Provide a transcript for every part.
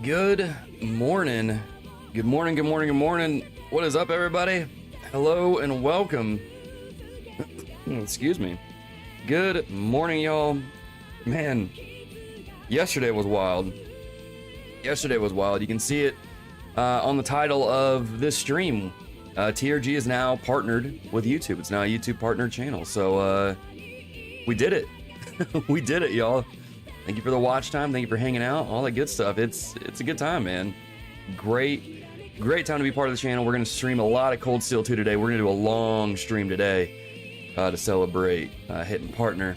Good morning. Good morning, good morning, good morning. What is up, everybody? Hello and welcome. Excuse me. Good morning, y'all. Man, yesterday was wild. Yesterday was wild. You can see it on the title of this stream. TRG is now partnered with YouTube. It's now a YouTube partnered channel. So we did it. We did it, y'all. Thank you for the watch time. Thank you for hanging out. All that good stuff. It's a good time, man. Great time to be part of the channel. We're gonna stream a lot of Cold Steel 2 today. We're gonna do a long stream today to celebrate hitting partner.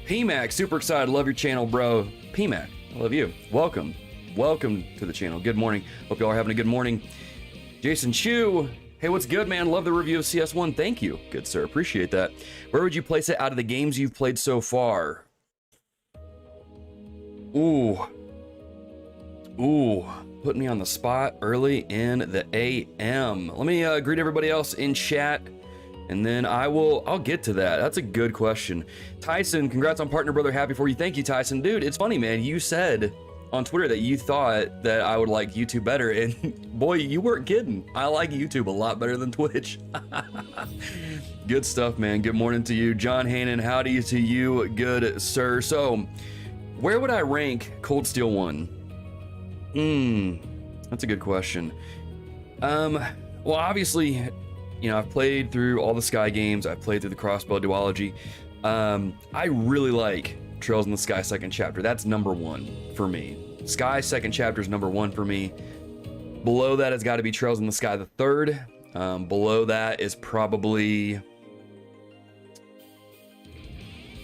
PMAC, super excited. Love your channel, bro. PMAC, I love you. Welcome to the channel. Good morning. Hope y'all are having a good morning. Jason Chu, hey, what's good, man? Love the review of CS1. Thank you, good sir. Appreciate that. Where would you place it out of the games you've played so far? Ooh, putting me on the spot early in the AM. Let me greet everybody else in chat, and then I'll get to that. That's a good question. Tyson, congrats on partner, brother. Happy for you. Thank you, Tyson. Dude, it's funny, man. You said on Twitter that you thought that I would like YouTube better, and boy, you weren't kidding. I like YouTube a lot better than Twitch. Good stuff, man. Good morning to you. John Hannon, howdy to you, good sir. So, where would I rank Cold Steel 1? That's a good question. Well, obviously, you know, I've played through all the Sky games. I've played through the Crossbow duology. I really like Trails in the Sky second chapter. That's number one for me. Sky second chapter is number 1 for me. Below that has got to be Trails in the Sky the third. Below that is probably,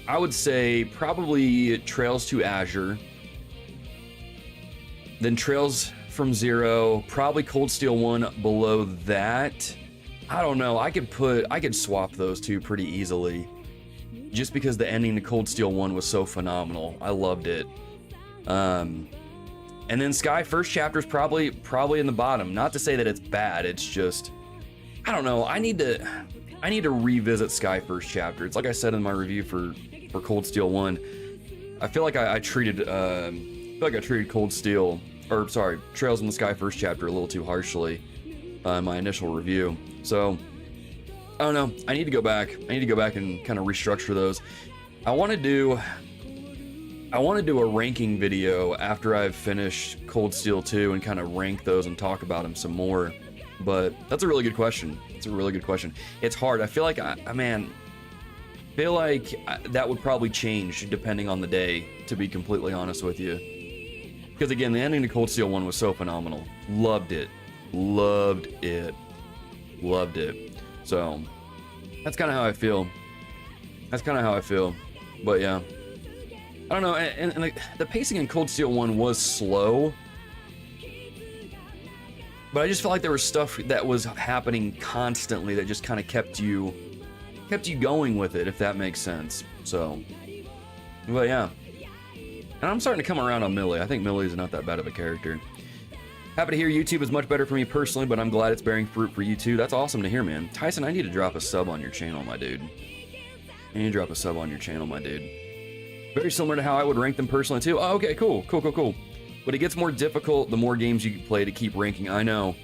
I would say probably Trails to Azure. Then Trails from Zero, probably Cold Steel 1 below that. I don't know, I could swap those two pretty easily. Just because the ending to Cold Steel 1 was so phenomenal. I loved it. And then Sky first chapter is probably in the bottom. Not to say that it's bad, it's just, I don't know, I need to revisit Sky first chapter. It's like I said in my review for Cold Steel 1. I feel like I treated Cold Steel, or sorry, Trails in the Sky first chapter a little too harshly in my initial review. So I don't know, I need to go back and kind of restructure those. I want to do a ranking video after I've finished Cold Steel 2 and kind of rank those and talk about them some more. But that's a really good question. It's hard. I feel like that would probably change depending on the day, to be completely honest with you. Because again, the ending to Cold Steel 1 was so phenomenal. Loved it. So that's kind of how I feel. But yeah, I don't know. And the pacing in Cold Steel 1 was slow, but I just felt like there was stuff that was happening constantly that just kind of kept you going with it, if that makes sense. So, but yeah. And I'm starting to come around on Millie. I think Millie's not that bad of a character. Happy to hear YouTube is much better for me personally, but I'm glad it's bearing fruit for you too. That's awesome to hear, man. Tyson, I need to drop a sub on your channel, my dude. Very similar to how I would rank them personally too. Oh, okay, cool. But it gets more difficult the more games you play to keep ranking. I know.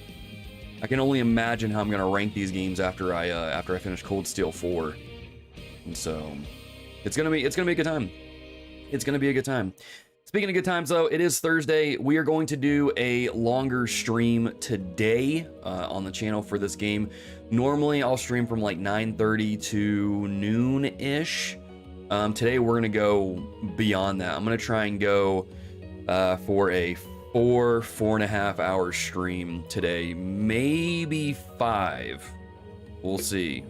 I can only imagine how I'm gonna rank these games after I finish Cold Steel 4. And so it's gonna be a good time. It's gonna be a good time. Speaking of good times though, it is Thursday. We are going to do a longer stream today on the channel for this game. Normally I'll stream from like 9:30 to noon-ish. Today we're gonna go beyond that. I'm gonna try and go for a 4.5 hour stream today, maybe 5. We'll see.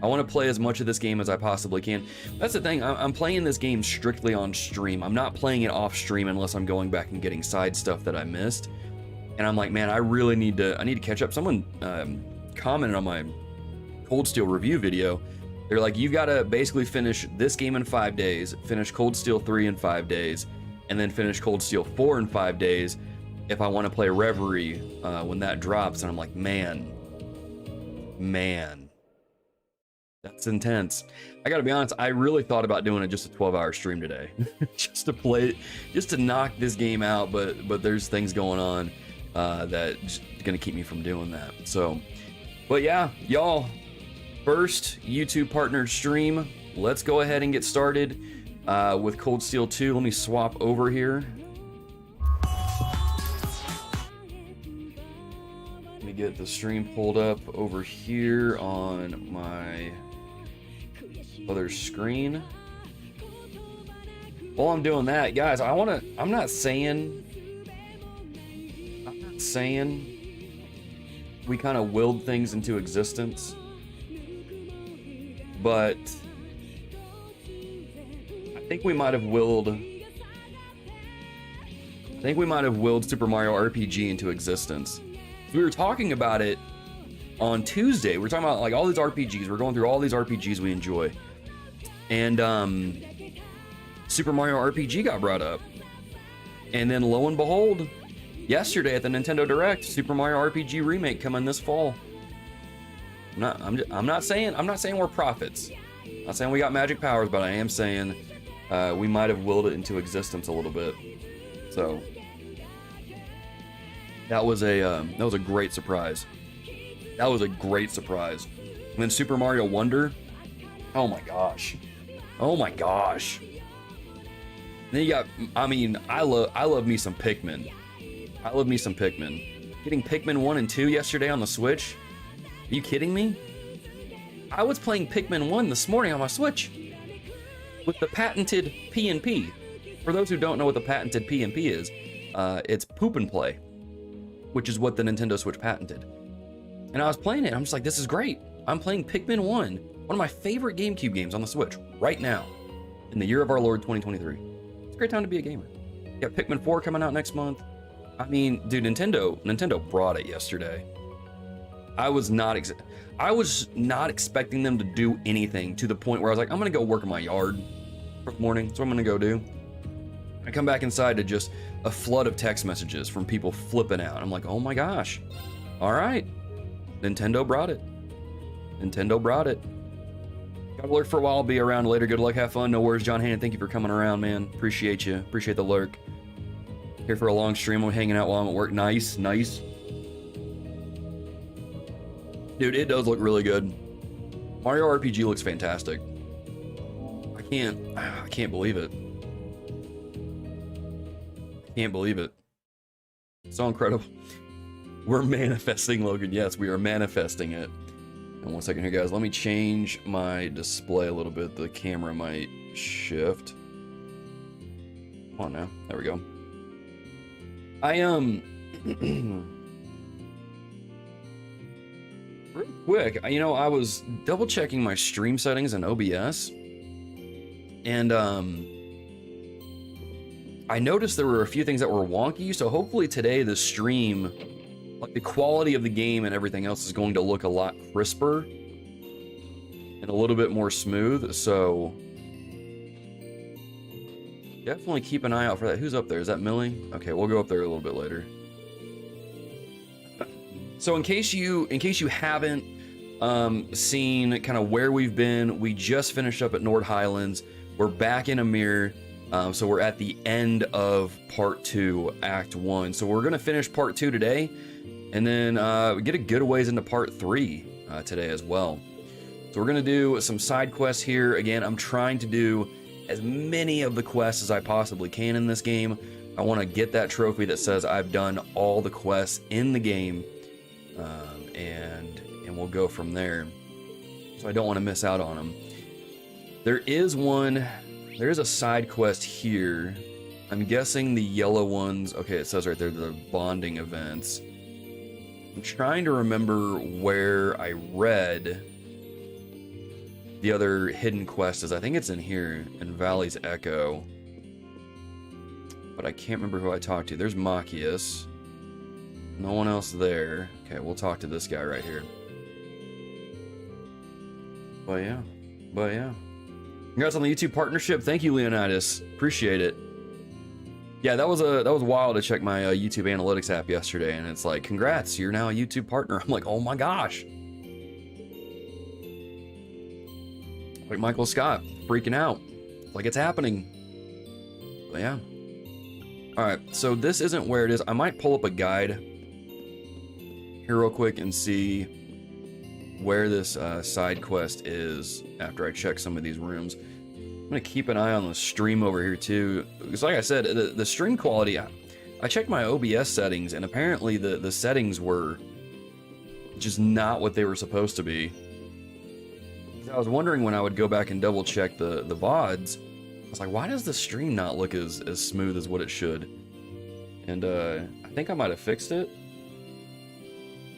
I want to play as much of this game as I possibly can. That's the thing, I'm playing this game strictly on stream. I'm not playing it off stream unless I'm going back and getting side stuff that I missed. And I'm like, man, I need to catch up. Someone commented on my Cold Steel review video. They're like, you've got to basically finish this game in 5 days, finish Cold Steel 3 in 5 days, and then finish Cold Steel 4 in 5 days if I want to play Reverie when that drops. And I'm like, man, that's intense. I gotta be honest, I really thought about doing it just a 12-hour stream today. just to knock this game out, but there's things going on that just gonna keep me from doing that. So, but yeah, y'all, first YouTube partner stream. Let's go ahead and get started with Cold Steel 2. Let me swap over here. Let me get the stream pulled up over here on my other screen. While I'm doing that, guys, I'm not saying we kind of willed things into existence, but I think we might have willed Super Mario RPG into existence. We were talking about it on Tuesday. We're talking about like all these RPGs. We're going through all these RPGs we enjoy. And Super Mario RPG got brought up. And then lo and behold, yesterday at the Nintendo Direct, Super Mario RPG remake coming this fall. I'm not saying we're prophets. I'm not saying we got magic powers, but I am saying we might have willed it into existence a little bit. So that was a great surprise. And then Super Mario Wonder. Oh my gosh. Then you got, I love me some Pikmin. Getting Pikmin 1 and 2 yesterday on the Switch. Are you kidding me? I was playing Pikmin 1 this morning on my Switch with the patented PNP. For those who don't know what the patented PMP is, it's poop and play, which is what the Nintendo Switch patented. And I was playing it, I'm just like, this is great. I'm playing Pikmin 1, one of my favorite GameCube games on the Switch, right now, in the year of our Lord 2023. It's a great time to be a gamer. You got Pikmin 4 coming out next month. I mean, dude, Nintendo brought it yesterday. I was not expecting them to do anything, to the point where I was like, I'm gonna go work in my yard for the morning. That's what I'm gonna go do. I come back inside to just a flood of text messages from people flipping out. I'm like, oh my gosh. All right. Nintendo brought it. Nintendo brought it. Gotta lurk for a while, be around later. Good luck, have fun. No worries, John Hannon. Thank you for coming around, man. Appreciate you. Appreciate the lurk. Here for a long stream. I'm hanging out while I'm at work. Nice, nice. Dude, it does look really good. Mario RPG looks fantastic. I can't believe it. Can't believe it. So incredible. We're manifesting, Logan. Yes, we are manifesting it. And one second here, guys. Let me change my display a little bit. The camera might shift. Come on now. There we go. Real quick, you know, I was double checking my stream settings in OBS, and I noticed there were a few things that were wonky. So hopefully today the stream, like the quality of the game and everything else, is going to look a lot crisper and a little bit more smooth. So definitely keep an eye out for that. Who's up there? Is that Millie? Okay, we'll go up there a little bit later. So in case you haven't seen kind of where we've been, we just finished up at Nord Highlands. We're back in Ymir. So we're at the end of part 2, act 1. So we're gonna finish part 2 today, and then get a good ways into part 3 today as well. So we're gonna do some side quests here. Again, I'm trying to do as many of the quests as I possibly can in this game. I want to get that trophy that says I've done all the quests in the game, and we'll go from there. So I don't want to miss out on them. There is a side quest here. I'm guessing the yellow ones. Okay, it says right there the bonding events. I'm trying to remember where I read the other hidden quest is. I think it's in here, in Valley's Echo. But I can't remember who I talked to. There's Machias. No one else there. Okay, we'll talk to this guy right here. But yeah. Congrats on the YouTube partnership. Thank you, Leonidas. Appreciate it. Yeah, that was wild to check my YouTube analytics app yesterday, and it's like, congrats, you're now a YouTube partner. I'm like, oh my gosh. Like Michael Scott, freaking out. Like it's happening. But yeah. Alright, so this isn't where it is. I might pull up a guide here real quick and see where this side quest is after I check some of these rooms. I'm gonna keep an eye on the stream over here too, because like I said, the stream quality, I checked my OBS settings, and apparently the settings were just not what they were supposed to be. I was wondering when I would go back and double check the VODs, I was like, why does the stream not look as smooth as what it should? And I think I might have fixed it,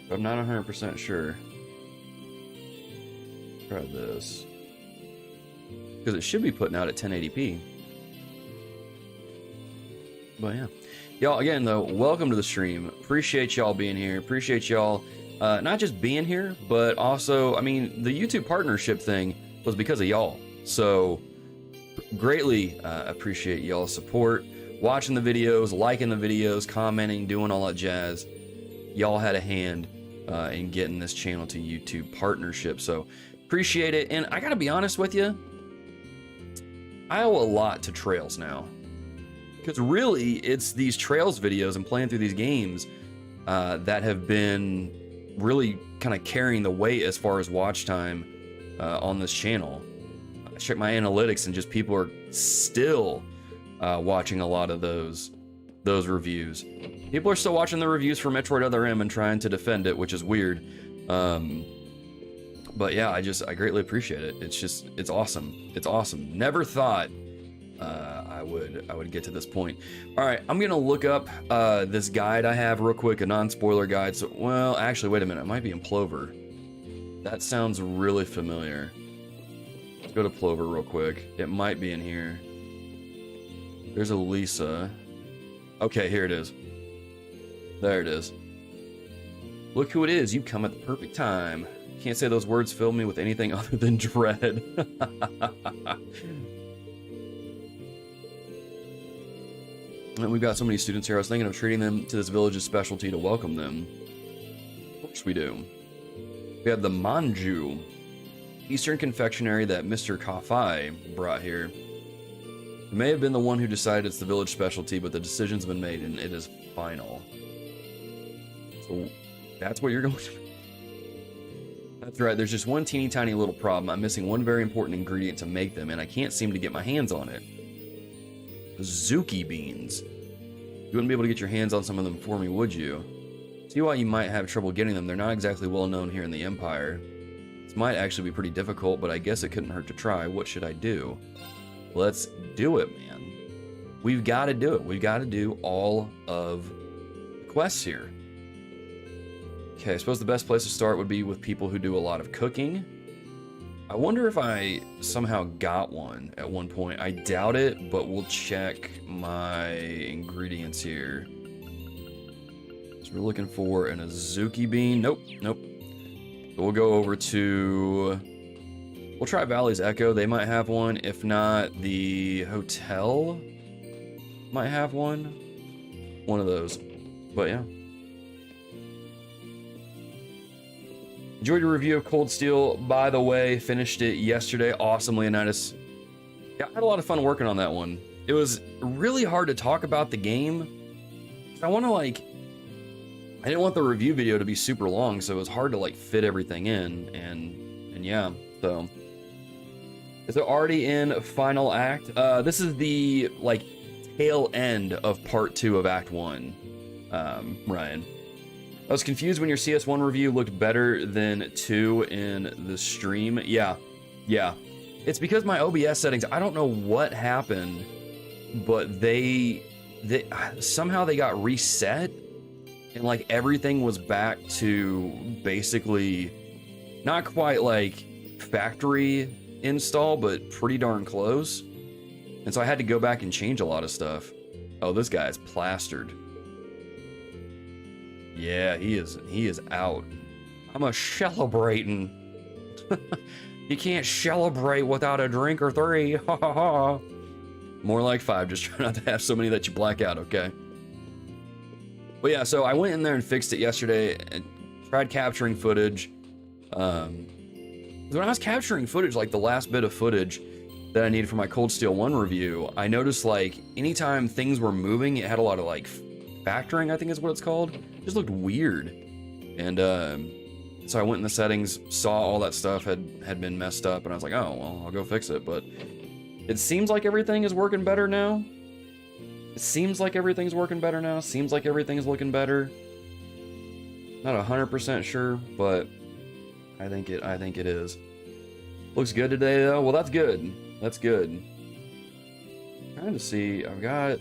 but I'm not 100% sure. Try this, because it should be putting out at 1080p. But yeah, y'all, again though, welcome to the stream. Appreciate y'all being here. Appreciate y'all not just being here, but also, I mean, the YouTube partnership thing was because of y'all. So greatly appreciate y'all's support, watching the videos, liking the videos, commenting, doing all that jazz. Y'all had a hand in getting this channel to YouTube partnership. So appreciate it. And I gotta be honest with you, I owe a lot to Trails now, because really it's these Trails videos and playing through these games that have been really kind of carrying the weight as far as watch time on this channel. I check my analytics and just people are still watching a lot of those reviews. People are still watching the reviews for Metroid Other M and trying to defend it, which is weird. But yeah, I greatly appreciate it. It's awesome. It's awesome. Never thought I would get to this point. All right, I'm gonna look up this guide I have real quick, a non-spoiler guide. So, well, actually, wait a minute, it might be in Plover. That sounds really familiar. Let's go to Plover real quick. It might be in here. There's a Lisa. Okay, here it is. There it is. Look who it is. You come at the perfect time. Can't say those words fill me with anything other than dread. And we've got so many students here. I was thinking of treating them to this village's specialty to welcome them. Of course we do. We have the manju, Eastern confectionery that Mr. Kafai brought here. He may have been the one who decided it's the village specialty, but the decision's been made and it is final. So that's what you're going to... That's right, there's just one teeny tiny little problem. I'm missing one very important ingredient to make them, and I can't seem to get my hands on it. Zuki beans. You wouldn't be able to get your hands on some of them for me, would you? See why you might have trouble getting them. They're not exactly well known here in the Empire. This might actually be pretty difficult, but I guess it couldn't hurt to try. What should I do? Let's do it, man. We've got to do it. We've got to do all of the quests here. Okay, I suppose the best place to start would be with people who do a lot of cooking. I wonder if I somehow got one at one point. I doubt it, but we'll check my ingredients here. So we're looking for an Azuki bean. Nope, nope. So we'll go over to... We'll try Valley's Echo. They might have one. If not, the hotel might have one. One of those. But yeah. Enjoyed your review of Cold Steel, by the way. Finished it yesterday. Awesome, Leonidas. Yeah, I had a lot of fun working on that one. It was really hard to talk about the game. I want to, like... I didn't want the review video to be super long, so it was hard to, like, fit everything in. And yeah, so... Is it already in Final Act? This is the, like, tail end of Part 2 of Act 1, Ryan. I was confused when your CS1 review looked better than 2 in the stream. Yeah. It's because my OBS settings, I don't know what happened, but they somehow they got reset, and like everything was back to basically not quite like factory install, but pretty darn close. And so I had to go back and change a lot of stuff. Oh, this guy is plastered. Yeah, he is out. I'm a celebrating. You can't celebrate without a drink or 3. Ha ha ha. More like 5. Just try not to have so many that you black out, okay? But yeah, so I went in there and fixed it yesterday and tried capturing footage. When I was capturing footage, like the last bit of footage that I needed for my Cold Steel 1 review, I noticed like anytime things were moving, it had a lot of like factoring, I think is what it's called. It just looked weird. And so I went in the settings, saw all that stuff had been messed up, and I was like, oh, well, I'll go fix it. But it seems like everything is working better now. Seems like everything's looking better. Not 100% sure, but I think it is. Looks good today though. Well, that's good. That's good. Trying to see, I've got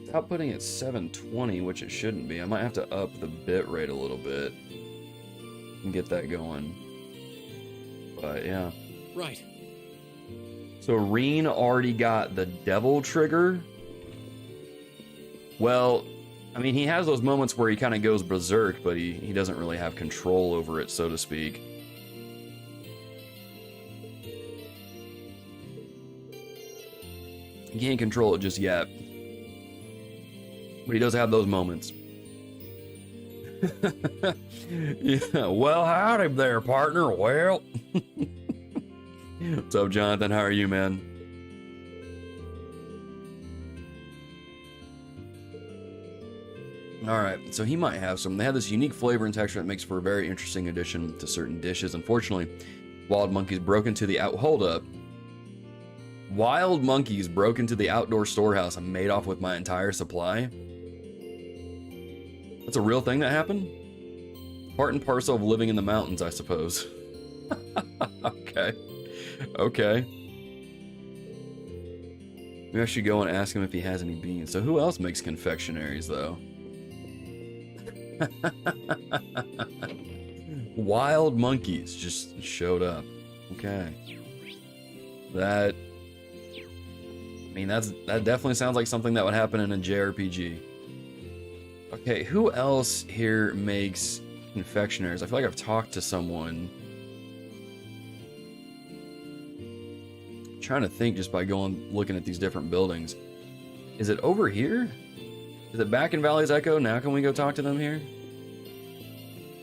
outputting at 720, which it shouldn't be. I might have to up the bit rate a little bit and get that going. But yeah. Right. So Rean already got the devil trigger. Well, I mean, he has those moments where he kind of goes berserk, but he doesn't really have control over it, so to speak. He can't control it just yet. But he does have those moments. Yeah, well, howdy there, partner. Well... What's up, Jonathan? How are you, man? Alright, so he might have some. They have this unique flavor and texture that makes for a very interesting addition to certain dishes. Unfortunately, wild monkeys broke into the Hold up. Wild monkeys broke into the outdoor storehouse and made off with my entire supply. That's a real thing that happened? Part and parcel of living in the mountains, I suppose. Okay. Okay. Maybe I should go and ask him if he has any beans. So who else makes confectionaries, though? Wild monkeys just showed up. Okay. That... I mean, that definitely sounds like something that would happen in a JRPG. Okay, who else here makes confectionaries? I feel like I've talked to someone. I'm trying to think just by looking at these different buildings. Is it over here? Is it back in Valley's Echo? Now can we go talk to them here?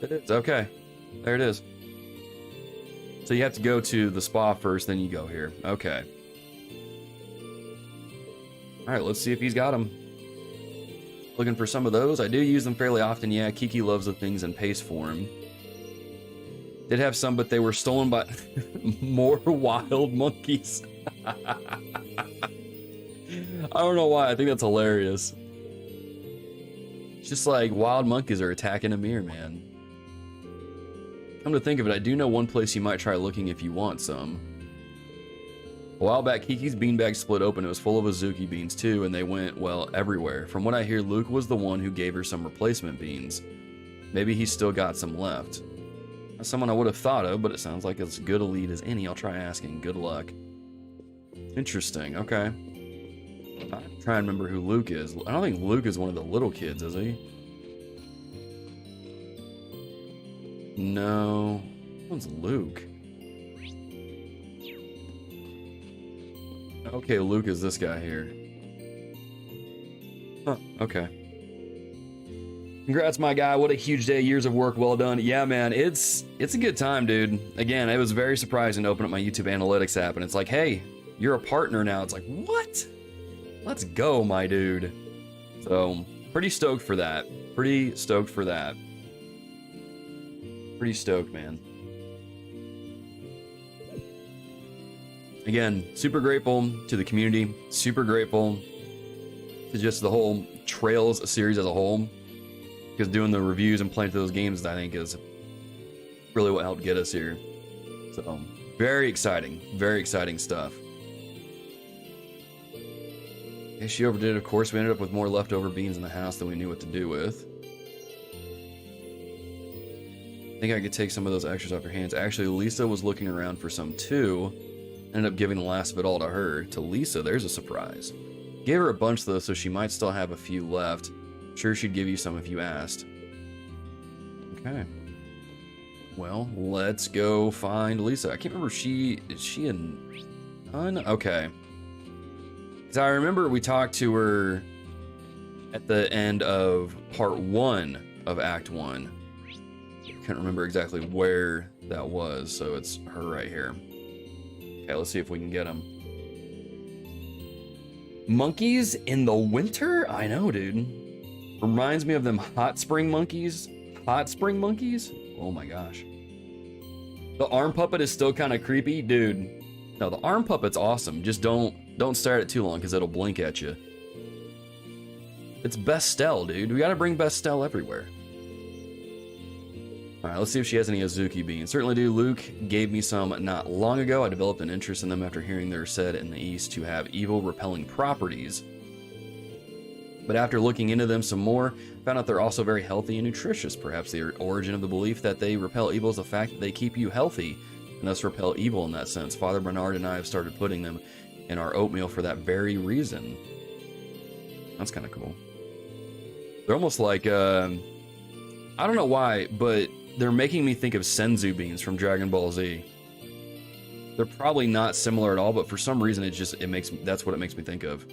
It is. Okay. There it is. So you have to go to the spa first, then you go here. Okay. Alright, let's see if he's got them. Looking for some of those. I do use them fairly often. Yeah, Kiki loves the things in paste form. Did have some, but they were stolen by more wild monkeys. I don't know why. I think that's hilarious. It's just like wild monkeys are attacking Ymir, man. Come to think of it, I do know one place you might try looking if you want some. A while back, Kiki's beanbag split open. It was full of Azuki beans too, and they went, well, everywhere. From what I hear, Luke was the one who gave her some replacement beans. Maybe he's still got some left. That's someone I would have thought of, but it sounds like as good a lead as any. I'll try asking. Good luck. Interesting. Okay. I'm trying to remember who Luke is. I don't think Luke is one of the little kids, is he? No. Which one's Luke? Okay, Luke is this guy here. Huh, okay. Congrats, my guy. What a huge day. Years of work well done. Yeah, man, it's a good time, dude. Again, it was very surprising to open up my YouTube Analytics app, and it's like, hey, you're a partner now. It's like, what? Let's go, my dude. So, pretty stoked for that. Pretty stoked for that. Pretty stoked, man. Again, super grateful to the community, super grateful to just the whole Trails series as a whole, because doing the reviews and playing through those games, I think, is really what helped get us here. So, very exciting stuff. Yeah, she overdid it, of course. We ended up with more leftover beans in the house than we knew what to do with. I think I could take some of those extras off your hands. Actually, Lisa was looking around for some too. Ended up giving the last of it all to her. To Lisa, there's a surprise. Gave her a bunch though, so she might still have a few left. I'm sure she'd give you some if you asked. Okay. Well, let's go find Lisa. I can't remember if is she a nun? Okay. Because I remember we talked to her at the end of part 1 of Act 1. I can't remember exactly where that was, so it's her right here. Okay, let's see if we can get them. Monkeys in the winter? I know, dude. Reminds me of them hot spring monkeys. Hot spring monkeys? Oh my gosh. The arm puppet is still kind of creepy, dude. No, the arm puppet's awesome. Just don't stare at it too long because it'll blink at you. It's Bestel, dude. We gotta bring Bestel everywhere. Alright, let's see if she has any Azuki beans. Certainly do. Luke gave me some not long ago. I developed an interest in them after hearing they're said in the East to have evil repelling properties. But after looking into them some more, found out they're also very healthy and nutritious. Perhaps the origin of the belief that they repel evil is the fact that they keep you healthy, and thus repel evil in that sense. Father Bernard and I have started putting them in our oatmeal for that very reason. That's kind of cool. They're almost like, I don't know why, but they're making me think of Senzu beans from Dragon Ball Z. They're probably not similar at all, but for some reason that's what it makes me think of.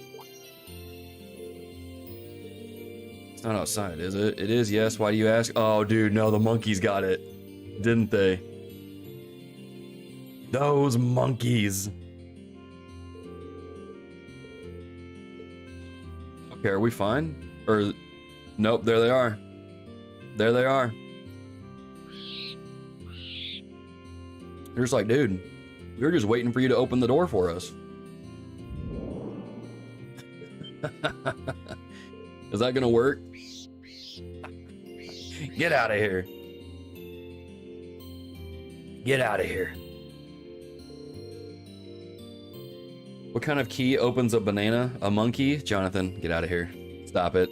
It's not outside, is it? It is, yes. Why do you ask? Oh, dude, no, the monkeys got it. Didn't they? Those monkeys. Okay, are we fine? Or, nope, there they are. There they are. They're just like, dude, we were just waiting for you to open the door for us. Is that gonna work? Get out of here. Get out of here. What kind of key opens a banana? A monkey? Jonathan, get out of here. Stop it.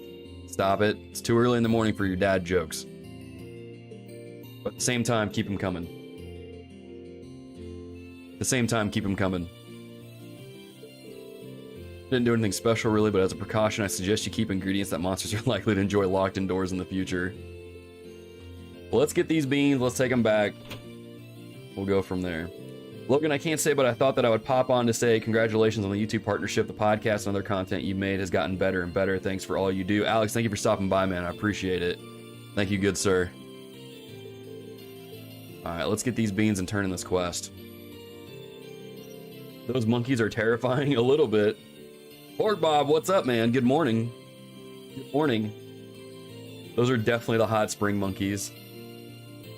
Stop it. It's too early in the morning for your dad jokes. But at the same time, keep them coming. At the same time, keep them coming. Didn't do anything special really, but as a precaution, I suggest you keep ingredients that monsters are likely to enjoy locked indoors in the future. Well, let's get these beans. Let's take them back. We'll go from there. Logan, I can't say, but I thought that I would pop on to say congratulations on the YouTube partnership. The podcast and other content you made has gotten better and better. Thanks for all you do. Alex, thank you for stopping by, man. I appreciate it. Thank you, good sir. All right, let's get these beans and turn in this quest. Those monkeys are terrifying a little bit. Pork Bob, what's up, man? Good morning. Good morning. Those are definitely the hot spring monkeys.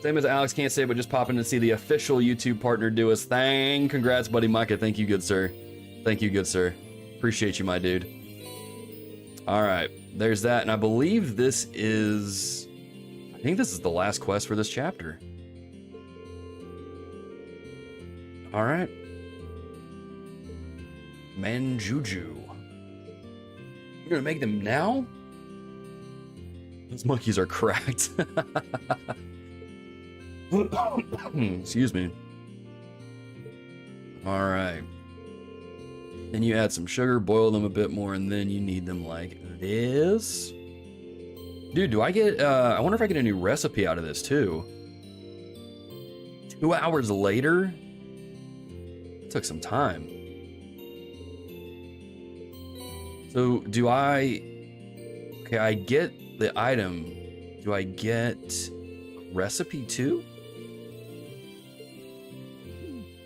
Same as Alex, can't say, but just pop in to see the official YouTube partner do us thing. Congrats, buddy Micah. Thank you, good sir. Thank you, good sir. Appreciate you, my dude. All right, there's that. And I believe this is... I think this is the last quest for this chapter. All right. Manjuju. You're gonna make them now? Those monkeys are cracked. Excuse me. All right. Then you add some sugar, boil them a bit more, and then you knead them like this. Dude, do I get, I wonder if I get a new recipe out of this too. 2 hours later? It took some time. So do I, okay, I get the item. Do I get recipe too?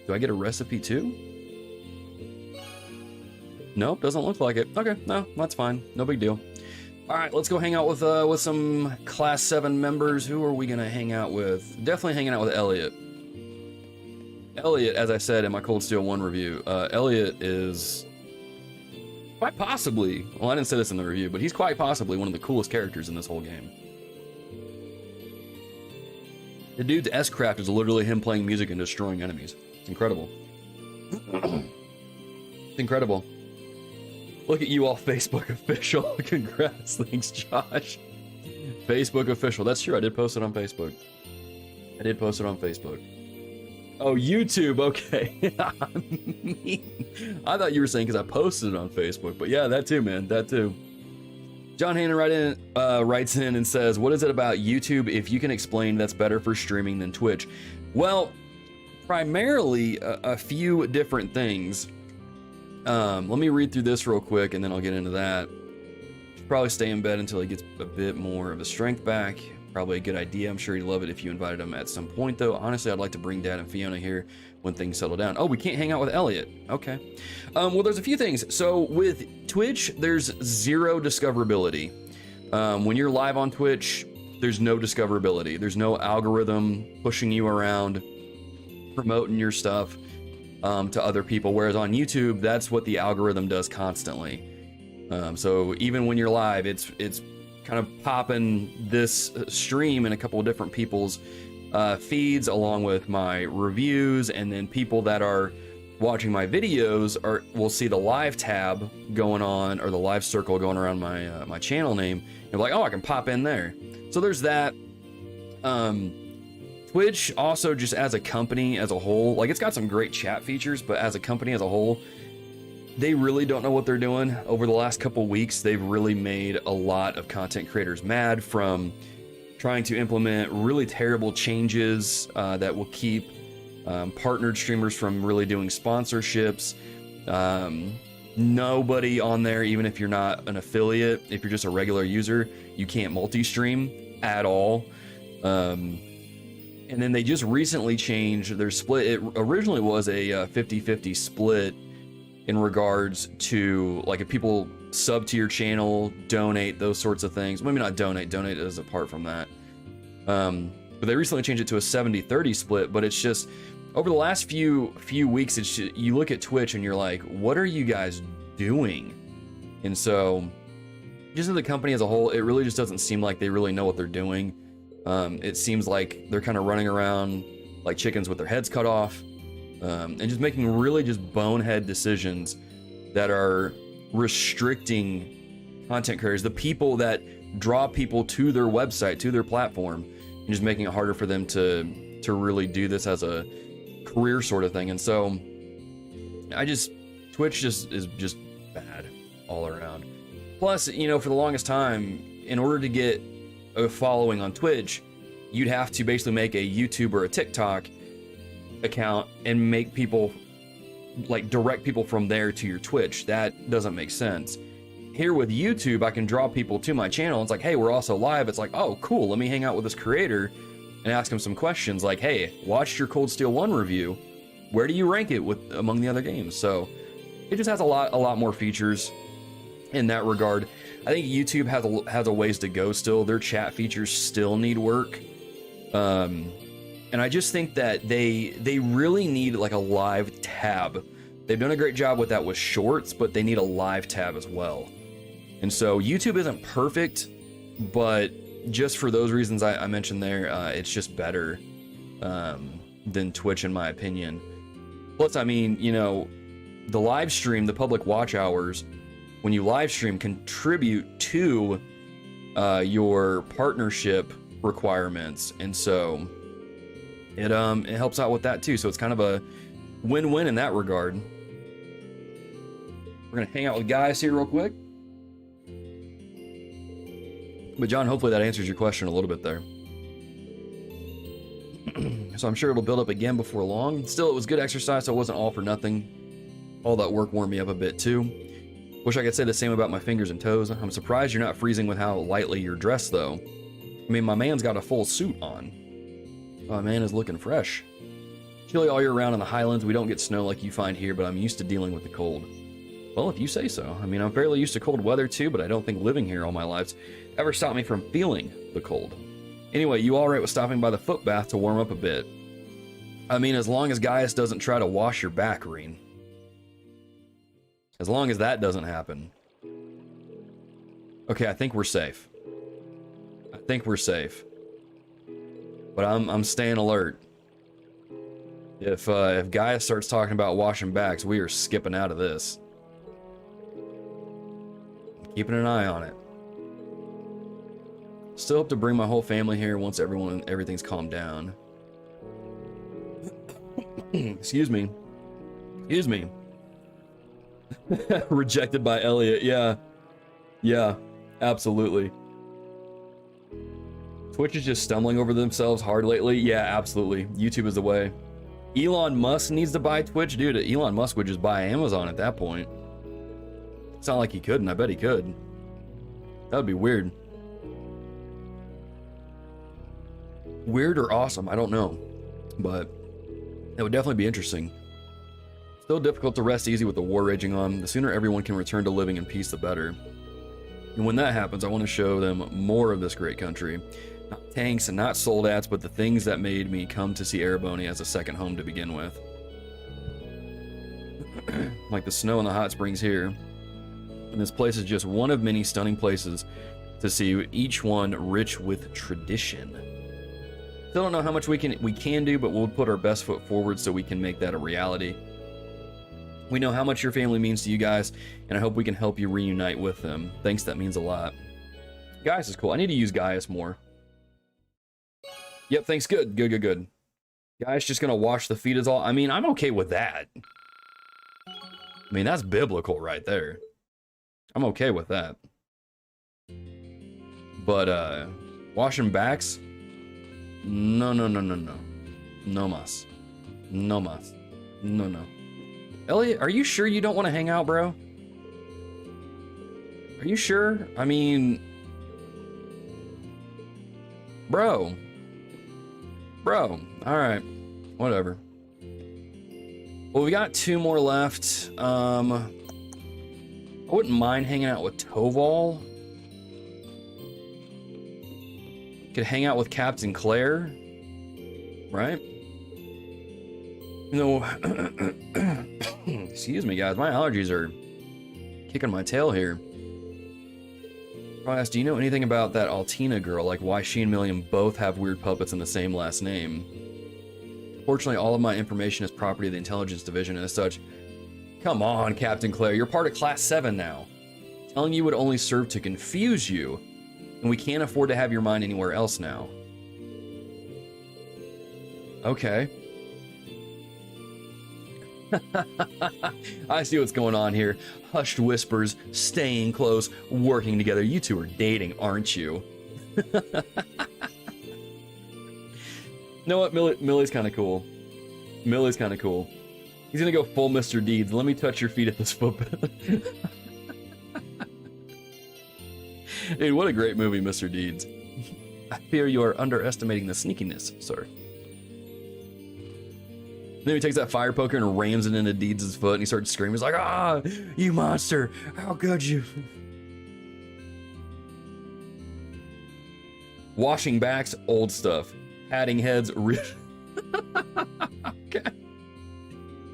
Do I get a recipe too? Nope, doesn't look like it. Okay, no, that's fine. No big deal. All right, let's go hang out with some Class 7 members. Who are we gonna hang out with? Definitely hanging out with Elliot. Elliot, as I said in my Cold Steel 1 review, Elliot is quite possibly, well, I didn't say this in the review, but he's quite possibly one of the coolest characters in this whole game. The dude's S-Craft is literally him playing music and destroying enemies. It's incredible. It's incredible. Look at you all, Facebook official. Congrats. Thanks, Josh. Facebook official. That's true. I did post it on Facebook. I did post it on Facebook. Oh, YouTube. Okay. I thought you were saying because I posted it on Facebook. But yeah, that too, man. That too. John Hannon writes in and says, what is it about YouTube, if you can explain, that's better for streaming than Twitch? Well, primarily a few different things. Let me read through this real quick and then I'll get into that. Should probably stay in bed until he gets a bit more of his strength back. Probably a good idea. I'm sure he'd love it if you invited him at some point, though. Honestly, I'd like to bring Dad and Fiona here when things settle down. Oh, we can't hang out with Elliot. Okay. Well, there's a few things. So with Twitch, there's zero discoverability. When you're live on Twitch, there's no discoverability. There's no algorithm pushing you around, promoting your stuff to other people. Whereas on YouTube, that's what the algorithm does constantly. So even when you're live, it's kind of popping this stream in a couple of different people's feeds along with my reviews, and then people that are watching my videos will see the live tab going on, or the live circle going around my my channel name, and like, oh, I can pop in there. So there's that. Twitch also, just as a company as a whole, like, it's got some great chat features, but as a company as a whole, they really don't know what they're doing. Over the last couple weeks, they've really made a lot of content creators mad, from trying to implement really terrible changes that will keep partnered streamers from really doing sponsorships. Nobody on there, even if you're not an affiliate, if you're just a regular user, you can't multi-stream at all. And then they just recently changed their split. It originally was a 50-50 split in regards to, like, if people sub to your channel, donate, those sorts of things. Maybe not donate is apart from that. But they recently changed it to a 70-30 split. But it's just, over the last few weeks, it's just, you look at Twitch and you're like, what are you guys doing? And so, just as the company as a whole, it really just doesn't seem like they really know what they're doing. It seems like they're kind of running around like chickens with their heads cut off. And just making really just bonehead decisions that are restricting content creators, the people that draw people to their website, to their platform, and just making it harder for them to really do this as a career sort of thing. And so Twitch is just bad all around. Plus, you know, for the longest time, in order to get a following on Twitch, you'd have to basically make a YouTube or a TikTok account and make people, like, direct people from there to your Twitch. That doesn't make sense. Here with YouTube, I can draw people to my channel. It's like, hey, we're also live. It's like, oh, cool, let me hang out with this creator and ask him some questions like, hey, watched your Cold Steel 1 review. Where do you rank it among the other games? So it just has a lot more features in that regard. I think YouTube has a ways to go still. Their chat features still need work. And I just think that they really need like a live tab. They've done a great job with that with shorts, but they need a live tab as well. And so YouTube isn't perfect, but just for those reasons I mentioned there, it's just better than Twitch in my opinion. Plus, I mean, you know, the live stream, the public watch hours, when you live stream, contribute to your partnership requirements, and so it helps out with that too. So it's kind of a win-win in that regard. We're gonna hang out with guys here real quick. But John, hopefully that answers your question a little bit there. So I'm sure it'll build up again before long. Still, it was good exercise, so it wasn't all for nothing. All that work warmed me up a bit too. Wish I could say the same about my fingers and toes. I'm surprised you're not freezing with how lightly you're dressed though. I mean, my man's got a full suit on. My man is looking fresh. Chilly all year round in the Highlands. We don't get snow like you find here, but I'm used to dealing with the cold. Well, if you say so. I mean, I'm fairly used to cold weather too, but I don't think living here all my life's ever stopped me from feeling the cold. Anyway, you all right with stopping by the foot bath to warm up a bit? I mean, as long as Gaius doesn't try to wash your back, Rean. As long as that doesn't happen. Okay, I think we're safe. I think we're safe. But I'm staying alert. If Gaius starts talking about washing backs, we are skipping out of this. Keeping an eye on it. Still hope to bring my whole family here once everything's calmed down. Excuse me. Excuse me. Rejected by Elliot. Yeah. Yeah, absolutely. Twitch is just stumbling over themselves hard lately. Yeah, absolutely. YouTube is the way. Elon Musk needs to buy Twitch. Dude, Elon Musk would just buy Amazon at that point. It's not like he couldn't. I bet he could. That would be weird. Weird or awesome, I don't know. But it would definitely be interesting. Still difficult to rest easy with the war raging on. The sooner everyone can return to living in peace, the better. And when that happens, I want to show them more of this great country. Not tanks and not soldats, but the things that made me come to see Erebony as a second home to begin with. Like the snow in the hot springs here. And this place is just one of many stunning places to see, each one rich with tradition. Still don't know how much we can do, but we'll put our best foot forward so we can make that a reality. We know how much your family means to you guys, and I hope we can help you reunite with them. Thanks, that means a lot. Gaius is cool. I need to use Gaius more. Yep, thanks. Good. Good, good, good. Gaius just gonna wash the feet is all. I mean, I'm okay with that. I mean, that's biblical right there. I'm okay with that. But, washing backs? No, no, no, no, no. No mas. No mas. No, no. Elliot, are you sure you don't want to hang out, bro? Are you sure? I mean... Bro. Bro. Alright. Whatever. Well, we got 2 more left. I wouldn't mind hanging out with Toval. Could hang out with Captain Claire. Right? No. Excuse me, guys. My allergies are kicking my tail here. Ross, do you know anything about that Altina girl? Like why she and Milliam both have weird puppets in the same last name? Fortunately, all of my information is property of the intelligence division, and as such, Come on, Captain Claire, you're part of Class 7 now. Telling you would only serve to confuse you, and we can't afford to have your mind anywhere else now. Okay. I see what's going on here. Hushed whispers, staying close, working together. You two are dating, aren't you? You know what? Millie's kind of cool. Millie's kind of cool. He's gonna go full Mr. Deeds. Let me touch your feet at this footpath. Dude, what a great movie, Mr. Deeds. I fear you are underestimating the sneakiness, sir. Then he takes that fire poker and rams it into Deeds' foot, and he starts screaming. He's like, "Ah, you monster! How could you?" Washing backs, old stuff. Patting heads, okay.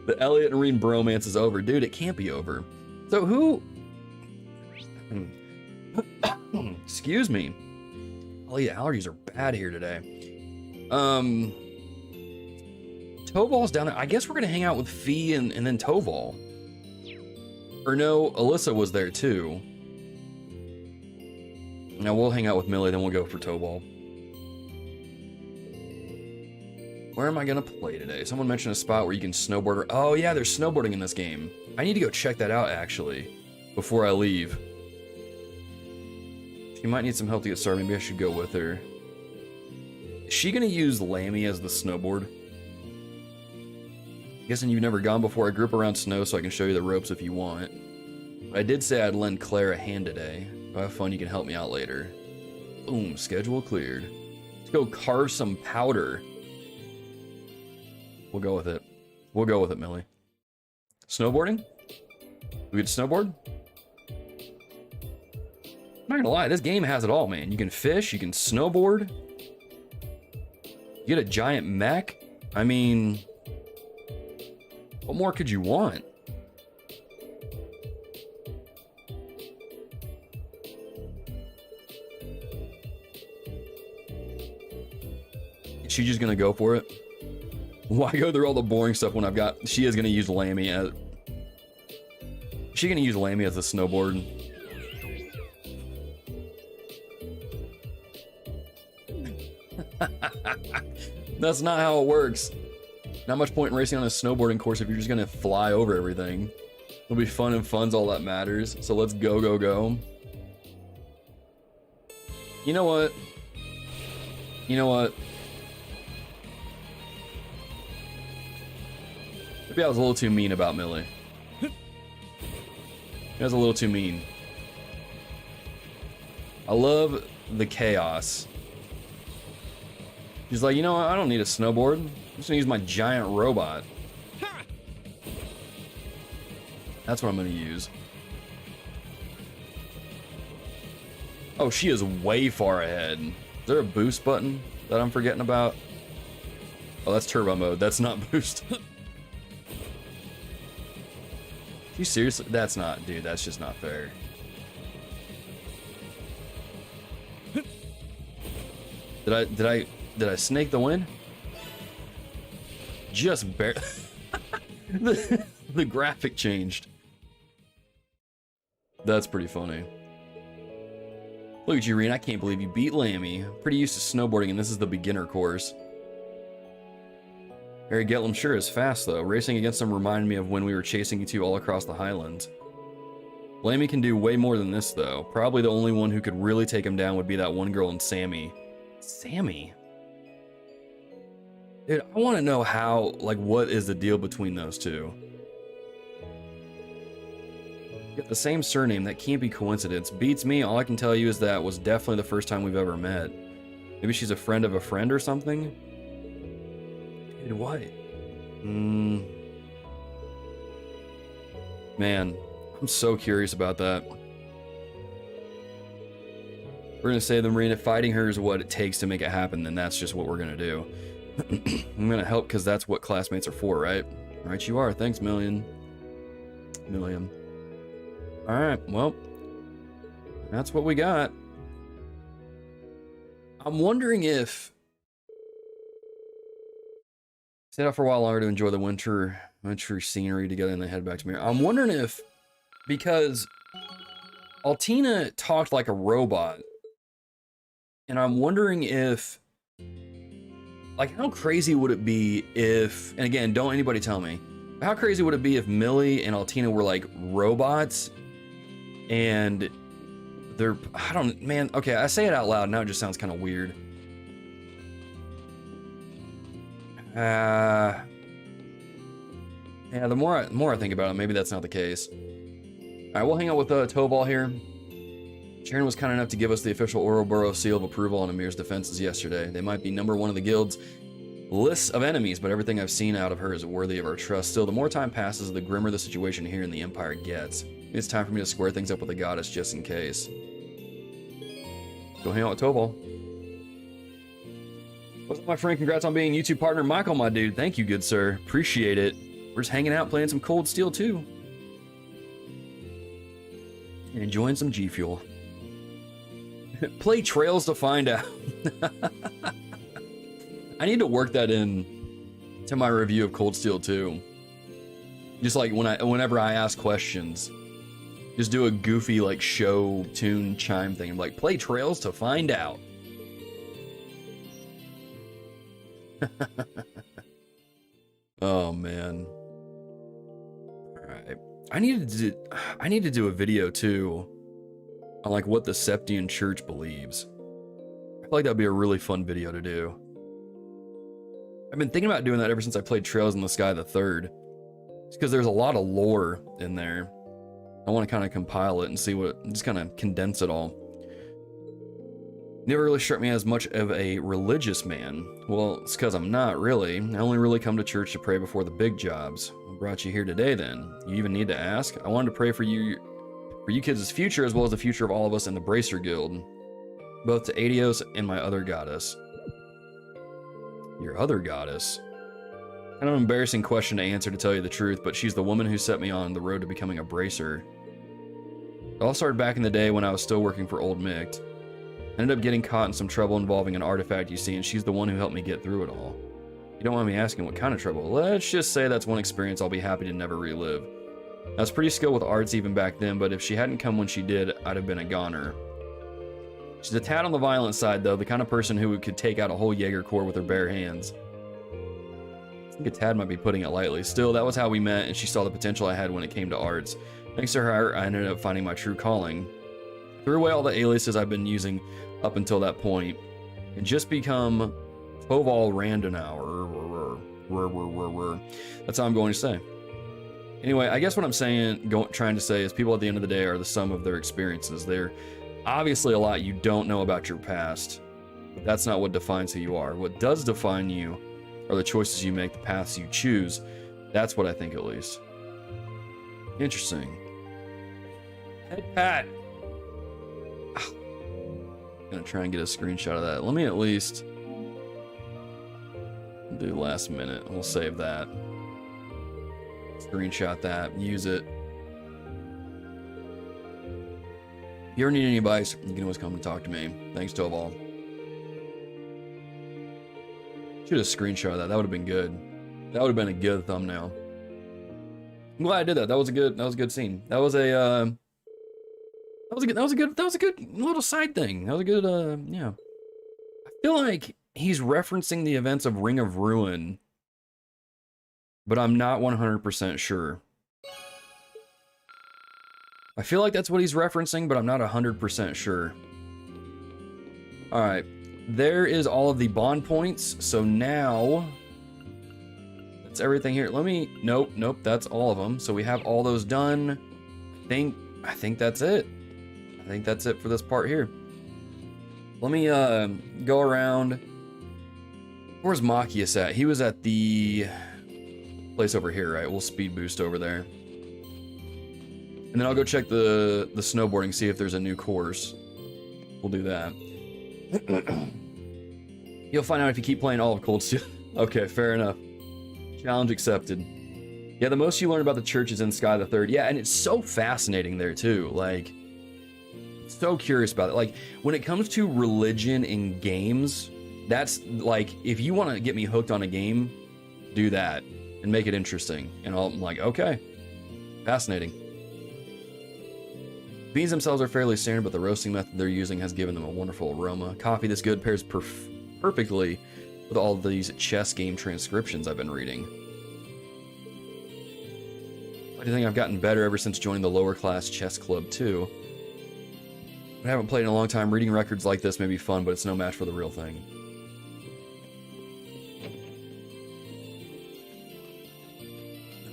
The Elliot and Rean bromance is over. Dude, it can't be over. So who... Excuse me. Oh yeah, allergies are bad here today. Toval's down there. I guess we're gonna hang out with Fee and then Toval. Or no, Alyssa was there too. Now we'll hang out with Millie, then we'll go for Toval. Where am I gonna play today? Someone mentioned a spot where you can snowboard. Oh yeah, there's snowboarding in this game. I need to go check that out actually, before I leave. She might need some help to get started. Maybe I should go with her. Is she gonna use Lammy as the snowboard? Guessing you've never gone before. I grew up around snow, so I can show you the ropes if you want. But I did say I'd lend Claire a hand today. If I have fun, you can help me out later. Boom, schedule cleared. Let's go carve some powder. We'll go with it. We'll go with it, Millie. Snowboarding? We get to snowboard? I'm not gonna lie, this game has it all, man. You can fish, you can snowboard. You get a giant mech. I mean... what more could you want? Is she just gonna go for it? Why go through all the boring stuff when I've got... She is gonna use Lammy as... Is she gonna use Lammy as a snowboard? That's not how it works. Not much point in racing on a snowboarding course if you're just gonna fly over everything. It'll be fun, and fun's all that matters. So let's go, go, go. You know what? You know what? Maybe I was a little too mean about Millie. I was a little too mean. I love the chaos. She's like, you know what? I don't need a snowboard. I'm just gonna use my giant robot. That's what I'm gonna use. Oh, she is way far ahead. Is there a boost button that I'm forgetting about? Oh, that's turbo mode. That's not boost. You seriously? That's not, dude, that's just not fair. Did I snake the win? Just barely. The graphic changed. That's pretty funny. Look at you, Rean. I can't believe you beat Lammy. Pretty used to snowboarding, and this is the beginner course. Harry Getlam sure is fast, though. Racing against him reminded me of when we were chasing you two all across the Highlands. Lammy can do way more than this, though. Probably the only one who could really take him down would be that one girl in Sammy. Sammy? Dude, I want to know how, like, what is the deal between those two? You got the same surname, that can't be coincidence. Beats me, all I can tell you is that was definitely the first time we've ever met. Maybe she's a friend of a friend or something? Dude, what? Man, I'm so curious about that. We're gonna say the Marina fighting her is what it takes to make it happen, then that's just what we're gonna do. I'm gonna help because that's what classmates are for, right? Right, you are. Thanks, Million. Alright, well, that's what we got. I'm wondering if... Stayed out for a while longer to enjoy the winter True scenery together and then head back to Ymir. I'm wondering if, because Altina talked like a robot, and I'm wondering if, like, how crazy would it be if, and again, don't anybody tell me, how crazy would it be if Millie and Altina were like robots and they're, I don't, man, okay, I say it out loud, now it just sounds kind of weird. Yeah, the more I think about it, maybe that's not the case. All right, we'll hang out with Toval here. Sharon was kind enough to give us the official Ouroboros seal of approval on Ymir's defenses yesterday. They might be #1 of the guild's lists of enemies, but everything I've seen out of her is worthy of our trust. Still, the more time passes, the grimmer the situation here in the Empire gets. It's time for me to square things up with the goddess just in case. Go hang out with Toval. What's up, my friend? Congrats on being YouTube partner, Michael, my dude. Thank you, good sir. Appreciate it. We're just hanging out, playing some Cold Steel too. And enjoying some G Fuel. Play Trails to find out. I need to work that in to my review of Cold Steel 2. Just like whenever I ask questions, just do a goofy like show tune chime thing. I'm like, play Trails to find out. Oh man. All right. I need to do a video too on like what the Septian Church believes. I feel like that'd be a really fun video to do. I've been thinking about doing that ever since I played Trails in the Sky the Third. It's because there's a lot of lore in there. I want to kind of compile it and see what, just kind of condense it all. Never really struck me as much of a religious man. Well, it's because I'm not really. I only really come to church to pray before the big jobs. What brought you here today then? You even need to ask? I wanted to pray for you kids' future as well as the future of all of us in the Bracer Guild. Both to Adios and my other goddess. Your other goddess? Kind of an embarrassing question to answer, to tell you the truth, but she's the woman who set me on the road to becoming a bracer. It all started back in the day when I was still working for Old Micht. I ended up getting caught in some trouble involving an artifact, you see, and she's the one who helped me get through it all. You don't mind me asking what kind of trouble? Let's just say that's one experience I'll be happy to never relive. I was pretty skilled with arts even back then, but if she hadn't come when she did, I'd have been a goner. She's a tad on the violent side, though, the kind of person who could take out a whole Jaeger Corps with her bare hands. I think a tad might be putting it lightly. Still, that was how we met, and she saw the potential I had when it came to arts. Thanks to her, I ended up finding my true calling. Threw away all the aliases I've been using up until that point, and just become Toval Randenau. That's how I'm going to say. Anyway, I guess what I'm trying to say is people at the end of the day are the sum of their experiences. They're obviously a lot you don't know about your past, but that's not what defines who you are. What does define you are the choices you make, the paths you choose. That's what I think, at least. Interesting. Hey, Pat. I'm gonna try and get a screenshot of that. Let me at least do last minute. We'll save that. Screenshot that. Use it. If you ever need any advice, you can always come and talk to me. Thanks, Toval. Should have screenshot that. That would have been good. That would have been a good thumbnail. I'm glad I did that. That was a good scene. That was a good little side thing. That was a good yeah. I feel like he's referencing the events of Ring of Ruin, but I'm not 100% sure. I feel like that's what he's referencing, but I'm not 100% sure. All right, there is all of the bond points. So now that's everything here. Nope, that's all of them. So we have all those done. I think that's it. I think that's it for this part here. Let me go around. Where's Machias at? He was at the place over here, right? We'll speed boost over there. And then I'll go check the snowboarding, see if there's a new course. We'll do that. You'll find out if you keep playing all of Cold Steel. Okay, fair enough. Challenge accepted. Yeah, the most you learn about the church is in Sky the Third. Yeah, and it's so fascinating there too. Like, so curious about it. Like, when it comes to religion in games, that's like, if you want to get me hooked on a game, do that. and make it interesting. And I'm like, okay, fascinating. Beans themselves are fairly standard, but the roasting method they're using has given them a wonderful aroma. Coffee this good pairs perfectly with all these chess game transcriptions I've been reading. I do think I've gotten better ever since joining the lower class chess club too. I haven't played in a long time. Reading records like this may be fun, but it's no match for the real thing.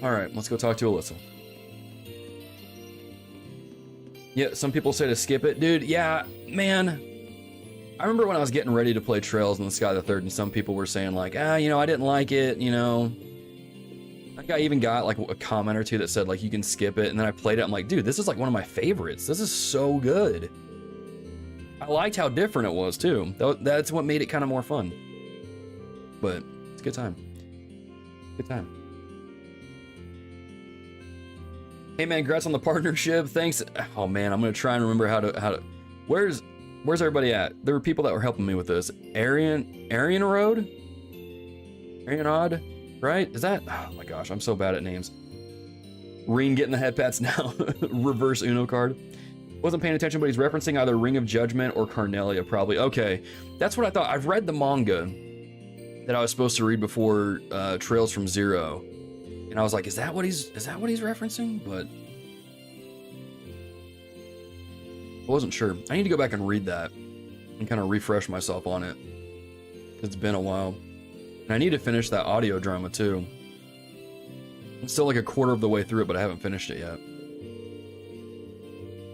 Alright, let's go talk to Alyssa. Yeah, some people say to skip it. Dude, yeah, man. I remember when I was getting ready to play Trails in the Sky the Third, and some people were saying like, you know, I didn't like it, you know. I think I even got like a comment or two that said like, you can skip it, and then I played it, I'm like, dude, this is like one of my favorites. This is so good. I liked how different it was too. That's what made it kind of more fun. But it's a good time. Good time. Hey man, congrats on the partnership. Thanks. Oh man, I'm gonna try and remember how to. Where's everybody at? There were people that were helping me with this. Arianrod, right? Is that? Oh my gosh, I'm so bad at names. Rean getting the head pats now. Reverse Uno card. Wasn't paying attention, but he's referencing either Ring of Judgment or Carnelia, probably. Okay, that's what I thought. I've read the manga that I was supposed to read before Trails from Zero. And I was like, is that what he's referencing? But I wasn't sure. I need to go back and read that and kind of refresh myself on it. It's been a while. And I need to finish that audio drama too. I'm still like a quarter of the way through it, but I haven't finished it yet.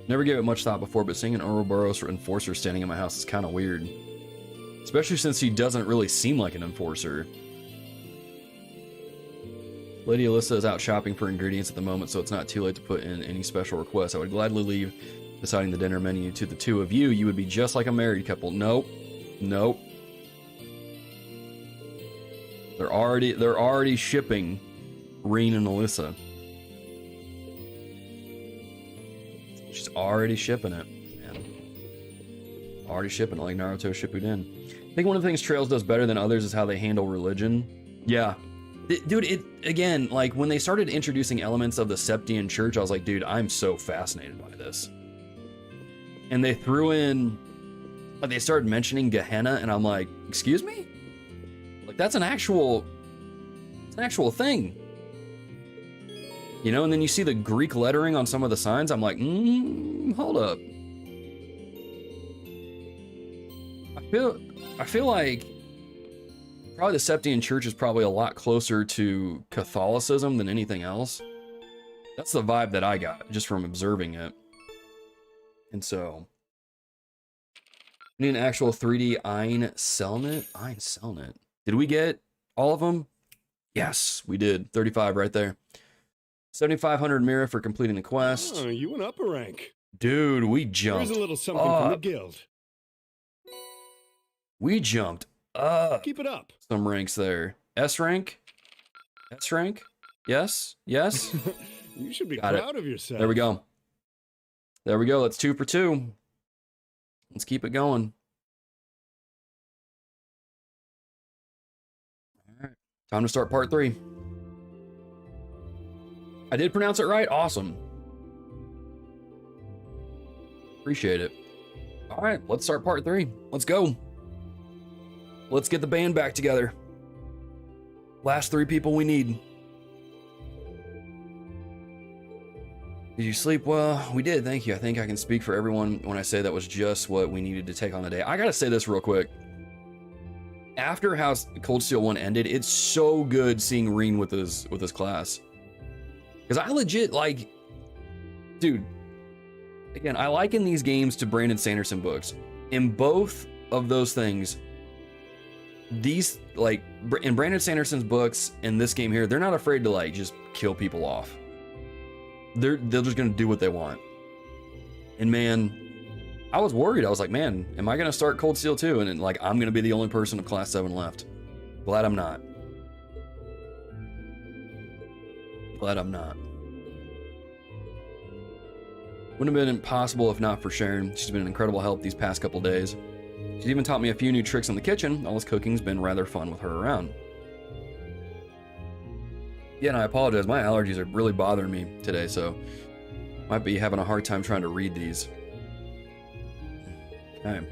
Never gave it much thought before, but seeing an Ouroboros enforcer standing in my house is kind of weird. Especially since he doesn't really seem like an enforcer. Lady Alyssa is out shopping for ingredients at the moment, so it's not too late to put in any special requests. I would gladly leave deciding the dinner menu to the two of you. You would be just like a married couple. Nope. Nope. They're already shipping Rean and Alyssa. She's already shipping it. Man. Already shipping it like Naruto Shippuden. I think one of the things Trails does better than others is how they handle religion. Yeah. Dude, it again, like when they started introducing elements of the Septian Church, I was like, dude, I'm so fascinated by this. And they threw in, like they started mentioning Gehenna, and I'm like, excuse me? Like that's an actual thing. You know, and then you see the Greek lettering on some of the signs, I'm like, hold up. I feel like probably the Septian Church is probably a lot closer to Catholicism than anything else. That's the vibe that I got just from observing it. And so, we need an actual 3D Ein Selnet. Did we get all of them? Yes, we did. 35 right there. 7,500 Mira for completing the quest. Oh, you went up a rank. Dude, we jumped. Here's a little something from the guild. We jumped up. Keep it up. Some ranks there. S rank? S rank? Yes? Yes? You should be proud of yourself. There we go. There we go. That's 2 for 2. Let's keep it going. All right. Time to start part 3. I did pronounce it right. Awesome. Appreciate it. All right. Let's start part 3. Let's go. Let's get the band back together. Last 3 people we need. Did you sleep well? We did, thank you. I think I can speak for everyone when I say that was just what we needed to take on the day. I gotta say this real quick. After how Cold Steel 1 ended, it's so good seeing Rean with his class. Because I legit, like, dude, again, I liken these games to Brandon Sanderson books. In both of those things, these, like, in Brandon Sanderson's books and this game here, they're not afraid to, like, just kill people off. They're just gonna do what they want. And man, I was worried. I was like, man, am I gonna start Cold Steel 2? And then, like, I'm gonna be the only person of Class 7 left. Glad I'm not. Glad I'm not. Wouldn't have been impossible if not for Sharon. She's been an incredible help these past couple days. She's even taught me a few new tricks in the kitchen. All this cooking's been rather fun with her around. Yeah, and I apologize. My allergies are really bothering me today, so might be having a hard time trying to read these. Okay.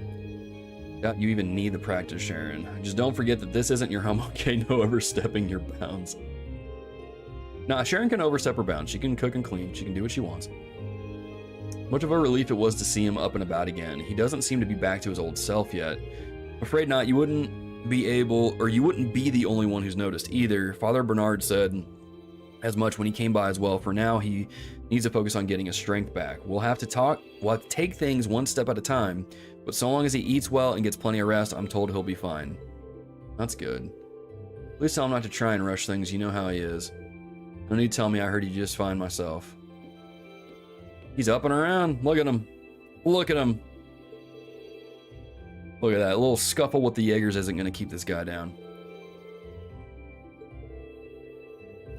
Yeah, you even need the practice, Sharon. Just don't forget that this isn't your home, okay? No overstepping your bounds. Nah, Sharon can overstep her bounds. She can cook and clean. She can do what she wants. Much of a relief it was to see him up and about again. He doesn't seem to be back to his old self yet. I'm afraid not. You wouldn't be the only one who's noticed either. Father Bernard said as much when he came by as well. For now, he needs to focus on getting his strength back. We'll have to take things one step at a time, but so long as he eats well and gets plenty of rest, I'm told he'll be fine. That's good. Please tell him not to try and rush things. You know how he is. No need to tell me I heard you just fine myself. He's up and around. Look at him. Look at him. Look at that. A little scuffle with the Jaegers isn't going to keep this guy down.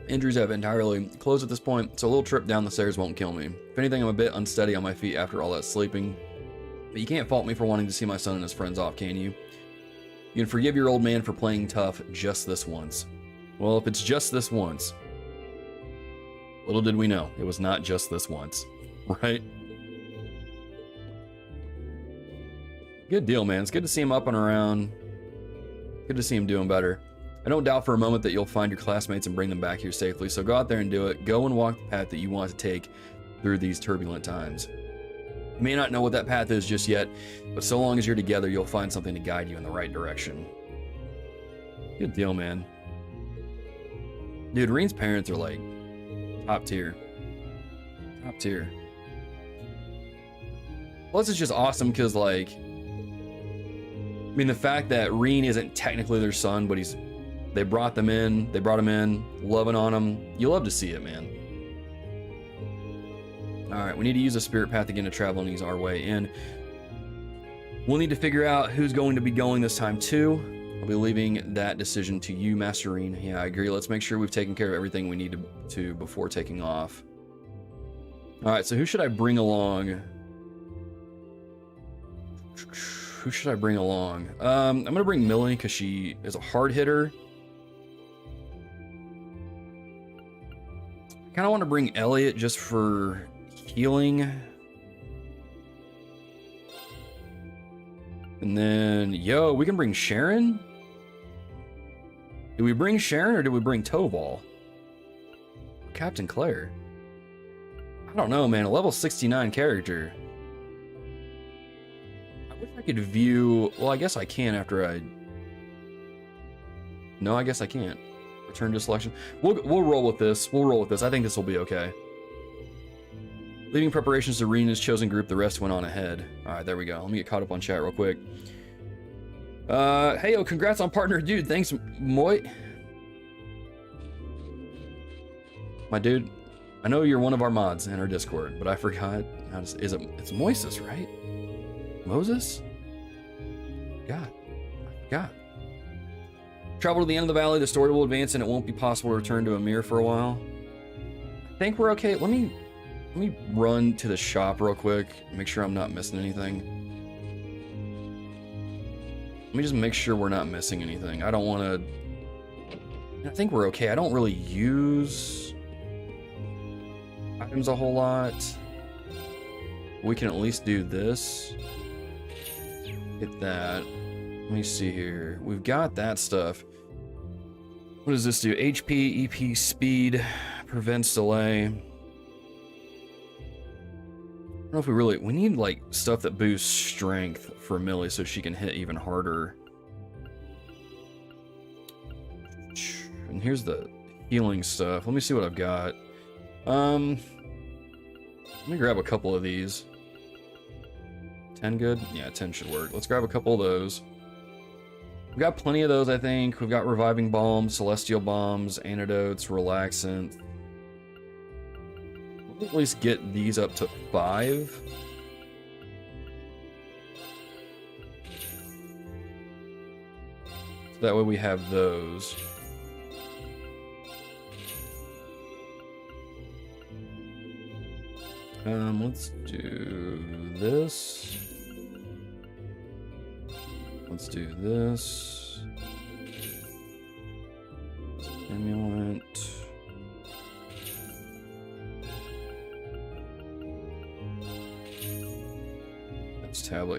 Injuries have entirely closed at this point, so a little trip down the stairs won't kill me. If anything, I'm a bit unsteady on my feet after all that sleeping. But you can't fault me for wanting to see my son and his friends off, can you? You can forgive your old man for playing tough just this once. Well, if it's just this once, little did we know, it was not just this once, right? Good deal, man. It's good to see him up and around. Good to see him doing better. I don't doubt for a moment that you'll find your classmates and bring them back here safely, so go out there and do it. Go and walk the path that you want to take through these turbulent times. You may not know what that path is just yet, but so long as you're together, you'll find something to guide you in the right direction. Good deal, man. Dude, Rean's parents are like top tier. Top tier. Plus, it's just awesome because, like, I mean, the fact that Rean isn't technically their son, but they brought him in, loving on him. You love to see it, man. All right, we need to use a spirit path again to travel and ease our way in. We'll need to figure out who's going to be going this time too. I'll be leaving that decision to you, Master Rean. Yeah, I agree. Let's make sure we've taken care of everything we need to before taking off. All right, so who should I bring along? Who should I bring along? I'm gonna bring Millie because she is a hard hitter. I kind of want to bring Elliot just for healing. And then, we can bring Sharon? Did we bring Sharon or did we bring Toval? Captain Claire? I don't know, man. A level 69 character. I wish I could view... Well, I guess I can after I... No, I guess I can't. Return to selection. We'll roll with this. We'll roll with this. I think this will be okay. Leaving preparations to Rean's chosen group, the rest went on ahead. Alright, there we go. Let me get caught up on chat real quick. Hey, congrats on partner, dude. Thanks, Moy. My dude, I know you're one of our mods in our Discord, but I forgot how to... It's Moises, right? Moses? God. I forgot. Travel to the end of the valley, the story will advance, and it won't be possible to return to Ymir for a while. I think we're okay. Let me run to the shop real quick, make sure I'm not missing anything. Let me just make sure we're not missing anything. I don't want to... I think we're okay. I don't really use items a whole lot. We can at least do this. Get that. Let me see here. We've got that stuff. What does this do? HP, EP, speed, prevents delay. I don't know if we need like stuff that boosts strength for Millie so she can hit even harder. And here's the healing stuff. Let me see what I've got. Let me grab a couple of these. 10 good? Yeah, 10 should work. Let's grab a couple of those. We've got plenty of those, I think. We've got reviving bombs, celestial bombs, antidotes, relaxant. We'll at least get these up to 5. So that way we have those. Let's do this. Let's do this. Stimulant.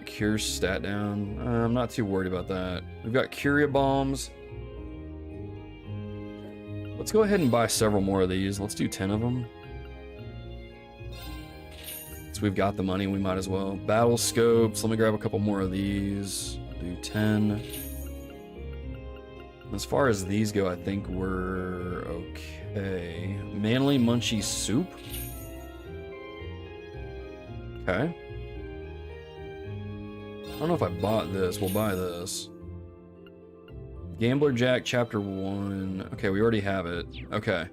cure stat down. I'm not too worried about that. We've got Curia Bombs. Let's go ahead and buy several more of these. Let's do 10 of them. So we've got the money, we might as well. Battle Scopes. Let me grab a couple more of these. Do 10. As far as these go, I think we're okay. Manly Munchie Soup. Okay. I don't know if I bought this. We'll buy this. Gambler Jack Chapter 1. Okay, we already have it. Okay.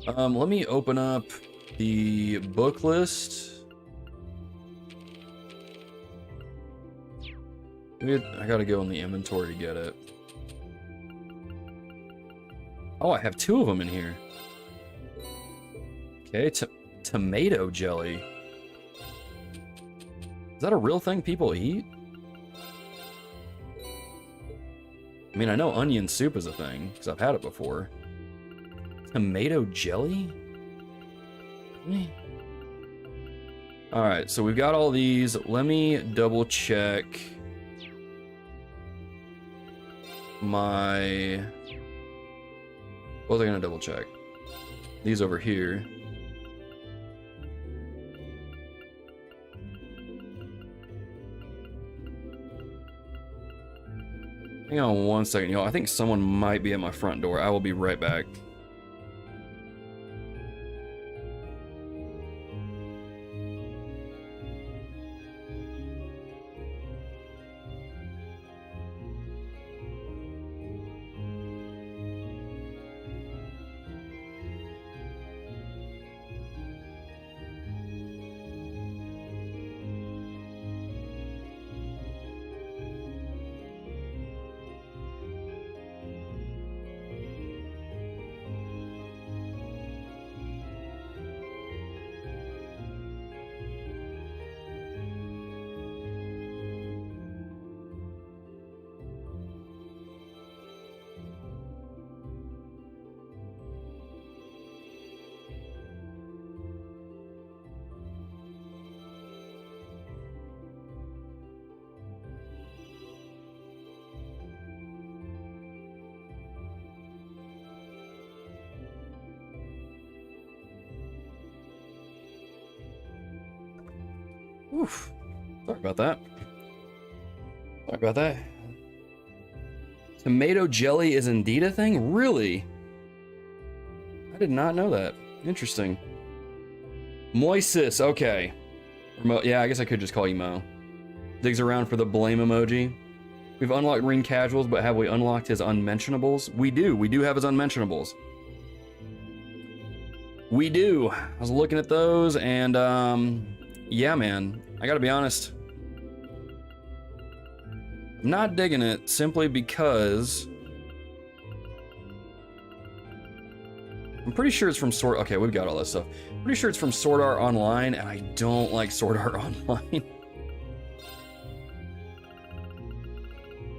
Let me open up the book list. Maybe I gotta go in the inventory to get it. Oh, I have 2 of them in here. Okay, tomato jelly. Is that a real thing people eat? I mean, I know onion soup is a thing, because I've had it before. Tomato jelly? Alright, so we've got all these. Let me double check my... What was I gonna double check? These over here. Hang on one second, y'all. I think someone might be at my front door. I will be right back. Oof. Sorry about that. Sorry about that. Tomato jelly is indeed a thing? Really? I did not know that. Interesting. Moises, okay. Yeah, I guess I could just call you Mo. Digs around for the blame emoji. We've unlocked Rean Casuals, but have we unlocked his unmentionables? We do. We do have his unmentionables. We do. I was looking at those, and yeah, man. I gotta be honest. I'm not digging it simply because I'm pretty sure it's from Sword. Okay, we've got all that stuff. Pretty sure it's from Sword Art Online, and I don't like Sword Art Online.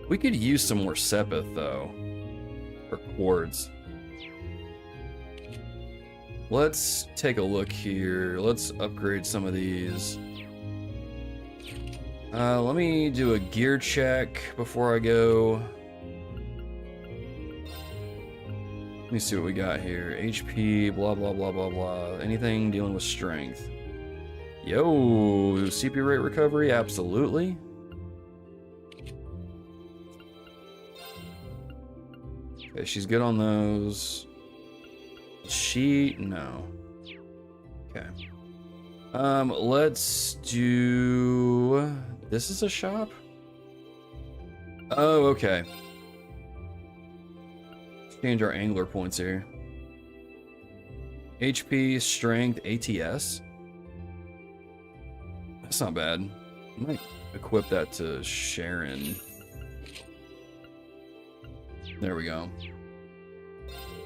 We could use some more Sepith though, or quartz. Let's take a look here. Let's upgrade some of these. Let me do a gear check before I go. Let me see what we got here. HP, blah, blah, blah, blah, blah. Anything dealing with strength. Yo, CP rate recovery, absolutely. Okay, she's good on those. No. Okay. Let's do... This is a shop? Oh, okay. Change our angler points here. HP, strength, ATS. That's not bad. I might equip that to Sharon. There we go.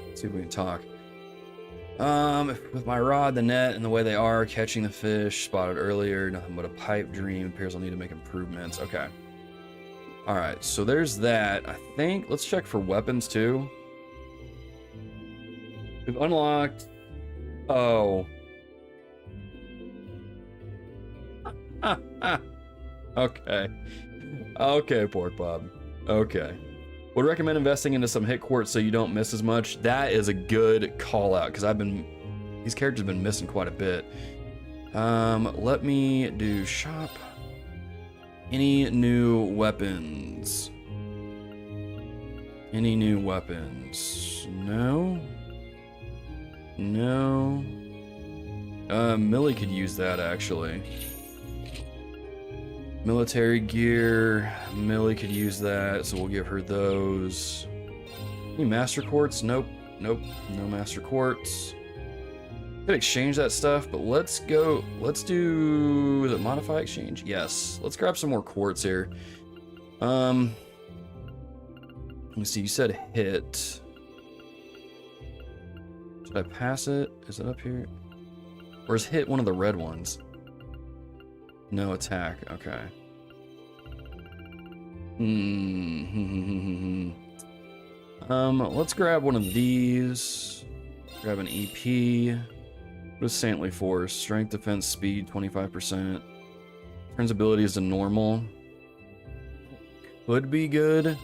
Let's see if we can talk. With my rod, the net, and the way they are, catching the fish, spotted earlier, nothing but a pipe dream. Appears I'll need to make improvements. Okay. Alright, so there's that. I think, let's check for weapons too. We've unlocked... Oh. Okay. Okay, Pork Bob. Okay. Would recommend investing into some hit quartz so you don't miss as much. That is a good call out because these characters have been missing quite a bit. Let me do shop. Any new weapons? Any new weapons? No. No. Millie could use that actually. Military gear. Millie could use that, so we'll give her those. Any master quartz? Nope. Nope. No master quartz. Could exchange that stuff, but let's do the modify exchange. Yes. Let's grab some more quartz here. Let me see. You said hit. Should I pass it? Is it up here? Or is hit one of the red ones? No attack. Okay. Let's grab one of these. Grab an EP. What is Saintly Force? Strength, defense, speed, 25%. Turns abilities to normal. Could be good.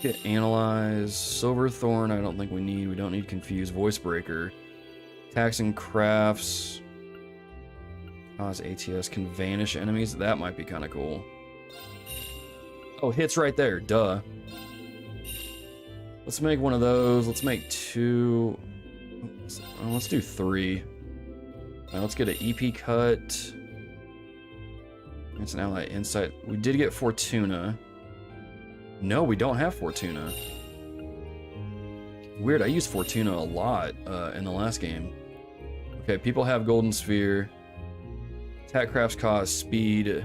Get Analyze. Silverthorn, I don't think we need. We don't need Confuse. Voice Breaker. Taxing Crafts. Cause ATS can vanish enemies. That might be kind of cool. Oh, hit's right there. Duh. Let's make one of those. Let's make 2. Let's do 3. Let's get an EP cut. It's an ally insight. We did get Fortuna. No, we don't have Fortuna. Weird, I used Fortuna a lot in the last game. Okay, people have Golden Sphere. Attack crafts cost speed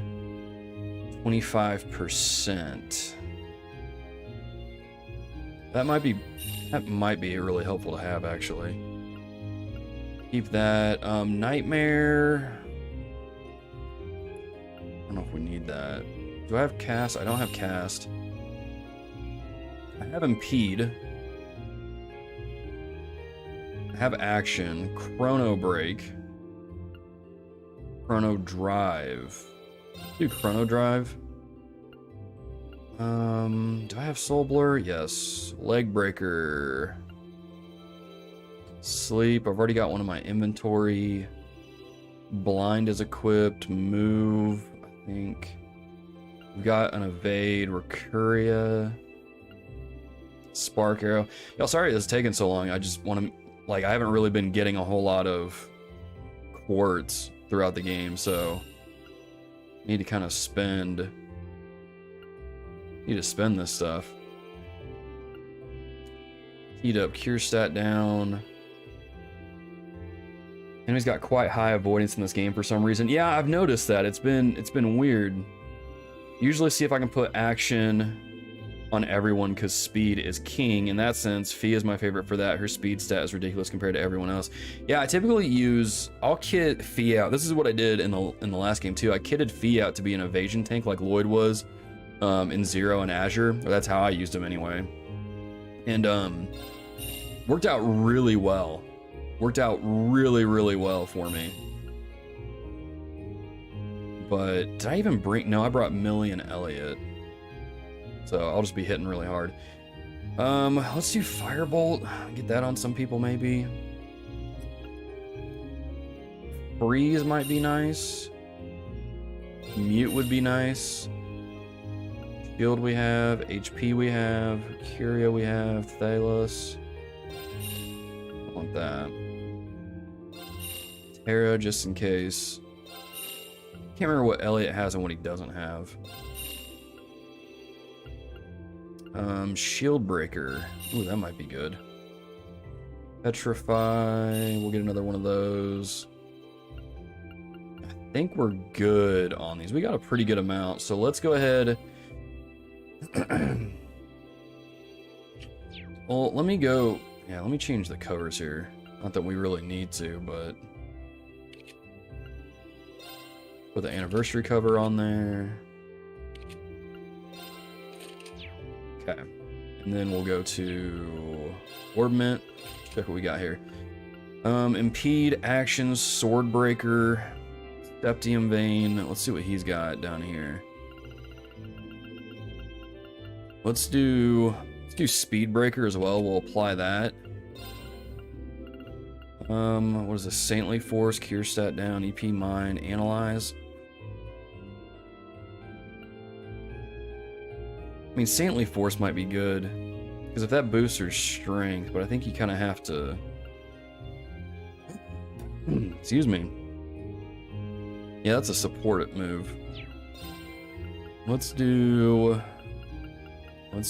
25%. That might be really helpful to have actually. Keep that. Nightmare. I don't know if we need that. Do I have cast? I don't have cast. I have impede. I have action. Chrono break. Chrono drive. Do chrono drive. Do I have soul blur? Yes. Leg breaker. Sleep. I've already got one in my inventory. Blind is equipped. Move. I think. We've got an evade. Recuria. Spark arrow. Y'all, sorry it's taking so long. I just want to, like, I haven't really been getting a whole lot of quartz throughout the game, so I need to kind of spend this stuff. Heat up, cure stat down. Enemy's got quite high avoidance in this game for some reason. Yeah, I've noticed that. It's been weird. Usually see if I can put action on everyone because speed is king. In that sense, Fee is my favorite for that. Her speed stat is ridiculous compared to everyone else. Yeah, I typically I'll kit Fee out. This is what I did in the last game too. I kitted Fee out to be an evasion tank like Lloyd was in Zero and Azure. Or that's how I used him anyway. And worked out really well. Worked out really, really well for me. But did I even bring... No, I brought Millie and Elliot. So I'll just be hitting really hard. Let's do Firebolt. Get that on some people maybe. Freeze might be nice. Mute would be nice. Shield we have. HP we have. Curia we have. Thalos. I want that. Terra just in case. Can't remember what Elliot has and what he doesn't have. Shield breaker. Ooh, that might be good. Petrify. We'll get another one of those. I think we're good on these. We got a pretty good amount, so let's go ahead. Well, let me go. Yeah, let me change the covers here. Not that we really need to, but put the anniversary cover on there. Okay, and then we'll go to Orbment. Check what we got here. Impede, actions, sword breaker. Septium vein. Let's see what he's got down here. Let's do speed breaker as well. We'll apply that. What is this? Saintly force, cure stat down, EP mine, analyze. I mean, saintly force might be good because if that boosts her strength, but I think you kind of have to. Excuse me. Yeah, that's a support move. Let's do. What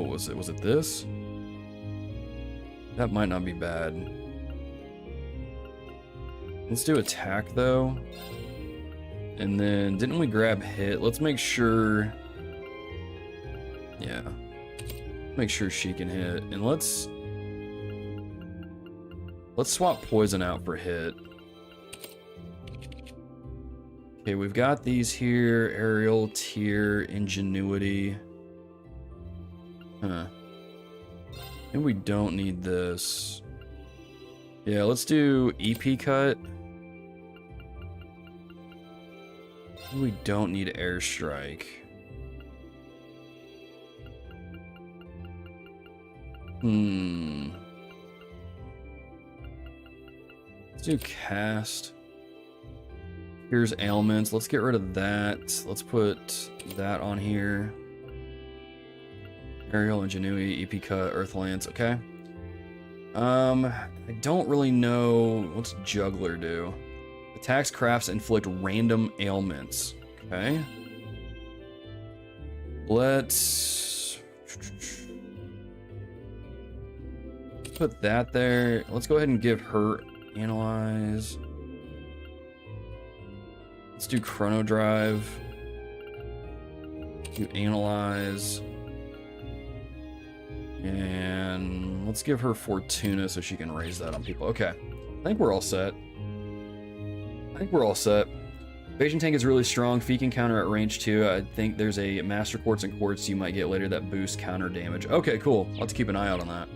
was it? Was it this? That might not be bad. Let's do attack though. And then didn't we grab hit? Let's make sure. Yeah. Make sure she can hit. And let's swap poison out for hit. Okay, we've got these here. Aerial, tier, ingenuity. Huh. Maybe we don't need this. Yeah, let's do EP cut. Maybe we don't need airstrike. Let's do cast. Here's ailments. Let's get rid of that. Let's put that on here. Aerial, ingenuity, EP cut, earth lance. Okay. I don't really know. What's juggler do? Attacks, crafts, inflict random ailments. Okay. Let's put that there. Let's go ahead and give her analyze. Let's do chrono drive. Do analyze. And let's give her Fortuna so she can raise that on people. Okay. I think we're all set. Evasion tank is really strong. Fee can counter at range 2. I think there's a Master Quartz and Quartz you might get later that boost counter damage. Okay, cool. I'll have to keep an eye out on that.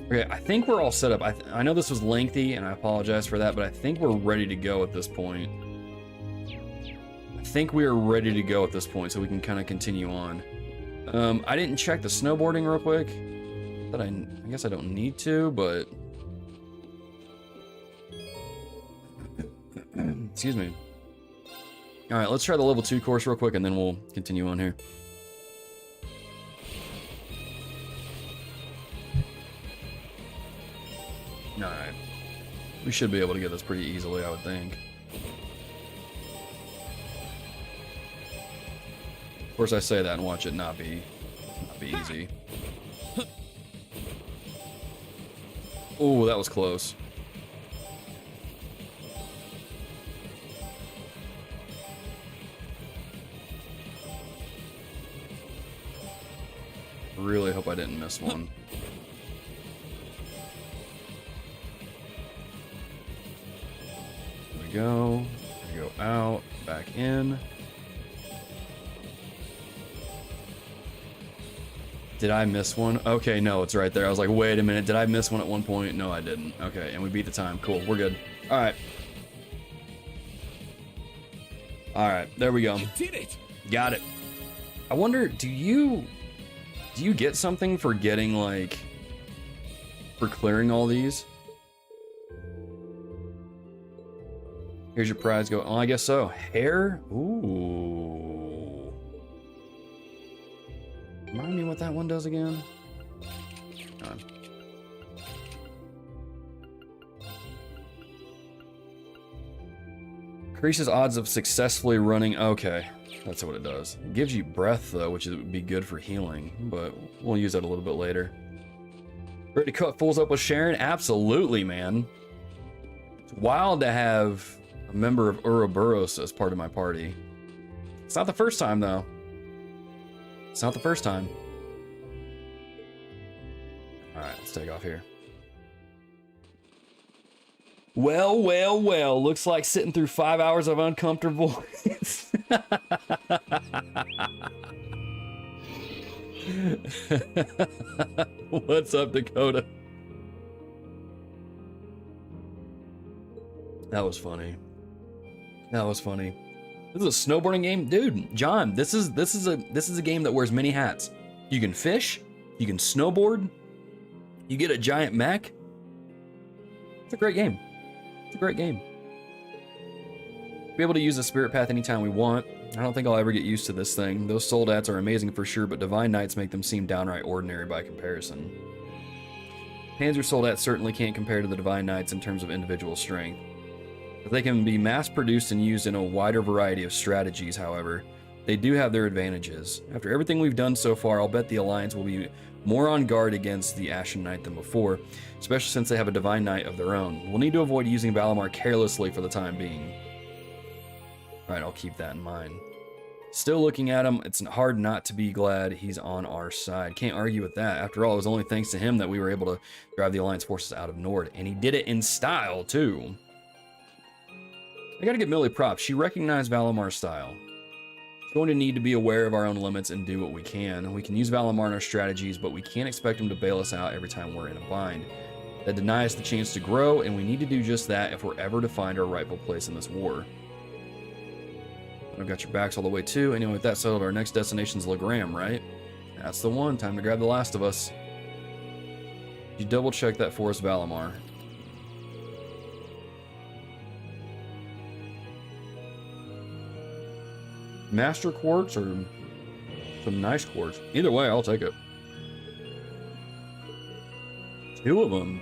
Okay, I think we're all set up. I know this was lengthy, and I apologize for that, but I think we're ready to go at this point. I think we are ready to go at this point, so we can kind of continue on. I didn't check the snowboarding real quick. But I guess I don't need to, but... Excuse me. Alright, let's try the level 2 course real quick, and then we'll continue on here. Alright. We should be able to get this pretty easily, I would think. Of course, I say that and watch it not be easy. Oh, that was close. Really hope I didn't miss one. There we go. There we go out, back in. Did I miss one? Okay, no, it's right there. I was like, wait a minute, did I miss one at one point? No, I didn't. Okay, and we beat the time. Cool, we're good. All right. All right, there we go. You did it. Got it. I wonder, do you get something for getting, like, for clearing all these? Here's your prize. Go. Oh, I guess so. Hair? Ooh. Remind me what that one does again? Increases odds of successfully running. Okay, that's what it does. It gives you breath though, which would be good for healing, but we'll use that a little bit later. Ready to cut fools up with Sharon? Absolutely, man. It's wild to have a member of Ouroboros as part of my party. It's not the first time though. It's not the first time. Alright, let's take off here. Well, well, well. Looks like sitting through 5 hours of uncomfortable. What's up, Dakota? That was funny. That was funny. This is a snowboarding game, dude. John, this is a game that wears many hats. You can fish, you can snowboard, you get a giant mech. It's a great game. It's a great game. Be able to use the spirit path anytime we want. I don't think I'll ever get used to this thing. Those soldats are amazing for sure, but divine knights make them seem downright ordinary by comparison. Panzer soldats certainly can't compare to the divine knights in terms of individual strength. If they can be mass-produced and used in a wider variety of strategies, however, they do have their advantages. After everything we've done so far, I'll bet the Alliance will be more on guard against the Ashen Knight than before, especially since they have a divine knight of their own. We'll need to avoid using Valimar carelessly for the time being. Alright, I'll keep that in mind. Still looking at him, it's hard not to be glad he's on our side. Can't argue with that. After all, it was only thanks to him that we were able to drive the Alliance forces out of Nord, and he did it in style, too. I gotta give Millie props. She recognized Valamar's style. We're going to need to be aware of our own limits and do what we can. We can use Valimar in our strategies, but we can't expect him to bail us out every time we're in a bind. That denies us the chance to grow, and we need to do just that if we're ever to find our rightful place in this war. I've got your backs all the way too. Anyway, with that settled, our next destination's Legram, right? That's the one. Time to grab the last of us. You double check that for us, Valimar. Master quartz or some nice quartz? Either way, I'll take it. 2 of them.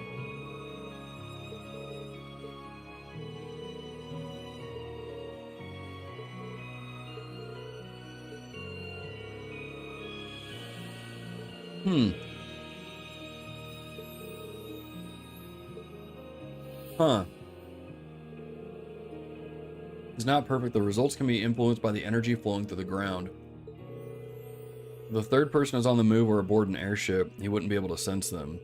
Huh. It's not perfect. The results can be influenced by the energy flowing through the ground. If the third person is on the move or aboard an airship, he wouldn't be able to sense them.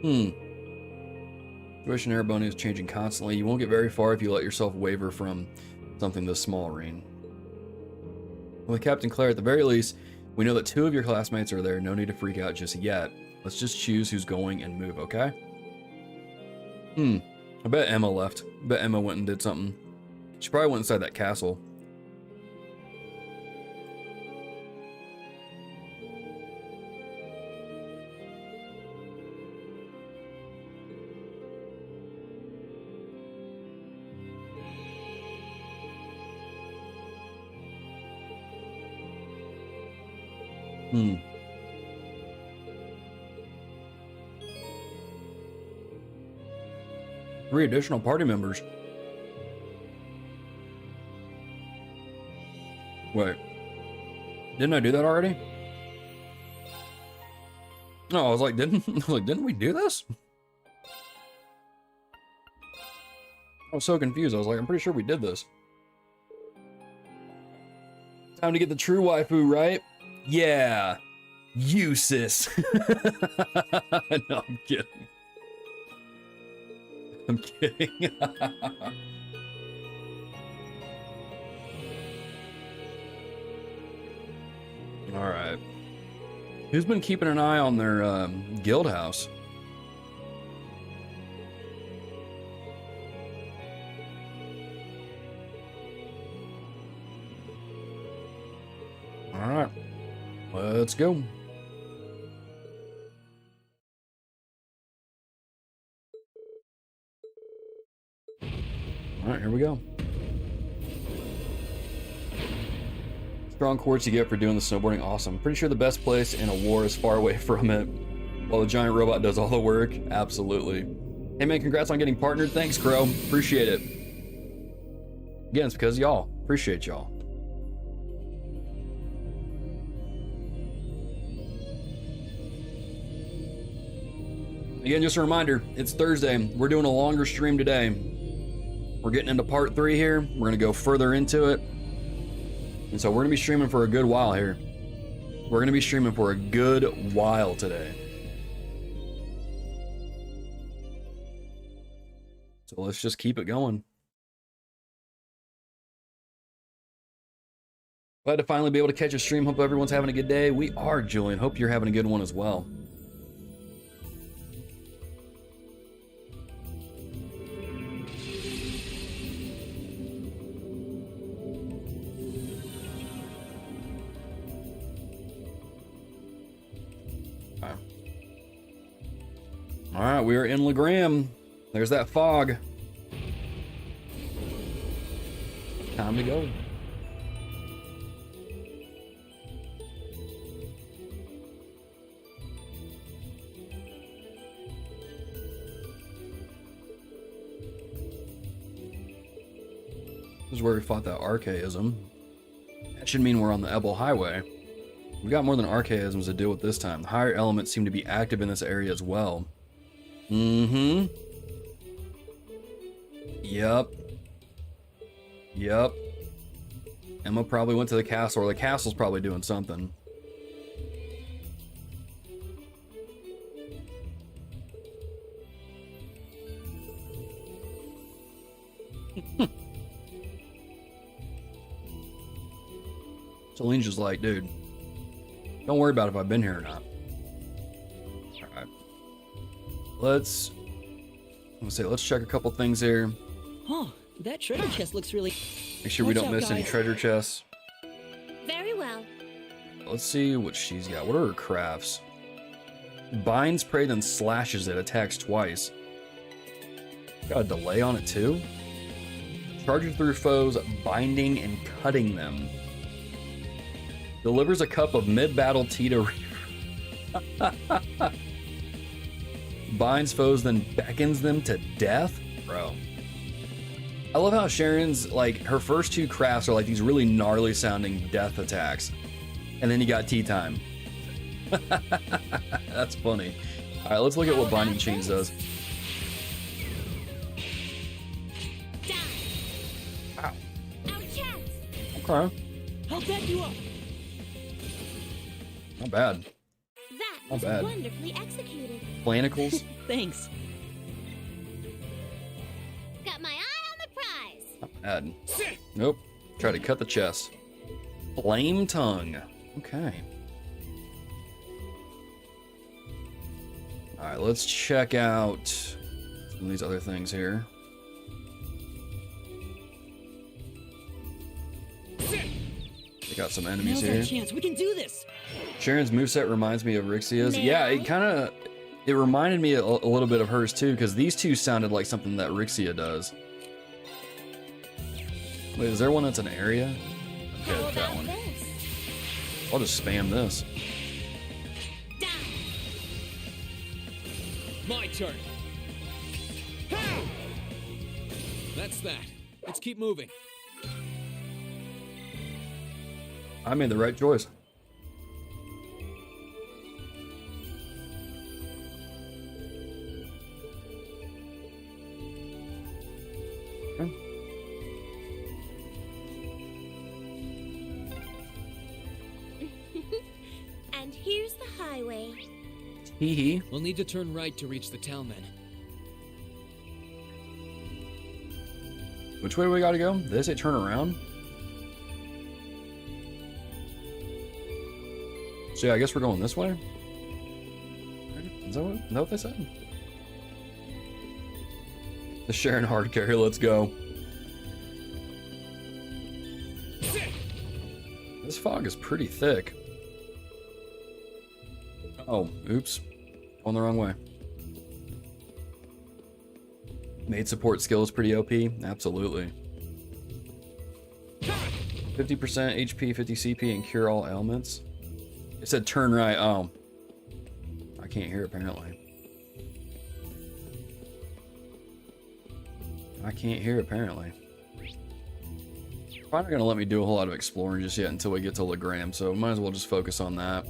Situation air is changing constantly. You won't get very far if you let yourself waver from something this small, Rean. With Captain Claire, at the very least, we know that 2 of your classmates are there. No need to freak out just yet. Let's just choose who's going and move, okay? I bet Emma left. I bet Emma went and did something. She probably went inside that castle. Three additional party members. Wait. Didn't I do that already? No, I was like, didn't we do this? I was so confused. I was like, I'm pretty sure we did this. Time to get the true waifu, right? Yeah. You, sis. No, I'm kidding. I'm kidding. All right. Who's been keeping an eye on their guild house? All right. Let's go. All right, here we go. Strong quartz you get for doing the snowboarding. Awesome. Pretty sure the best place in a war is far away from it, while the giant robot does all the work. Absolutely. Hey man, congrats on getting partnered. Thanks, Crow. Appreciate it. Again, it's because y'all. Appreciate y'all. Again, just a reminder, it's Thursday. We're doing a longer stream today. We're getting into part 3 here. We're going to go further into it. And so we're going to be streaming for a good while here. We're going to be streaming for a good while today. So let's just keep it going. Glad to finally be able to catch a stream. Hope everyone's having a good day. We are, Julian. Hope you're having a good one as well. right, we are in Legram. There's that fog. Time to go. This is where we fought that archaism. That should mean we're on the Ebel Highway. We got more than archaisms to deal with this time. The higher elements seem to be active in this area as well. Mm-hmm. Yep. Emma probably went to the castle, or the castle's probably doing something. Celine's just like, dude, don't worry about if I've been here or not. Alright. Let's check a couple things here. Oh, that treasure chest looks really... Make sure we don't miss any treasure chests. Very well. Let's see what she's got. What are her crafts? Binds prey, then slashes it, attacks twice. Got a delay on it too? Charges through foes, binding and cutting them. Delivers a cup of mid-battle tea to binds foes, then beckons them to death? Bro. I love how Sharon's, like, her first two crafts are like these really gnarly sounding death attacks. And then you got tea time. That's funny. Alright, let's look at what Binding Chains does. Wow. Okay. I'll back you up. Not bad. That Not was bad. wonderfully executed. Flanicles? Thanks. Got my eye on the prize. Not bad. Nope. Try to cut the chest. Flame Tongue. Okay. Alright, let's check out some of these other things here. We got some enemies Now's our here. chance. We can do this. Sharon's moveset reminds me of Rixia's. Yeah, it reminded me a little bit of hers too, because these two sounded like something that Rixia does. Wait, is there one that's an area? How Okay, that about one. this? I'll just spam this. Die. My turn. That's that. Let's keep moving. I made the right choice. Okay. And here's the highway. Hee hee. We'll need to turn right to reach the town then. Which way do we gotta go? Did they say turn around? So yeah, I guess we're going this way? Is that what they said? The Sharon hard carry, let's go. This fog is pretty thick. Oh, oops. On the wrong way. Maid support skill is pretty OP. Absolutely. 50% HP, 50 CP, and cure all ailments. It said turn right. Oh. I can't hear apparently. I can't hear apparently. Probably not gonna let me do a whole lot of exploring just yet until we get to Legram, so might as well just focus on that.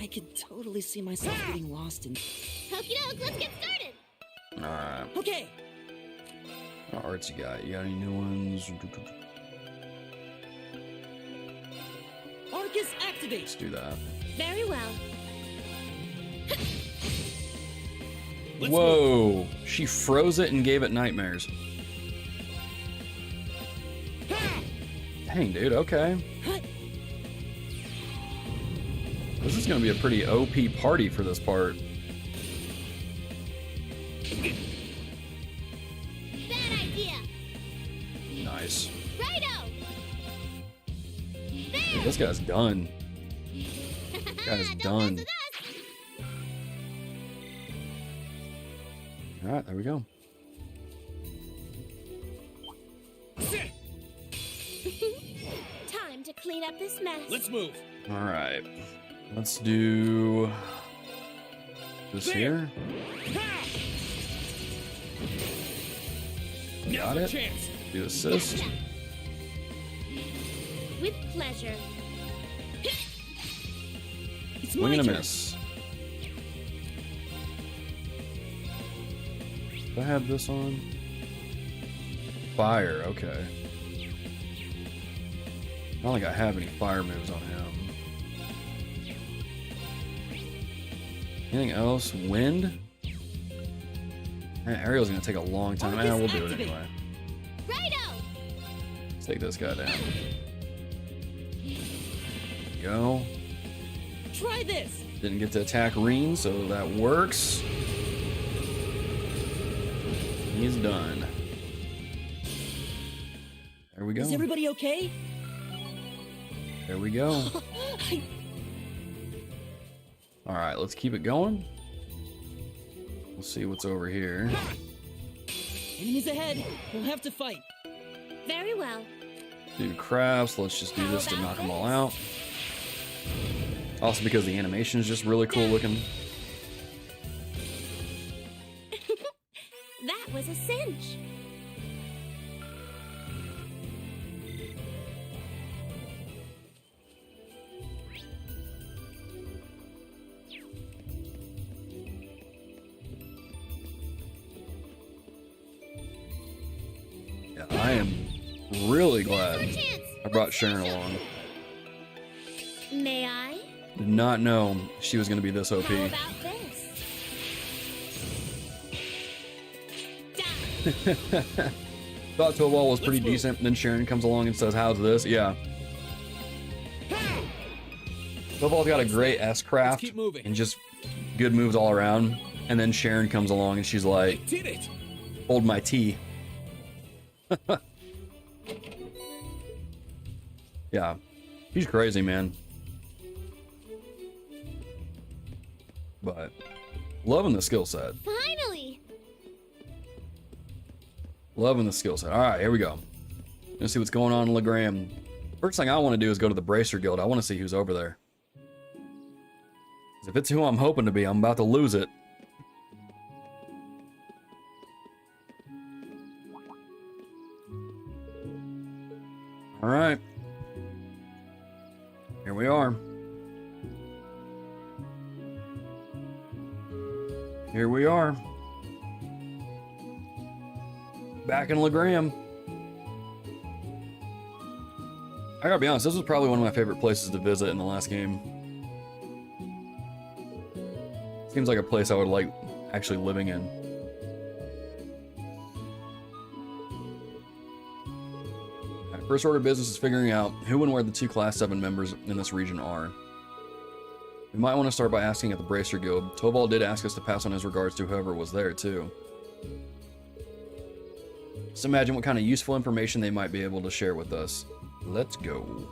I could totally see myself getting lost in... Okie doke, let's get started. Alright. Okay. What arts you got? You got any new ones? Arcus activate. Let's do that. Very well. Whoa! She froze it and gave it nightmares. Dang, dude, okay. This is gonna be a pretty OP party for this part. Bad idea. Nice. Righto. Dude, this guy's done. guy's Don't done. mess with All right, there we go. us. Time to clean up this mess. Let's move. All right, let's do this here. Got Now it. for chance. Do assist. With pleasure. It's Swing my and a turn. miss. Do I have this on? Fire, okay. I don't think I have any fire moves on him. Anything else? Wind? Man, aerial's gonna take a long time. Focus, We'll do it activate. anyway. Righto! Let's take this guy down. Go. Try this. Didn't get to attack Rean, so that works. He's done. There we go. Is everybody okay? There we go. I- All right, let's keep it going. We'll see what's over here. Enemies ahead. We'll have to fight. Very well. Do crafts. Let's just do this to knock them all out. Also because the animation is just really cool looking. That was a cinch. Yeah, I am really glad Chance. I brought Sharon along. May I? Did not know she was going to be this OP. How about this? Die. Thought Tobal was pretty Let's move. decent, and then Sharon comes along and says, "How's this?" Yeah. Tobal's got a great S-craft keep moving. and just good moves all around. And then Sharon comes along and she's like, Did it. "Hold my tea." Yeah, he's crazy, man. But loving the skill set. Finally. Loving the skill set. All right, here we go. Let's see what's going on in Legram. First thing I want to do is go to the Bracer Guild. I want to see who's over there. 'Cause if it's who I'm hoping to be, I'm about to lose it. All right. Here we are. Here we are. Back in Legram. I gotta be honest, this was probably one of my favorite places to visit in the last game. Seems like a place I would like actually living in. First order of business is figuring out who and where the two Class 7 members in this region are. We might want to start by asking at the Bracer Guild. Tobal did ask us to pass on his regards to whoever was there, too. Just imagine what kind of useful information they might be able to share with us. Let's go.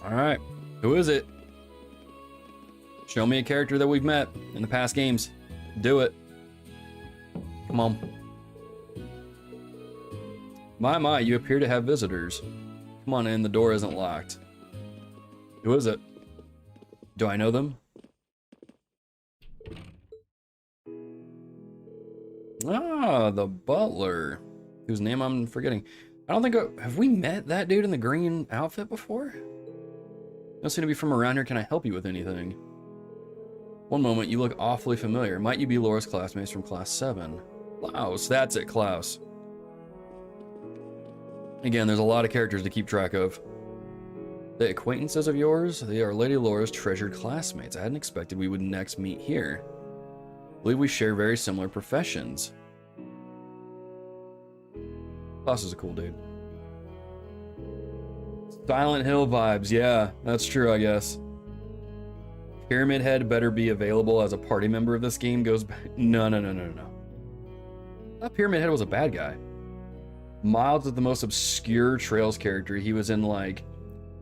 Alright, who is it? Show me a character that we've met in the past games. Do it. Come on. My, you appear to have visitors. Come on in, the door isn't locked. Who is it? Do I know them? Ah, the butler, whose name I'm forgetting. I don't think, have we met that dude in the green outfit before? Don't seem to be from around here. Can I help you with anything? One moment, you look awfully familiar. Might you be Laura's classmates from Class 7? Klaus, that's it, Klaus. Again, there's a lot of characters to keep track of. The acquaintances of yours? They are Lady Laura's treasured classmates. I hadn't expected we would next meet here. I believe we share very similar professions. Klaus is a cool dude. Silent Hill vibes, yeah, that's true, I guess. Pyramid Head better be available as a party member of this game goes back. No. I thought Pyramid Head was a bad guy. Miles is the most obscure Trails character. He was in like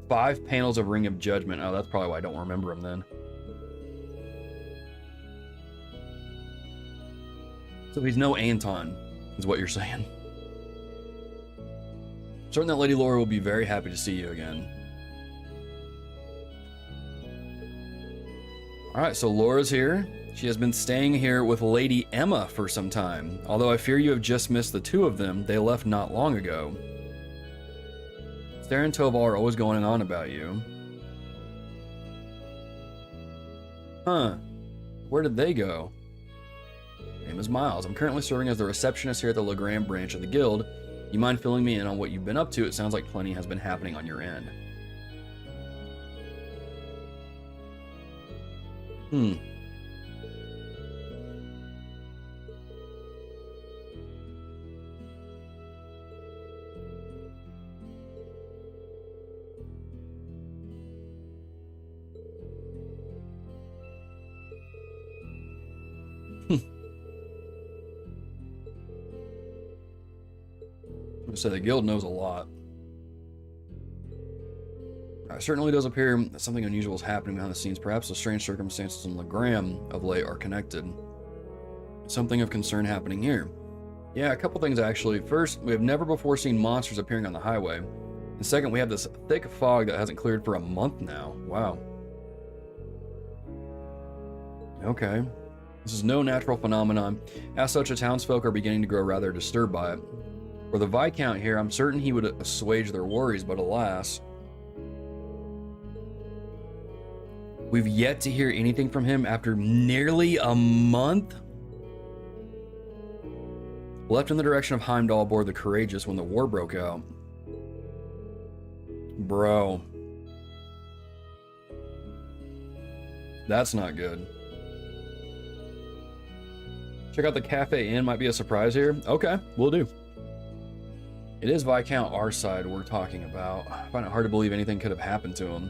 5 panels of Ring of Judgment. Oh, that's probably why I don't remember him then. So he's no Anton, is what you're saying. Certain that Lady Laura will be very happy to see you again. Alright, so Laura's here. She has been staying here with Lady Emma for some time. Although I fear you have just missed the 2 of them. They left not long ago. Sarah and Toval are always going on about you. Huh. Where did they go? Name is Miles. I'm currently serving as the receptionist here at the Legram branch of the guild. You mind filling me in on what you've been up to? It sounds like plenty has been happening on your end. So the guild knows a lot. It certainly does appear that something unusual is happening behind the scenes. Perhaps the strange circumstances in Legram of late are connected. Something of concern happening here. Yeah, a couple things actually. First, we have never before seen monsters appearing on the highway. And second, we have this thick fog that hasn't cleared for a month now. Wow. Okay. This is no natural phenomenon. As such, the townsfolk are beginning to grow rather disturbed by it. For the Viscount here, I'm certain he would assuage their worries, but alas. We've yet to hear anything from him after nearly a month? Left in the direction of Heimdall aboard the Courageous when the war broke out. Bro. That's not good. Check out the Cafe Inn, might be a surprise here. Okay, we'll do. It is Viscount our side we're talking about. I find it hard to believe anything could have happened to him.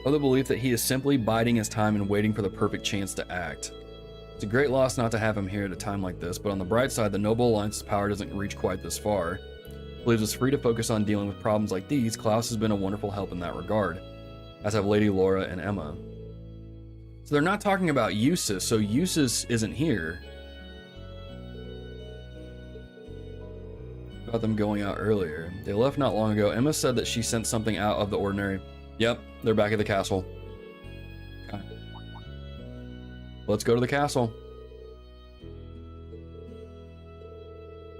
Of the belief that he is simply biding his time and waiting for the perfect chance to act. It's a great loss not to have him here at a time like this, but on the bright side, the Noble Alliance's power doesn't reach quite this far. It leaves us free to focus on dealing with problems like these. Klaus has been a wonderful help in that regard, as have Lady Laura and Emma. So they're not talking about Eustace, so Eustace isn't here. About them going out earlier. They left not long ago. Emma said that she sent something out of the ordinary. Yep, they're back at the castle. Okay. Let's go to the castle.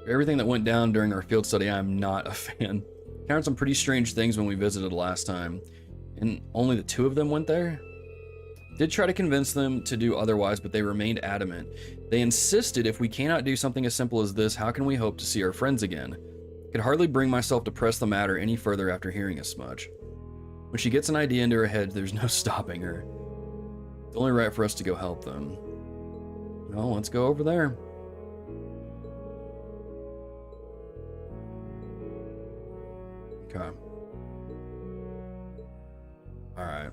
Everything that went down during our field study, I'm not a fan. Encountered some pretty strange things when we visited last time, and only the 2 of them went there? Did try to convince them to do otherwise, but they remained adamant. They insisted if we cannot do something as simple as this, how can we hope to see our friends again? Could hardly bring myself to press the matter any further after hearing as much. When she gets an idea into her head, there's no stopping her. It's only right for us to go help them. Well, let's go over there. Okay. Alright.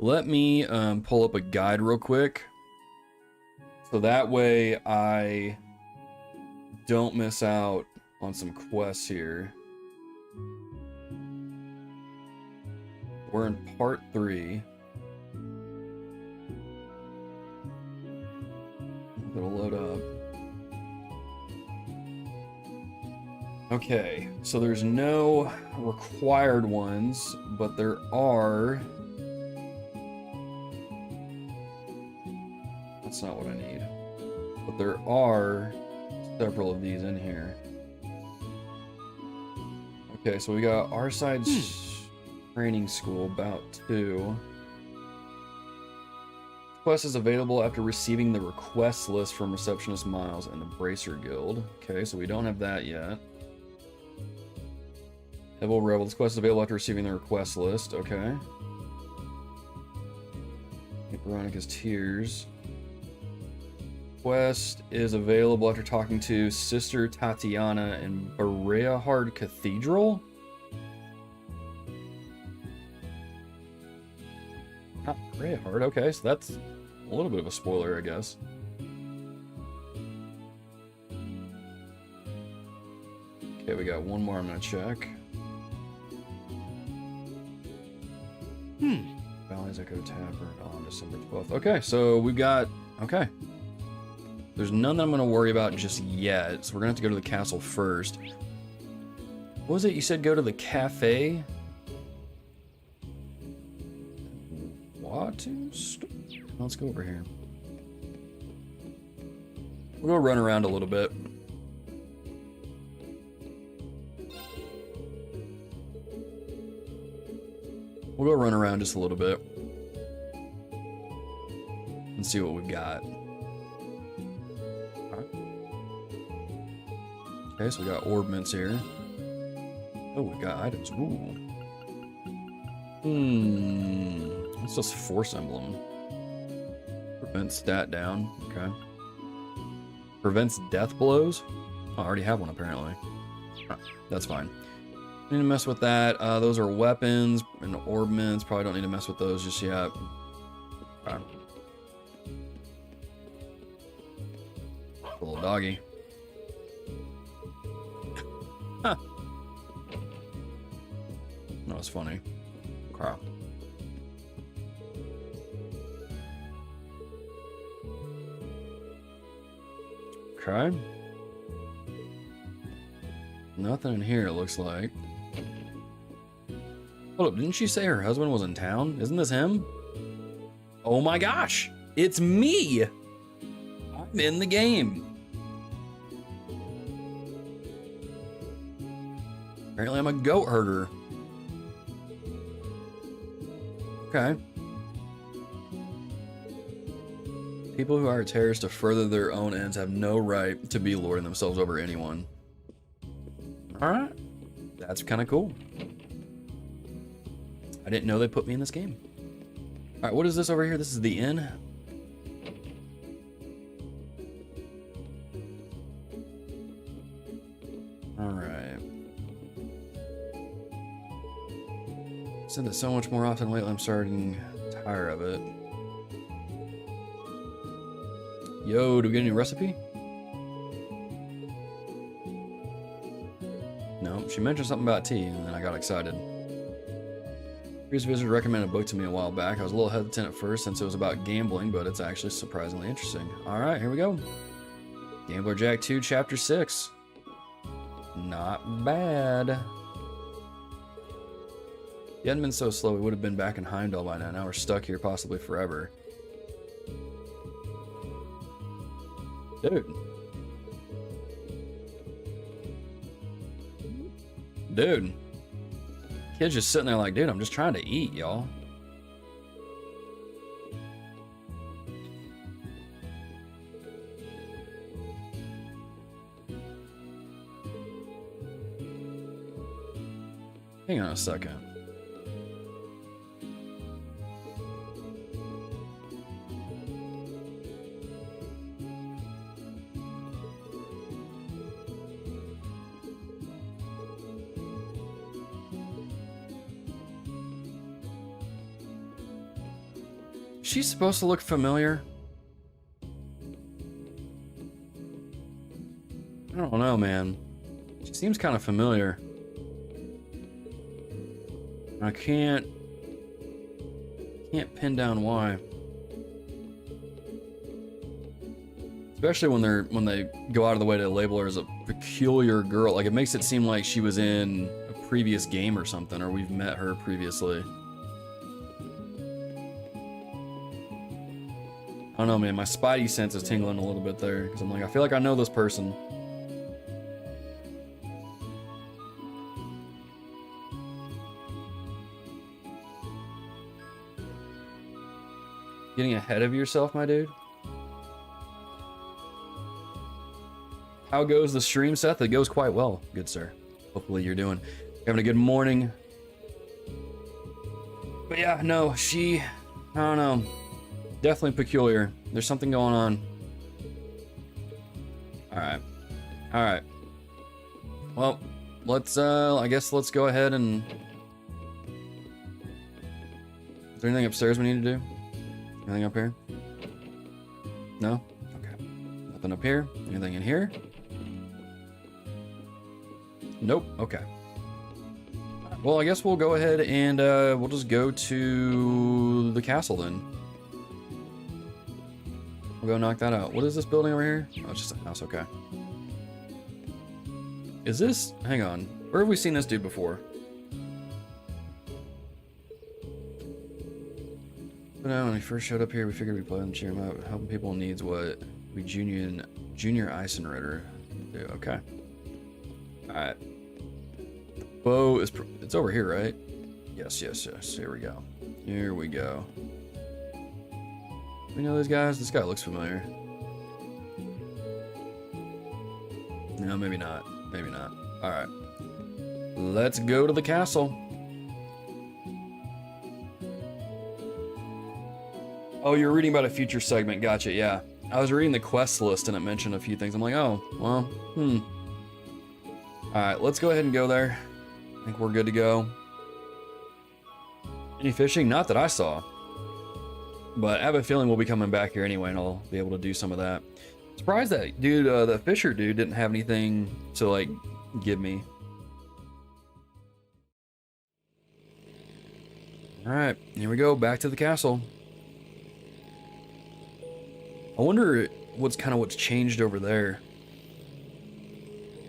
Let me pull up a guide real quick. So that way I don't miss out on some quests here. We're in part 3. It'll load up. Okay, so there's no required ones, but there are... That's not what I need. But there are several of these in here. Okay, so we got our side's training school, about 2. Quest is available after receiving the request list from Receptionist Miles and the Bracer Guild. Okay, so we don't have that yet. Evil Rebel. This quest is available after receiving the request list. Okay. Veronica's Tears. Quest is available after talking to Sister Tatiana in Bereahard Cathedral. Not Bereahard. Okay, so that's a little bit of a spoiler, I guess. Okay, we got one more I'm gonna check. Valley's Echo Tavern on December 12th. Okay, so we've got... Okay. There's none that I'm gonna worry about just yet, so we're gonna have to go to the castle first. What was it? You said go to the cafe? What? Let's go over here. We'll go run around a little bit. We'll go run around just a little bit and see what we've got. Okay, so we got ornaments here. Oh, we've got items. Ooh. What's this force emblem? Prevents stat down. Okay. Prevents death blows. Oh, I already have one apparently. That's fine. Need to mess with that. Those are weapons and ornaments. Probably don't need to mess with those just yet. Okay. Little doggy. Huh. That was funny. Okay. Okay. Nothing in here, it looks like. Hold up, didn't she say her husband was in town? Isn't this him? Oh my gosh! It's me! I'm in the game. Apparently I'm a goat herder. Okay. People who hire terrorists to further their own ends have no right to be lording themselves over anyone. Alright. That's kind of cool. I didn't know they put me in this game. Alright, what is this over here? This is the inn. Alright. I've said that so much more often lately, I'm starting tired of it. Yo, do we get any recipe? No, she mentioned something about tea, and then I got excited. Previous visitor recommended a book to me a while back. I was a little hesitant at first since it was about gambling, but it's actually surprisingly interesting. Alright, here we go. Gambler Jack 2, Chapter 6. Not bad. If he hadn't been so slow, we would have been back in Heimdall by now. Now we're stuck here possibly forever. Dude. Dude. Kid's just sitting there like, dude, I'm just trying to eat, y'all. Hang on a second. She's supposed to look familiar. I don't know, man. She seems kind of familiar. I can't pin down why. Especially when they go out of the way to label her as a peculiar girl. Like, it makes it seem like she was in a previous game or something, or we've met her previously. I don't know, man. My spidey sense is tingling a little bit there, because I'm like, I feel like I know this person. Getting ahead of yourself, my dude? How goes the stream, Seth? It goes quite well, good sir. Hopefully you're having a good morning. But yeah, no, I don't know. Definitely peculiar. There's something going on. Alright. Alright. Well, I guess let's go ahead and... Is there anything upstairs we need to do? Anything up here? No? Okay. Nothing up here? Anything in here? Nope. Okay. Well, I guess we'll go ahead and we'll just go to the castle then. We'll go knock that out. What is this building over here? Oh, it's just a house. Okay. Is this... Hang on. Where have we seen this dude before? But when we first showed up here, we figured we'd play and cheer him up. Helping people in needs what we junior ice and ritter do. Okay. Alright. The bow is... It's over here, right? Yes, yes, yes. Here we go. Here we go. We know these guys? This guy looks familiar. No, maybe not. Maybe not. Alright. Let's go to the castle. Oh, you're reading about a future segment. Gotcha, yeah. I was reading the quest list and it mentioned a few things. I'm like, oh, well, Alright, let's go ahead and go there. I think we're good to go. Any fishing? Not that I saw. But I have a feeling we'll be coming back here anyway and I'll be able to do some of that. Surprised that dude, the fisher dude didn't have anything to, like, give me. Alright, here we go. Back to the castle. I wonder what's changed over there.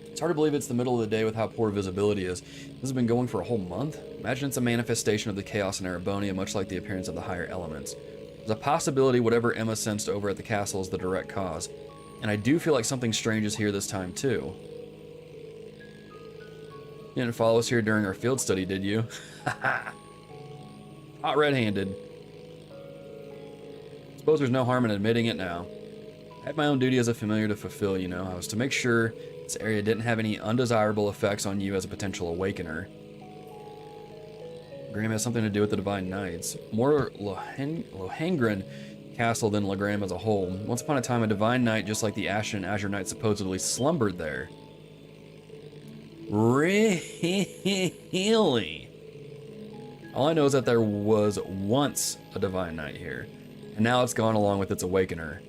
It's hard to believe it's the middle of the day with how poor visibility is. This has been going for a whole month. Imagine it's a manifestation of the chaos in Erebonia, much like the appearance of the higher elements. There's a possibility whatever Emma sensed over at the castle is the direct cause. And I do feel like something strange is here this time too. You didn't follow us here during our field study, did you? Hot red-handed. Suppose there's no harm in admitting it now. I had my own duty as a familiar to fulfill, you know. I was to make sure this area didn't have any undesirable effects on you as a potential awakener. Legram has something to do with the Divine Knights. More Lohengrin castle than Legram as a whole. Once upon a time, a Divine Knight, just like the Ashen and Azure Knight, supposedly slumbered there. Really? All I know is that there was once a Divine Knight here, and now it's gone along with its awakener.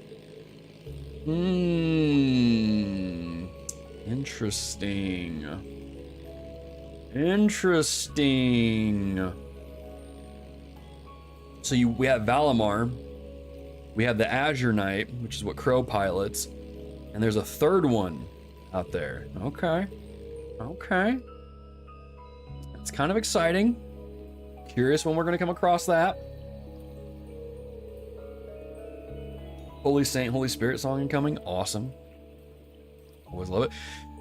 Interesting. Interesting. So we have Valimar, we have the Azure Knight, which is what Crow pilots, and there's a third one out there. Okay. Okay. That's kind of exciting. Curious when we're going to come across that. Holy Saint, Holy Spirit song incoming. Awesome. Always love it.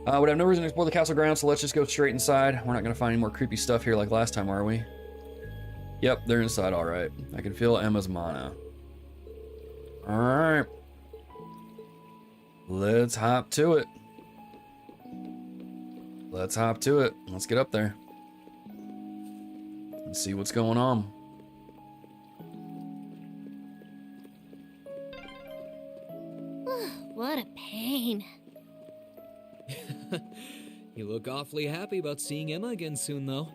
Would have no reason to explore the castle grounds, so let's just go straight inside. We're not going to find any more creepy stuff here like last time, are we? Yep, they're inside, all right. I can feel Emma's mana. All right. Let's hop to it. Let's hop to it. Let's get up there and see what's going on. What a pain. You look awfully happy about seeing Emma again soon, though.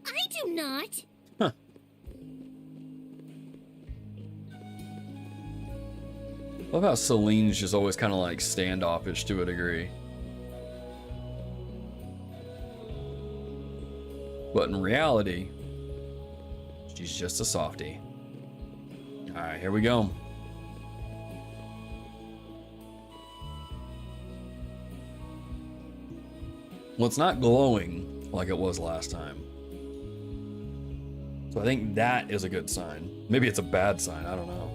I do not. Huh. Love how Celine's just always kind of like standoffish to a degree. But in reality, she's just a softie. Alright, here we go. Well, it's not glowing like it was last time. So I think that is a good sign. Maybe it's a bad sign, I don't know.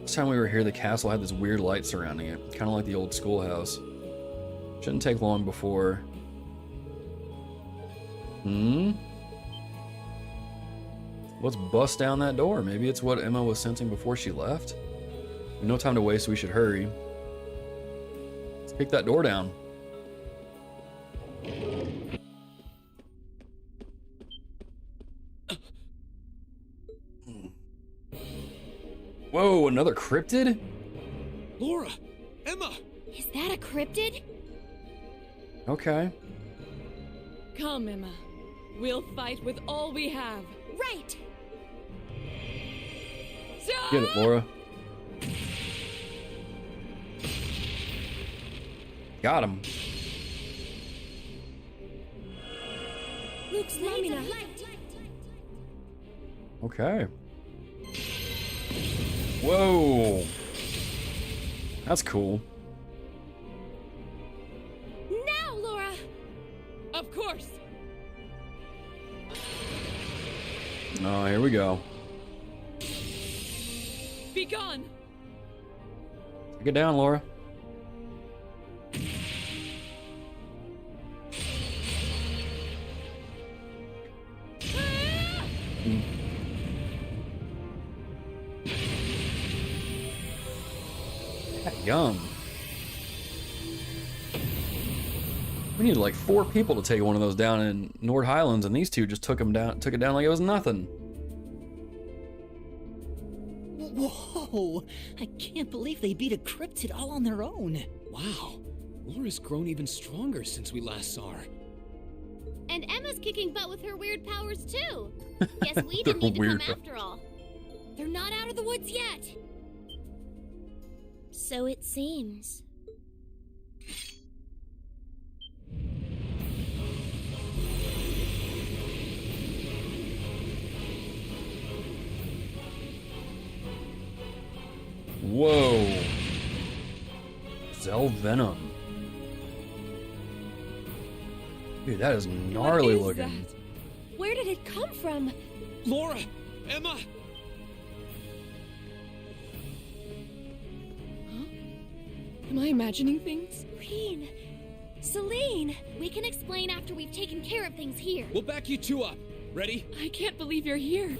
Last time we were here, the castle had this weird light surrounding it, kind of like the old schoolhouse. Shouldn't take long before... Let's bust down that door. Maybe it's what Emma was sensing before she left? No time to waste, so we should hurry. Let's kick that door down. Whoa, another cryptid? Laura! Emma! Is that a cryptid? Okay. Come, Emma. We'll fight with all we have. Right. Get it, Laura. Got him. Luke's Lamina. Okay. Whoa. That's cool. Now, Laura. Of course. Oh, here we go. Be gone. Take it down, Laura. Yum. We needed like 4 people to take one of those down in Nord Highlands, and these two just took it down like it was nothing. Whoa! I can't believe they beat a cryptid all on their own. Wow. Laura's grown even stronger since we last saw her. And Emma's kicking butt with her weird powers too. Guess we didn't need to come after all. They're not out of the woods yet. So it seems. Whoa. Zell Venom. Dude, that is gnarly What is looking. that? Where did it come from? Laura! Emma! Am I imagining things? Rean. Celine. We can explain after we've taken care of things here. We'll back you two up. Ready? I can't believe you're here.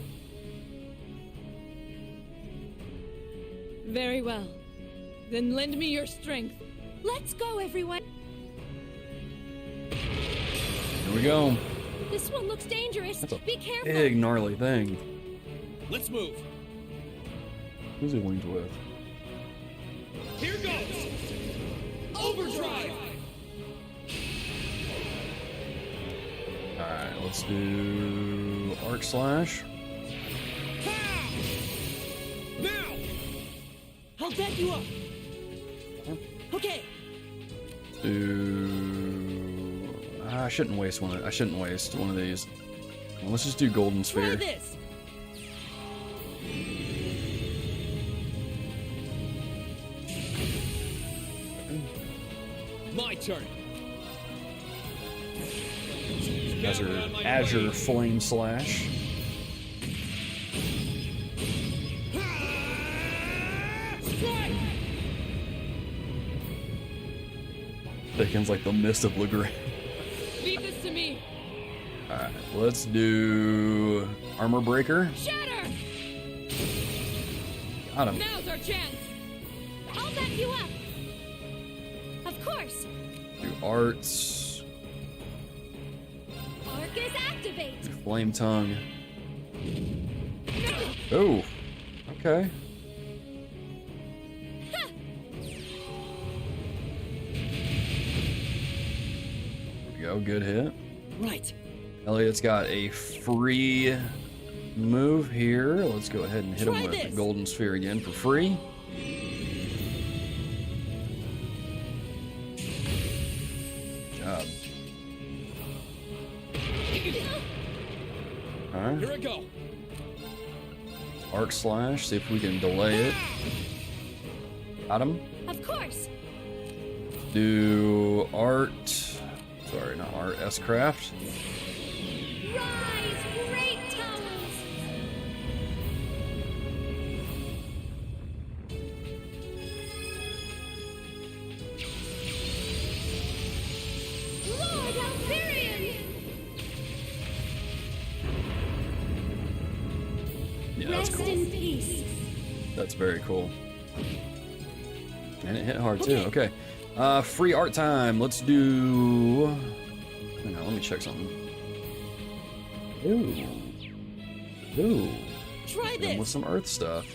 Very well. Then lend me your strength. Let's go, everyone. Here we go. This one looks dangerous. That's a Be careful. big gnarly thing. Let's move. Who's he linked with? Here goes! Overdrive! Alright, let's do Arc Slash. Now! I'll back you up. Okay. Do I shouldn't waste one of these. Well, let's just do Golden Try Sphere. this. My turn. Azure Flame Slash. Strike! Thickens like the mist of Legram. Leave this to me. Alright, let's do Armor Breaker. Shatter! Got him. Now's our chance. I'll back you up. Of course. Do Arts. Arcus activate. Do Flame Tongue. Oh, okay. There we go, good hit. Right. Elliot's got a free move here. Let's go ahead and hit him Try with the this. Golden Sphere again for free. Good job. Alright, Here I go. Arc Slash, see if we can delay it. Got him. Of course. Do Art. Sorry, not Art. S-Craft. Rise, great towers. Lord Alvarian. Yeah, that's Rest cool. in peace. That's very cool. And it hit hard too. Okay. Free art time. Let's do. Hang on, let me check something. Ooh. Ooh. Try Hit 'em with this. some earth stuff.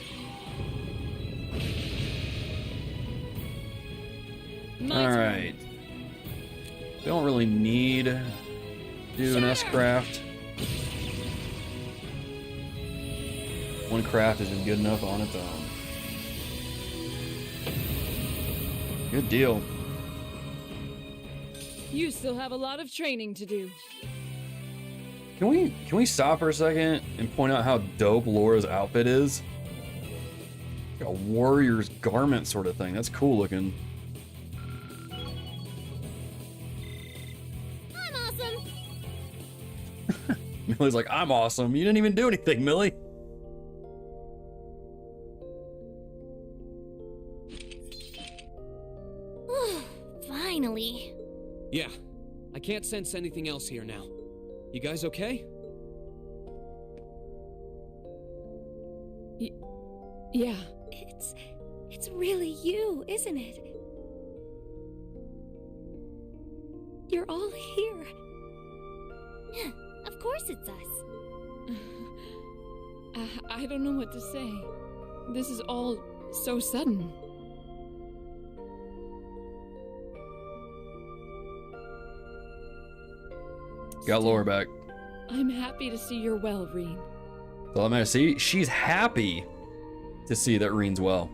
My All turn. right. We don't really need to do an S-Craft. One craft is just good enough on its own. Good deal. You still have a lot of training to do. Can we stop for a second and point out how dope Laura's outfit is? Like a warrior's garment sort of thing. That's cool looking. I'm awesome. Millie's like, I'm awesome. You didn't even do anything, Millie. Finally. Yeah, I can't sense anything else here now. You guys okay? Yeah. It's really you, isn't it? You're all here. Of course it's us. I don't know what to say. This is all so sudden. Got Laura back. I'm happy to see you're well, Rean. So I'm gonna see. She's happy to see that Rean's well.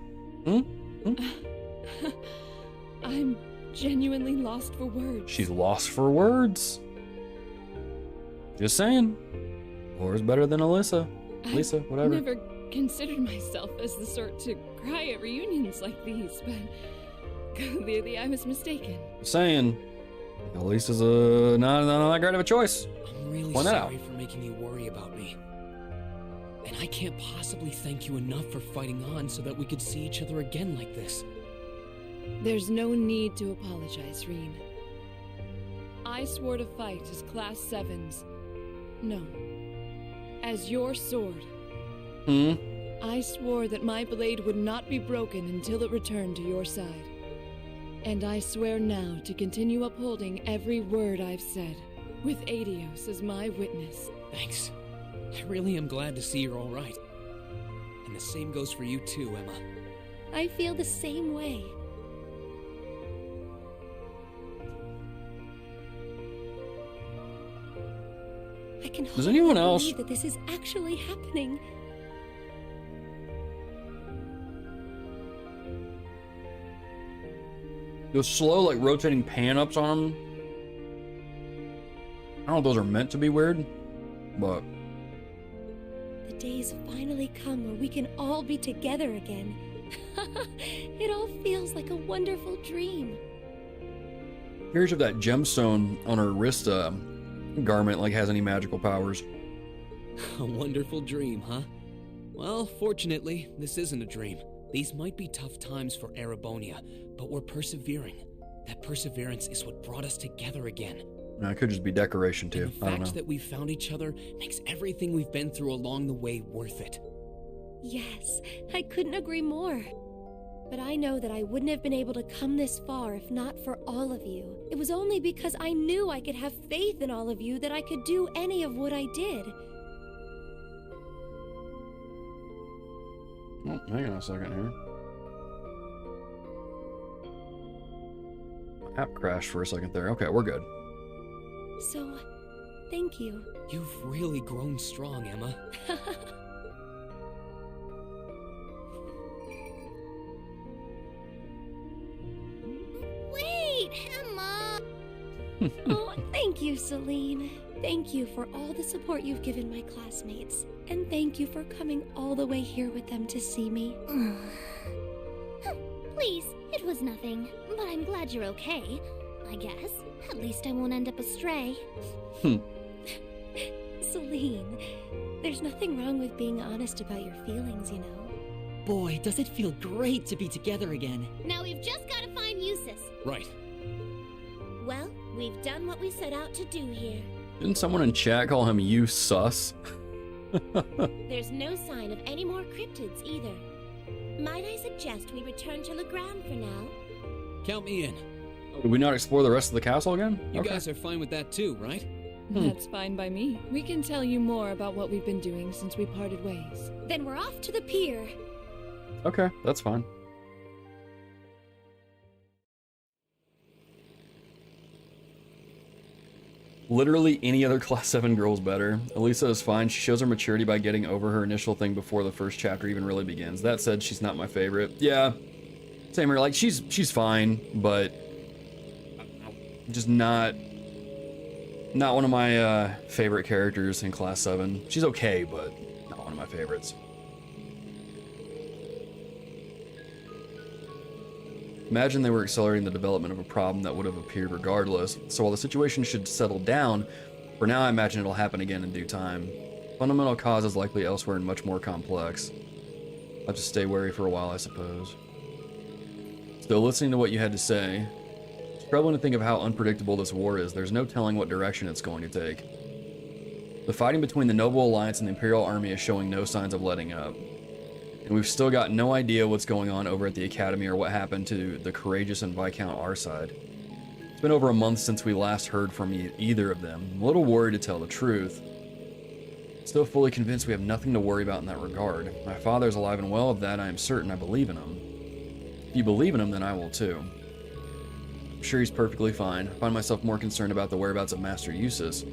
I'm genuinely lost for words. She's lost for words. Just saying. Laura's better than Alyssa. Lisa, whatever. I've never considered myself as the sort to cry at reunions like these, but clearly I was mistaken. Just saying. Alyssa's not that great of a choice. I'm really Point that sorry out. for making you worry about me. And I can't possibly thank you enough for fighting on so that we could see each other again like this. There's no need to apologize, Rean. I swore to fight as Class 7's. No. As your sword. I swore that my blade would not be broken until it returned to your side. And I swear now to continue upholding every word I've said, with Adios as my witness. Thanks. I really am glad to see you're all right. And the same goes for you too, Emma. I feel the same way. I can Does anyone hardly else- believe that this is actually happening. Those slow, like, rotating pan-ups on them. I don't know if those are meant to be weird, but... The days finally come where we can all be together again. It all feels like a wonderful dream. Here's if that gemstone on her wrist garment, like, has any magical powers. A wonderful dream, huh? Well, fortunately, this isn't a dream. These might be tough times for Erebonia, but we're persevering. That perseverance is what brought us together again. It could just be decoration, too. And the I don't fact know. that we found each other makes everything we've been through along the way worth it. Yes, I couldn't agree more. But I know that I wouldn't have been able to come this far if not for all of you. It was only because I knew I could have faith in all of you that I could do any of what I did. Oh, hang on a second here. My app crashed for a second there. Okay, we're good. So, thank you. You've really grown strong, Emma. Wait, Emma! Oh, thank you, Celine. Thank you for all the support you've given my classmates. And thank you for coming all the way here with them to see me. Please, it was nothing. But I'm glad you're okay, I guess. At least I won't end up astray. Celine, there's nothing wrong with being honest about your feelings, you know. Boy, does it feel great to be together again. Now we've just got to find Eustace. Right. Well, we've done what we set out to do here. Didn't someone in chat call him you sus? There's no sign of any more cryptids either. Might I suggest we return to Legram for now? Count me in. Did we not explore the rest of the castle again? You Okay. guys are fine with that too, right? That's fine by me. We can tell you more about what we've been doing since we parted ways. Then we're off to the pier. Okay, that's fine. Literally any other Class 7 girl's better. Elisa is fine. She shows her maturity by getting over her initial thing before the first chapter even really begins. That said, she's not my favorite. Yeah, same here. Like, she's fine, but Just not one of my favorite characters in Class 7. She's okay, but not one of my favorites. Imagine they were accelerating the development of a problem that would have appeared regardless. So while the situation should settle down, for now I imagine it'll happen again in due time. Fundamental cause is likely elsewhere and much more complex. I'll have to stay wary for a while, I suppose. Still, listening to what you had to say, it's troubling to think of how unpredictable this war is. There's no telling what direction it's going to take. The fighting between the Noble Alliance and the Imperial Army is showing no signs of letting up. And we've still got no idea what's going on over at the Academy or what happened to the Courageous and Viscount Arside. It's been over a month since we last heard from either of them. I'm a little worried to tell the truth. Still fully convinced we have nothing to worry about in that regard. My father's alive and well, of that I am certain. I believe in him. If you believe in him, then I will too. I'm sure he's perfectly fine. I find myself more concerned about the whereabouts of Master Eustace.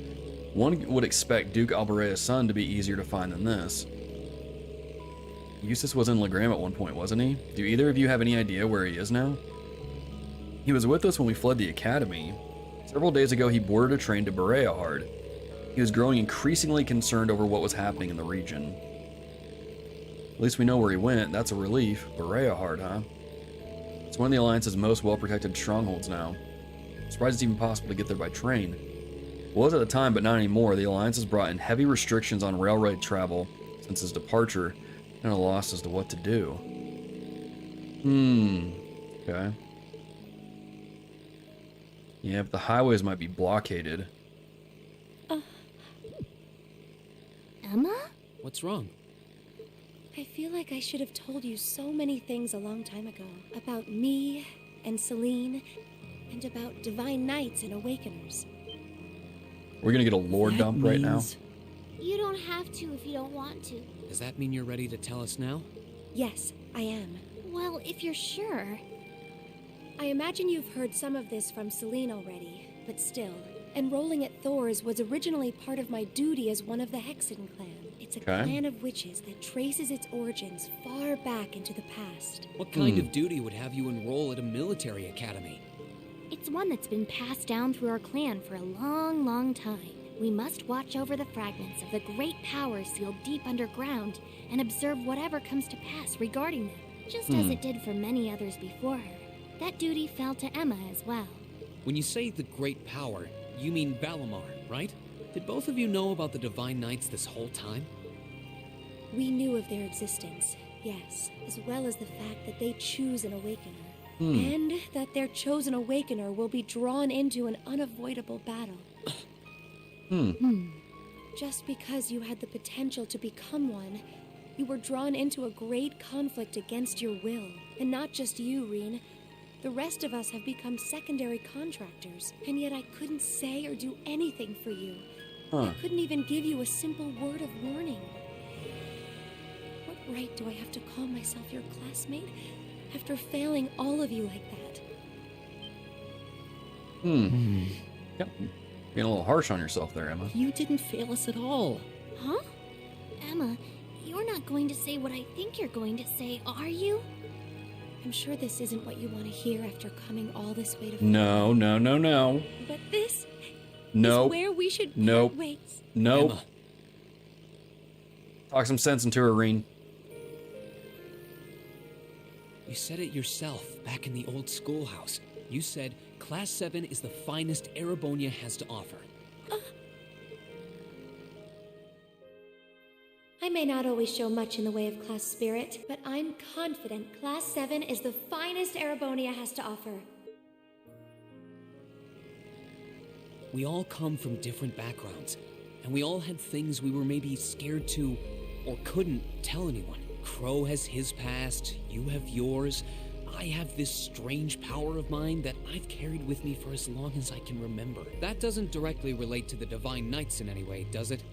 One would expect Duke Alberea's son to be easier to find than this. Eustace was in Legram at one point, wasn't he? Do either of you have any idea where he is now? He was with us when we fled the Academy. Several days ago, he boarded a train to Bereahard. He was growing increasingly concerned over what was happening in the region. At least we know where he went. That's a relief. Bereahard, huh? It's one of the Alliance's most well-protected strongholds now. I'm surprised it's even possible to get there by train. It was at the time, but not anymore. The Alliance has brought in heavy restrictions on railroad travel since his departure, and a loss as to what to do. Okay. Yeah, but the highways might be blockaded. Emma? What's wrong? I feel like I should have told you so many things a long time ago. About me, and Celine, and about Divine Knights and Awakeners. We're gonna get a lore dump right now. You don't have to if you don't want to. Does that mean you're ready to tell us now? Yes, I am. Well, if you're sure. I imagine you've heard some of this from Celine already, but still. Enrolling at Thor's was originally part of my duty as one of the Hexen clan. It's a clan of witches that traces its origins far back into the past. What kind of duty would have you enroll at a military academy? It's one that's been passed down through our clan for a long, long time. We must watch over the fragments of the great power sealed deep underground and observe whatever comes to pass regarding them, just as it did for many others before her. That duty fell to Emma as well. When you say the great power, you mean Valimar, right? Did both of you know about the Divine Knights this whole time? We knew of their existence, yes, as well as the fact that they choose an Awakener. And that their chosen Awakener will be drawn into an unavoidable battle. Just because you had the potential to become one, you were drawn into a great conflict against your will. And not just you, Rean. The rest of us have become secondary contractors, and yet I couldn't say or do anything for you. I couldn't even give you a simple word of warning. What right do I have to call myself your classmate after failing all of you like that? Yep. Being a little harsh on yourself there, Emma. You didn't fail us at all. Huh? Emma, you're not going to say what I think you're going to say, are you? I'm sure this isn't what you want to hear after coming all this way to No. But this is where we should part ways. Nope. Talk some sense into her, Rean. You said it yourself back in the old schoolhouse. You said Class 7 is the finest Erebonia has to offer. I may not always show much in the way of class spirit, but I'm confident Class 7 is the finest Erebonia has to offer. We all come from different backgrounds, and we all had things we were maybe scared to or couldn't tell anyone. Crow has his past, you have yours. I have this strange power of mine that I've carried with me for as long as I can remember. That doesn't directly relate to the Divine Knights in any way, does it?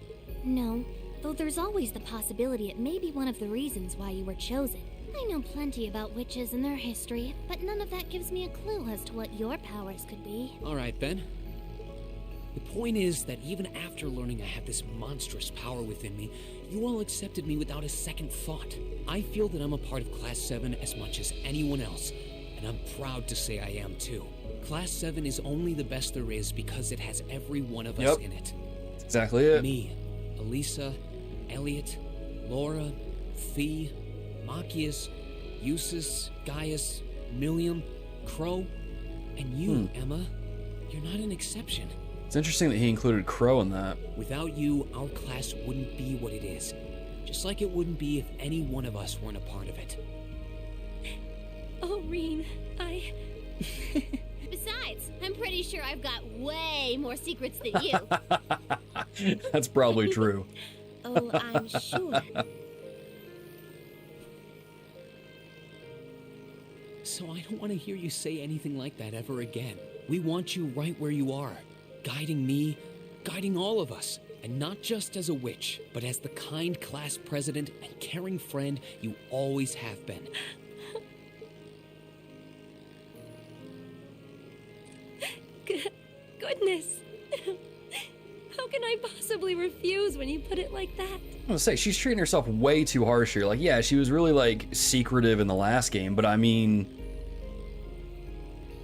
No, though there's always the possibility it may be one of the reasons why you were chosen. I know plenty about witches and their history, but none of that gives me a clue as to what your powers could be. All right, then. The point is that even after learning I had this monstrous power within me, you all accepted me without a second thought. I feel that I'm a part of Class 7 as much as anyone else, and I'm proud to say I am too. Class 7 is only the best there is because it has every one of us in it. That's exactly it. Me, Elisa, Elliot, Laura, Fee, Machias, Eustace, Gaius, Milliam, Crow, and you, Emma. You're not an exception. It's interesting that he included Crow in that. Without you, our class wouldn't be what it is. Just like it wouldn't be if any one of us weren't a part of it. Oh, Rean, Besides, I'm pretty sure I've got way more secrets than you. That's probably true. Oh, I'm sure. So I don't want to hear you say anything like that ever again. We want you right where you are, guiding me, guiding all of us, and not just as a witch, but as the kind class president and caring friend you always have been. Goodness. How can I possibly refuse when you put it like that? I'm gonna say, she's treating herself way too harsh here. Like, yeah, she was really, like, secretive in the last game, but I mean,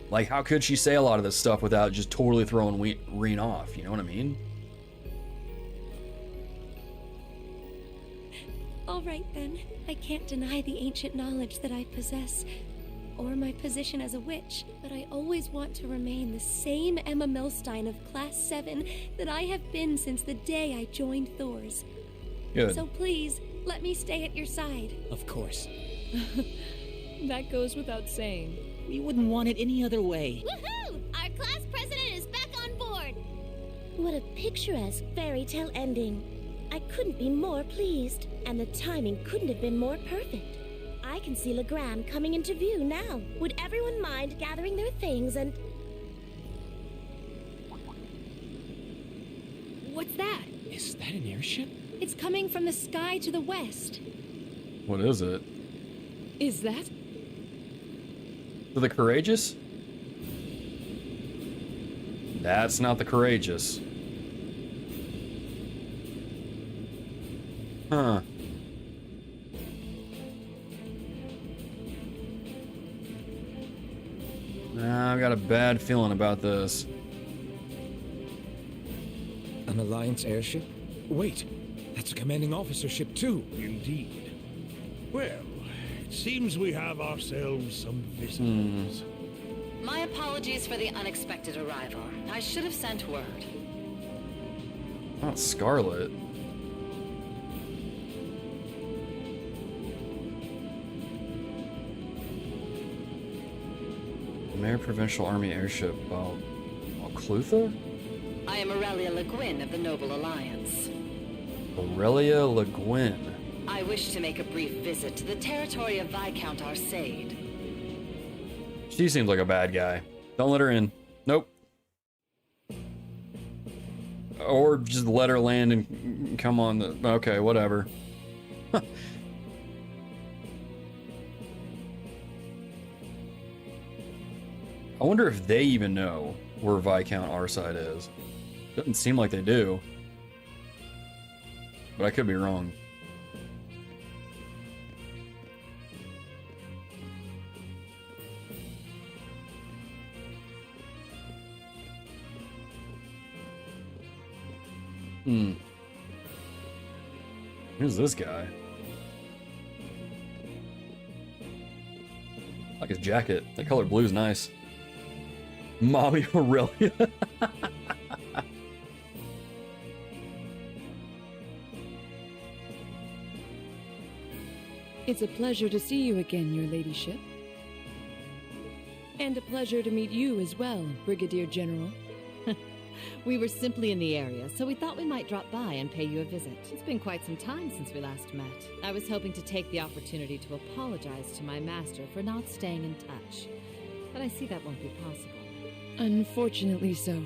like, how could she say a lot of this stuff without just totally throwing Rean off? You know what I mean? All right, then. I can't deny the ancient knowledge that I possess, or my position as a witch, but I always want to remain the same Emma Milstein of Class 7 that I have been since the day I joined Thor's. Good. So please, let me stay at your side. Of course. That goes without saying. We wouldn't want it any other way. Woohoo! Our class president is back on board! What a picturesque fairy tale ending. I couldn't be more pleased, and the timing couldn't have been more perfect. I can see Legram coming into view now. Would everyone mind gathering their things and... What's that? Is that an airship? It's coming from the sky to the west. What is it? Is that? For the Courageous? That's not the Courageous. Huh. I've got a bad feeling about this. An Alliance airship? Wait, that's a commanding officer ship too. Indeed. Well, it seems we have ourselves some visitors. My apologies for the unexpected arrival. I should have sent word. Not Scarlet. Mayor Provincial Army Airship. Clutha? I am Aurelia Le Guin of the Noble Alliance. Aurelia Le Guin. I wish to make a brief visit to the territory of Viscount Arcade. She seems like a bad guy. Don't let her in. Nope. Or just let her land and come on the... Okay, whatever. I wonder if they even know where Viscount Arside is. Doesn't seem like they do. But I could be wrong. Who's this guy? I like his jacket. That color blue is nice. Mommy Aurelia. It's a pleasure to see you again, your ladyship. And a pleasure to meet you as well, Brigadier General. We were simply in the area, so we thought we might drop by and pay you a visit. It's been quite some time since we last met. I was hoping to take the opportunity to apologize to my master for not staying in touch, but I see that won't be possible. Unfortunately so.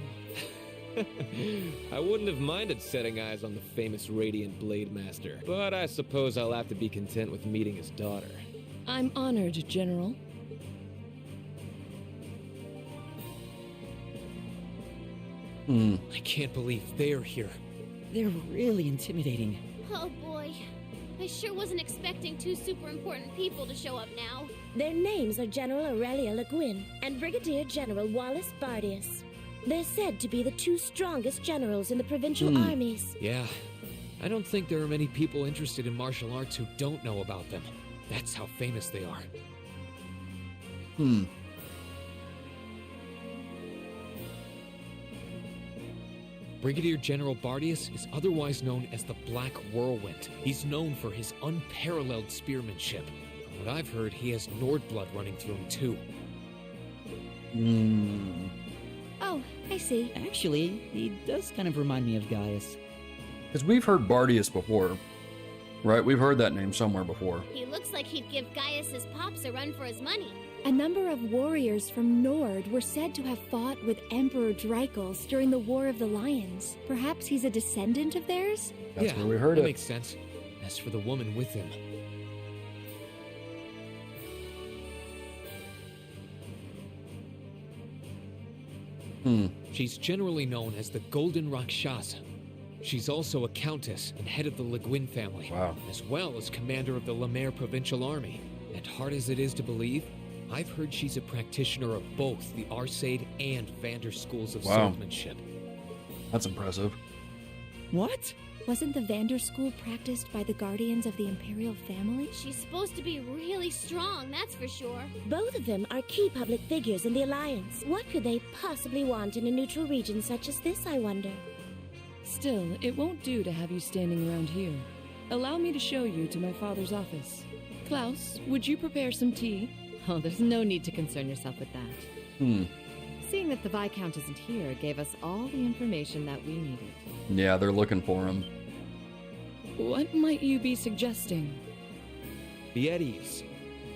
I wouldn't have minded setting eyes on the famous Radiant Blade Master, but I suppose I'll have to be content with meeting his daughter. I'm honored, General. I can't believe they're here. They're really intimidating. Oh boy. I sure wasn't expecting two super important people to show up now. Their names are General Aurelia Le Guin and Brigadier General Wallace Bardius. They're said to be the two strongest generals in the provincial armies. Yeah, I don't think there are many people interested in martial arts who don't know about them. That's how famous they are. Brigadier General Bardius is otherwise known as the Black Whirlwind. He's known for his unparalleled spearmanship. From what I've heard, he has Nord blood running through him too. Oh, I see. Actually, he does kind of remind me of Gaius. Because we've heard Bardius before, right? We've heard that name somewhere before. He looks like he'd give Gaius's pops a run for his money. A number of warriors from Nord were said to have fought with Emperor Dreikels during the War of the Lions. Perhaps he's a descendant of theirs? That's where we heard that it. Makes sense. As for the woman with him, she's generally known as the Golden Rakshasa. She's also a countess and head of the Le Guin family, as well as commander of the Lemare Provincial Army. And hard as it is to believe, I've heard she's a practitioner of both the Arcade and Vander schools of swordsmanship. That's impressive. What? Wasn't the Vander school practiced by the guardians of the Imperial family? She's supposed to be really strong, that's for sure. Both of them are key public figures in the Alliance. What could they possibly want in a neutral region such as this, I wonder? Still, it won't do to have you standing around here. Allow me to show you to my father's office. Klaus, would you prepare some tea? Oh, there's no need to concern yourself with that. Seeing that the Viscount isn't here gave us all the information that we needed. Yeah, they're looking for him. What might you be suggesting? Be at ease.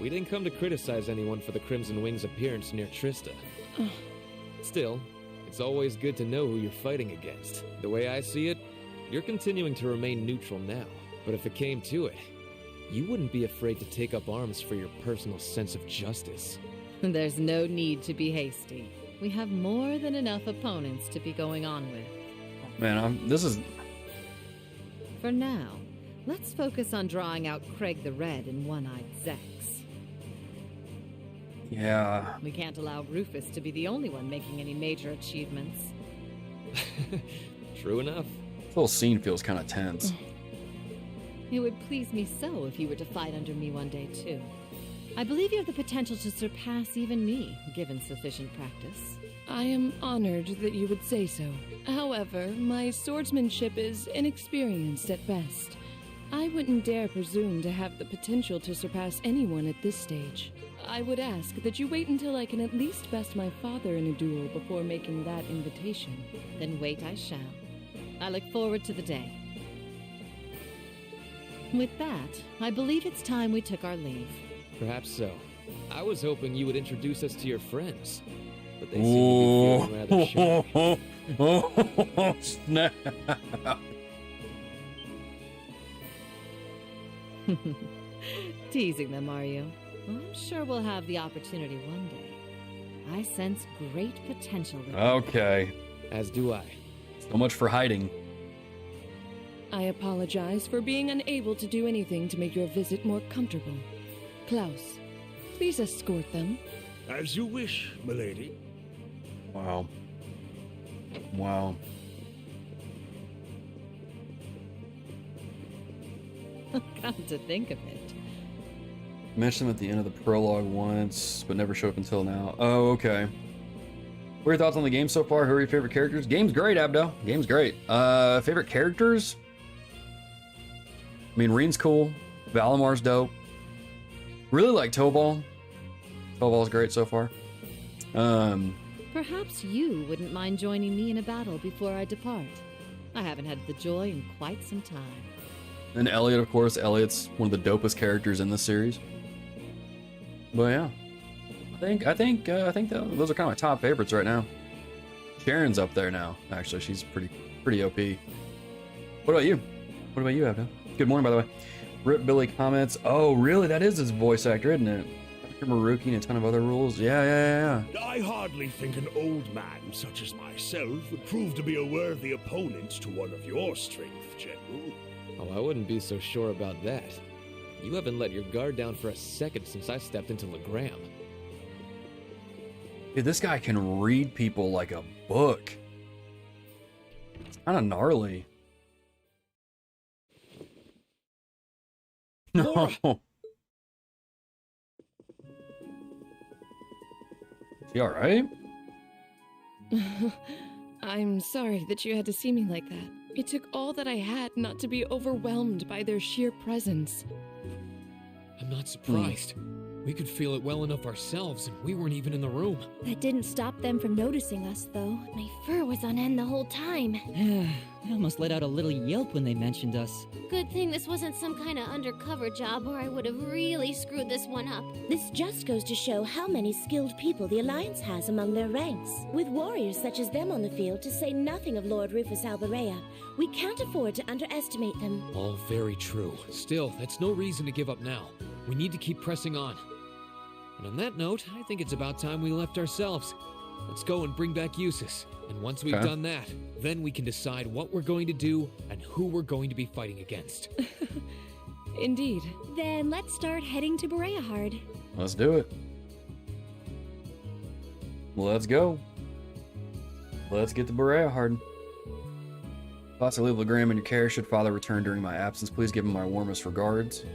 We didn't come to criticize anyone for the Crimson Wing's appearance near Trista. Still, it's always good to know who you're fighting against. The way I see it, you're continuing to remain neutral now. But if it came to it, you wouldn't be afraid to take up arms for your personal sense of justice. There's no need to be hasty. We have more than enough opponents to be going on with. Man, this is... For now, let's focus on drawing out Craig the Red and One-Eyed Zex. Yeah. We can't allow Rufus to be the only one making any major achievements. True enough. This whole scene feels kind of tense. It would please me so if you were to fight under me one day, too. I believe you have the potential to surpass even me, given sufficient practice. I am honored that you would say so. However, my swordsmanship is inexperienced at best. I wouldn't dare presume to have the potential to surpass anyone at this stage. I would ask that you wait until I can at least best my father in a duel before making that invitation. Then wait I shall. I look forward to the day. With that, I believe it's time we took our leave. Perhaps so. I was hoping you would introduce us to your friends, but they seem to be feeling rather shy. Snap. Teasing them, are you? Well, I'm sure we'll have the opportunity one day. I sense great potential with them. Okay. As do I. So much for hiding. I apologize for being unable to do anything to make your visit more comfortable. Klaus, please escort them. As you wish, milady. Wow. Wow. Come to think of it. Mentioned them at the end of the prologue once, but never showed up until now. Oh, okay. What are your thoughts on the game so far? Who are your favorite characters? Game's great, Abdo. Game's great. Favorite characters? I mean, Rean's cool. Valamar's dope. Really like Tobal. Tobal's great so far. Perhaps you wouldn't mind joining me in a battle before I depart. I haven't had the joy in quite some time. And Elliot, of course. Elliot's one of the dopest characters in this series. But yeah, I think those are kind of my top favorites right now. Sharon's up there now. Actually, she's pretty OP. What about you? What about you, Abdo? Good morning, by the way. Rip Billy comments. Oh, really? That is his voice actor, isn't it? Dr. Maruki and a ton of other rules. Yeah. I hardly think an old man such as myself would prove to be a worthy opponent to one of your strength, General. Oh, I wouldn't be so sure about that. You haven't let your guard down for a second since I stepped into Legram. Dude, this guy can read people like a book. It's kind of gnarly. No. Is he alright? I'm sorry that you had to see me like that. It took all that I had not to be overwhelmed by their sheer presence. I'm not surprised. We could feel it well enough ourselves, and we weren't even in the room. That didn't stop them from noticing us, though. My fur was on end the whole time. I almost let out a little yelp when they mentioned us. Good thing this wasn't some kind of undercover job, or I would have really screwed this one up. This just goes to show how many skilled people the Alliance has among their ranks. With warriors such as them on the field, to say nothing of Lord Rufus Alberea, we can't afford to underestimate them. All very true. Still, that's no reason to give up now. We need to keep pressing on. And on that note, I think it's about time we left ourselves. Let's go and bring back Eustace. And once we've done that, then we can decide what we're going to do and who we're going to be fighting against. Indeed. Then let's start heading to Bereahard. Let's do it. Let's go. Let's get to Bereahard. Possibly leave Legram in your care should Father return during my absence. Please give him my warmest regards.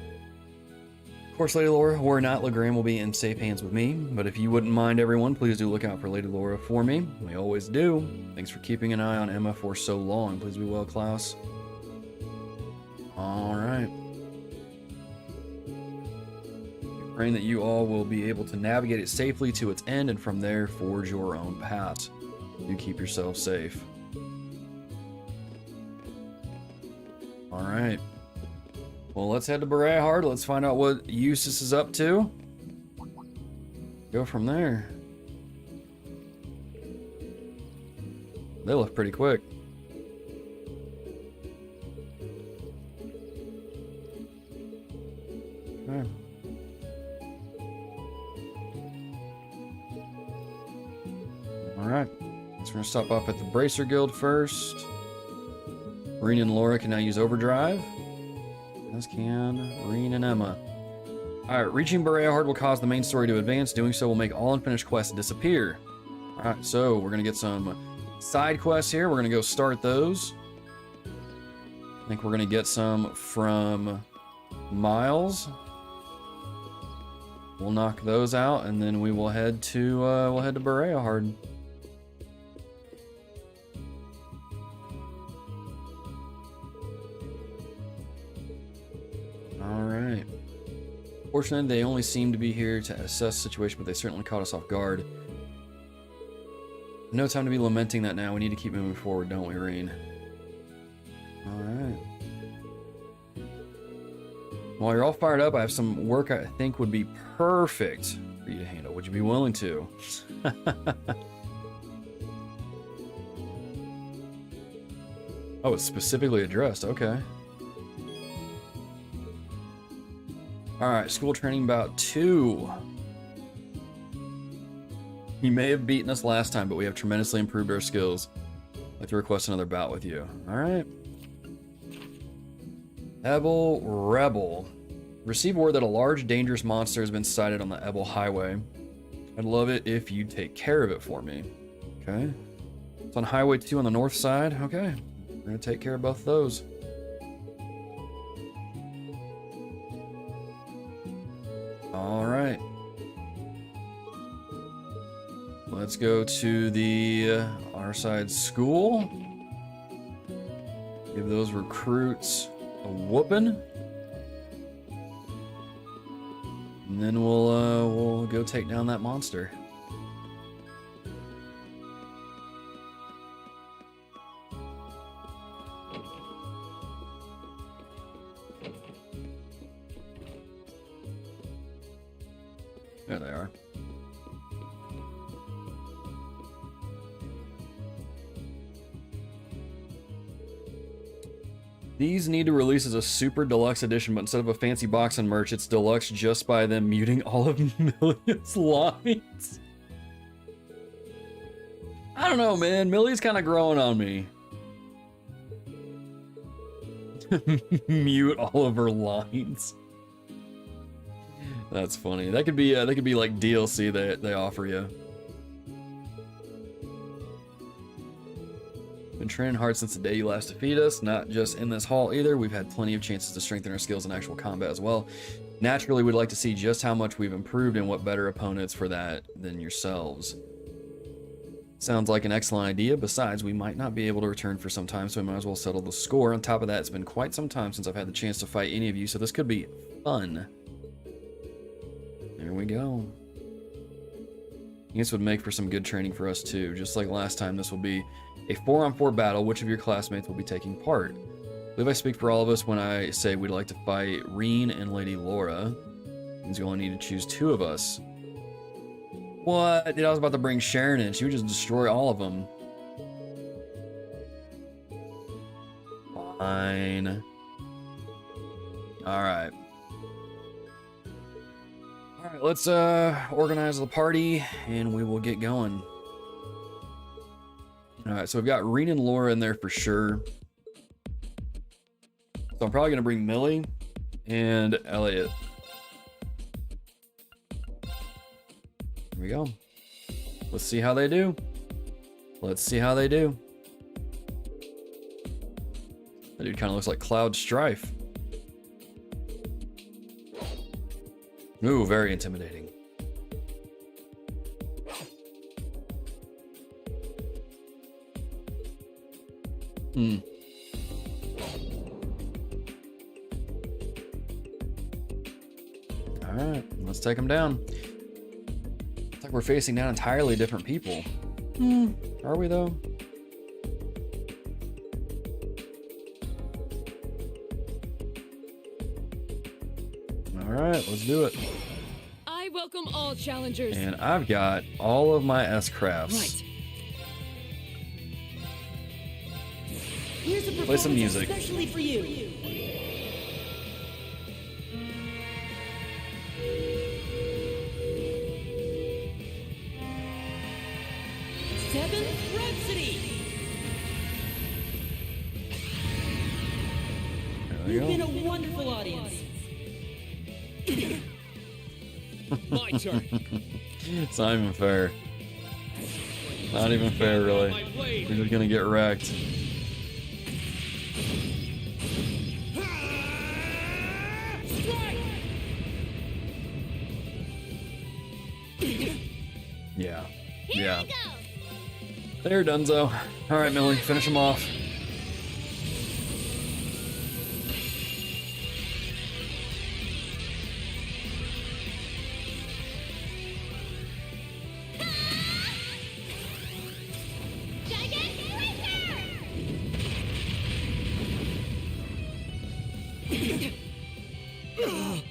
Of course, Lady Laura, or not, Legram will be in safe hands with me, but if you wouldn't mind, everyone, please do look out for Lady Laura for me. We always do. Thanks for keeping an eye on Emma for so long. Please be well, Klaus. Alright. Praying that you all will be able to navigate it safely to its end, and from there, forge your own path. Do keep yourself safe. Alright. Well, let's head to Bereahard. Let's find out what Eustace is up to. Go from there. They left pretty quick. Okay. Alright. So we're going to stop off at the Bracer Guild first. Rean and Laura can now use Overdrive. As can Rean and Emma. Alright, reaching Bereahard will cause the main story to advance. Doing so will make all unfinished quests disappear. Alright, so we're going to get some side quests here. We're going to go start those. I think we're going to get some from Miles. We'll knock those out, and then we will head to Bereahard. Alright. Fortunately, they only seem to be here to assess the situation, but they certainly caught us off guard. No time to be lamenting that now. We need to keep moving forward, don't we, Rean? Alright. While you're all fired up, I have some work I think would be perfect for you to handle. Would you be willing to? Oh, it's specifically addressed. Okay. Alright, school training bout 2. You may have beaten us last time, but we have tremendously improved our skills. I'd like to request another bout with you. Alright. Ebel Rebel. Receive word that a large, dangerous monster has been sighted on the Ebel Highway. I'd love it if you'd take care of it for me. Okay. It's on Highway 2 on the north side. Okay. We're going to take care of both of those. Alright. Let's go to the our side school. Give those recruits a whooping. And then we'll go take down that monster. There they are. These need to release as a super deluxe edition, but instead of a fancy box and merch, it's deluxe just by them muting all of Millia's lines. I don't know, man. Millie's kind of growing on me. Mute all of her lines. That's funny. That could be like DLC they offer you. Been training hard since the day you last defeated us, not just in this hall either. We've had plenty of chances to strengthen our skills in actual combat as well. Naturally, we'd like to see just how much we've improved and what better opponents for that than yourselves. Sounds like an excellent idea. Besides, we might not be able to return for some time, so we might as well settle the score. On top of that, it's been quite some time since I've had the chance to fight any of you, so this could be fun. There we go. This would make for some good training for us too. Just like last time, this will be a 4-on-4 battle. Which of your classmates will be taking part? I believe I speak for all of us when I say we'd like to fight Rean and Lady Laura. Means you only need to choose 2 of us. What? Dude, I was about to bring Sharon in. She would just destroy all of them. Fine. Alright. Alright, let's organize the party and we will get going. Alright, so we've got Rean and Laura in there for sure. So I'm probably going to bring Millie and Elliot. Here we go. Let's see how they do. Let's see how they do. That dude kind of looks like Cloud Strife. Ooh, very intimidating. Alright, let's take them down. It's like we're facing down entirely different people. Are we though? Alright, let's do it. I welcome all challengers. And I've got all of my S-crafts. Right. Here's a Play some music. especially for you. Seventh Rhapsody. There we You've go. been a wonderful audience. My turn. It's not even fair. Not even fair, really. We're just gonna get wrecked. Yeah. Yeah. There, Dunzo. All right, Millie, finish him off.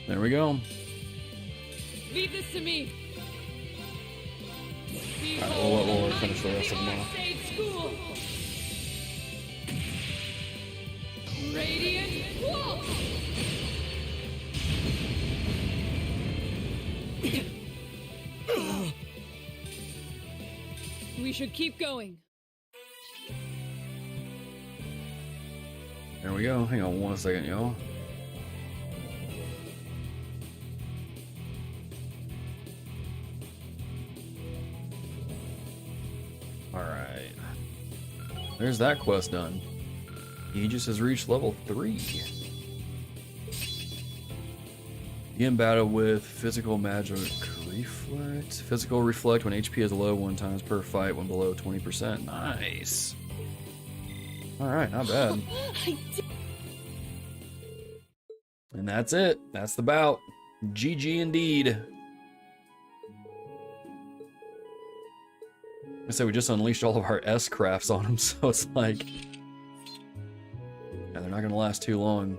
There we go. Leave this to me. Alright, we'll finish the rest of them off. School. Radiant Wolf. We should keep going. There we go. Hang on 1 second, y'all. Alright. There's that quest done. Aegis has reached level 3. Begin battle with physical magic reflect. Physical reflect when HP is low 1 times per fight when below 20%. Nice. Alright, not bad. And that's it. That's the bout. GG indeed. I said we just unleashed all of our S-crafts on them, so it's like... yeah, they're not gonna last too long.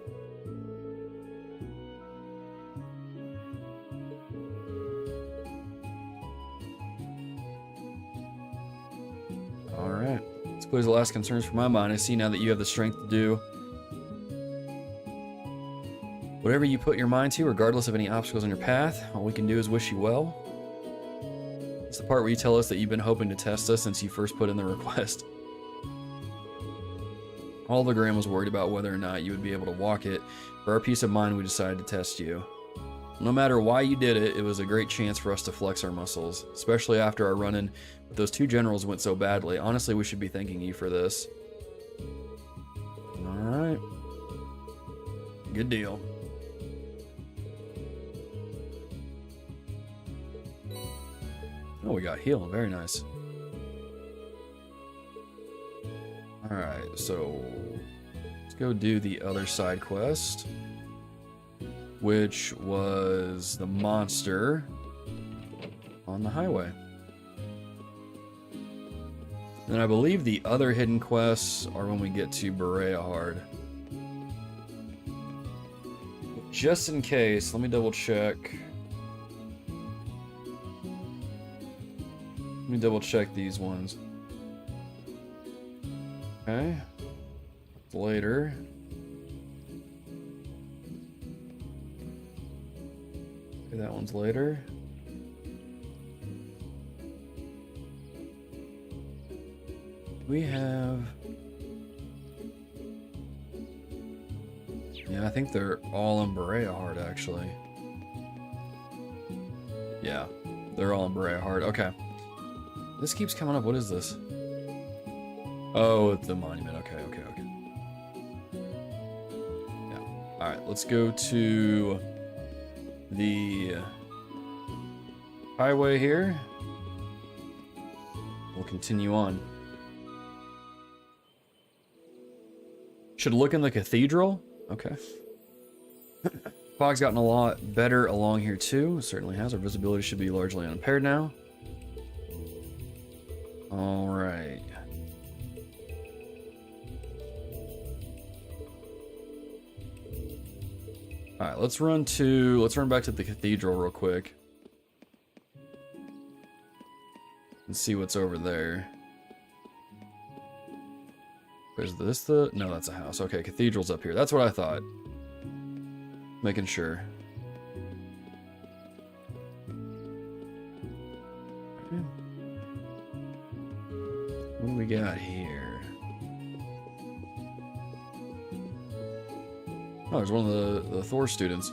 Alright. This clears the last concerns from my mind. I see now that you have the strength to do whatever you put your mind to, regardless of any obstacles in your path. All we can do is wish you well. It's the part where you tell us that you've been hoping to test us since you first put in the request. Legram was worried about whether or not you would be able to walk it. For our peace of mind, we decided to test you. No matter why you did it, it was a great chance for us to flex our muscles, especially after our run-in with those two generals went so badly. Honestly, we should be thanking you for this. Alright. Good deal. Oh, we got heal. Very nice. Alright, so let's go do the other side quest, which was the monster on the highway. And I believe the other hidden quests are when we get to Bereahard. Just in case, let me double check. Let me double check these ones. Okay. Later. Okay, that one's later. We have... Yeah, I think they're all in Bereahard, actually. Yeah, they're all in Bereahard. Okay. This keeps coming up. What is this? Oh, it's the monument. Okay. Yeah. Alright, let's go to the highway here. We'll continue on. Should look in the cathedral? Okay. Fog's gotten a lot better along here too. It certainly has. Our visibility should be largely unimpaired now. Alright. Alright, let's run back to the cathedral real quick. And see what's over there. Is this the... No, that's a house. Okay, cathedral's up here. That's what I thought. Making sure. What do we got here? Oh, there's one of the Thor students.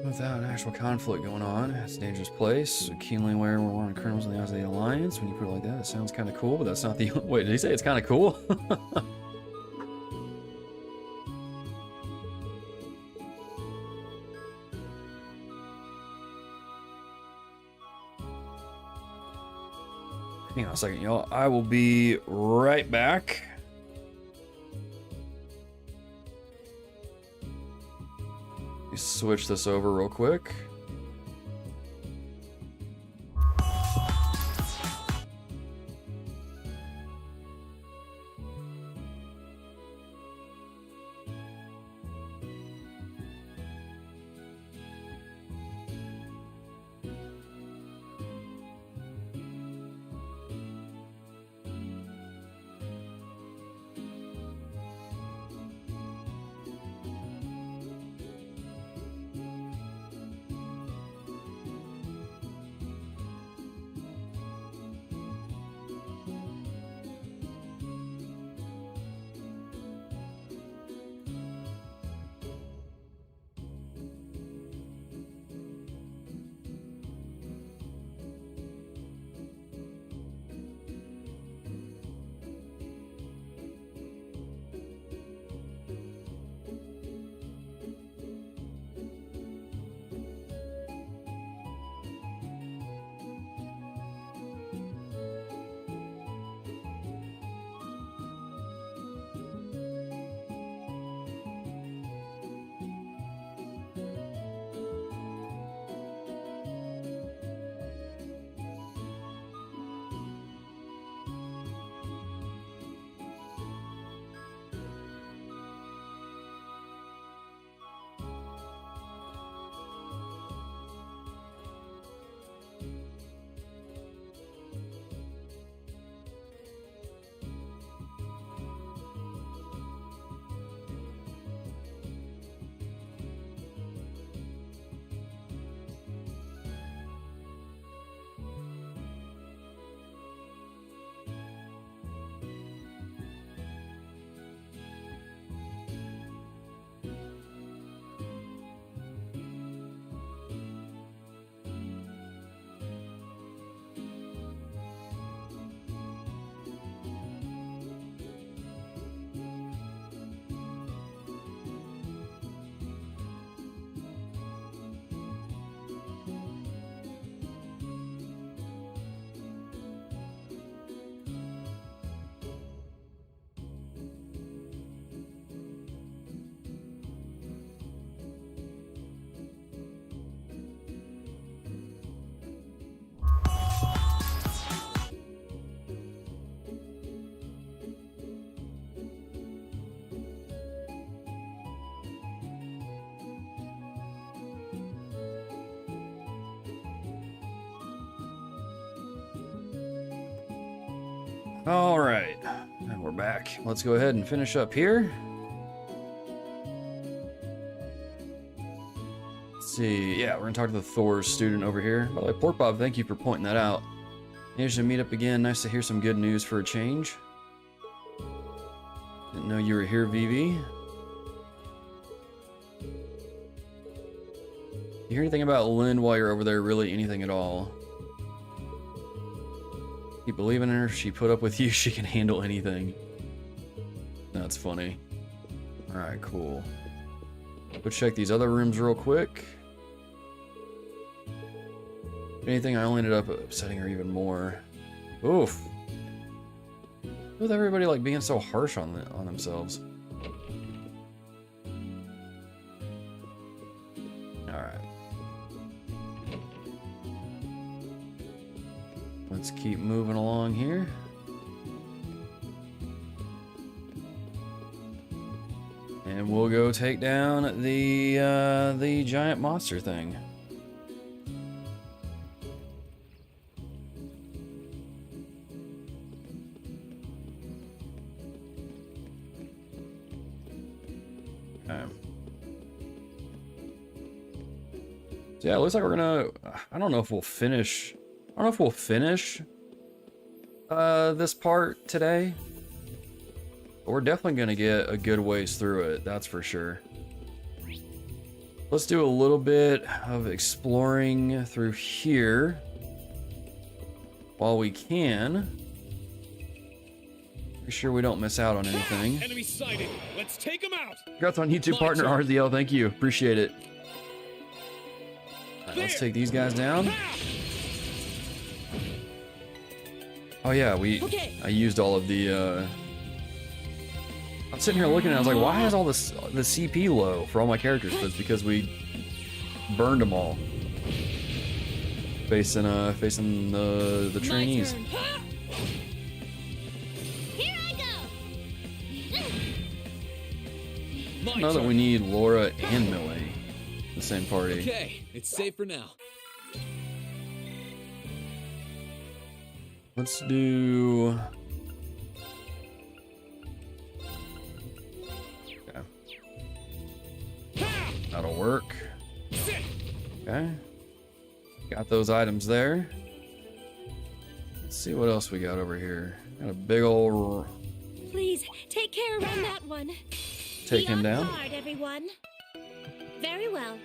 Without an actual conflict going on, it's a dangerous place. Keenly aware we're one of the kernels in the eyes of the Alliance. When you put it like that, it sounds kind of cool, but that's not the... Wait, did he say it's kind of cool? Hang on a second, y'all. I will be right back. Let me switch this over real quick. All right, and we're back. Let's go ahead and finish up here. Let's see. Yeah, we're gonna talk to the Thor student over here. By the way, Pork Bob, thank you for pointing that out. Managed to meet up again. Nice to hear some good news for a change. Didn't know you were here, Vivi. You hear anything about Lynn while you're over there? Really, anything at all? Keep believing in her. She put up with you. She can handle anything. That's funny. All right, cool. Go check these other rooms real quick. If anything, I only ended up upsetting her even more. Oof. With everybody like being so harsh on themselves. All right. Let's keep moving along here. And we'll go take down the giant monster thing. Okay. So yeah, it looks like we're gonna. I don't know if we'll finish. I don't know if we'll finish this part today. But we're definitely gonna get a good ways through it, that's for sure. Let's do a little bit of exploring through here while we can. Be sure we don't miss out on anything. Enemy sighted. Let's take him out. Congrats on YouTube partner RZL, thank you, appreciate it. All right, let's take these guys down. Oh yeah, I used all of the I'm sitting here looking at it, I was like, why is all this the CP low for all my characters? But it's because we burned them all. Facing the trainees. Here I go. I know that we need Laura and Millie in the same party. Okay, it's safe for now. Let's do. Okay. That'll work. Okay. Got those items there. Let's see what else we got over here. Got a big old. Please take care around that one. Take him down. Guard, everyone. Very well.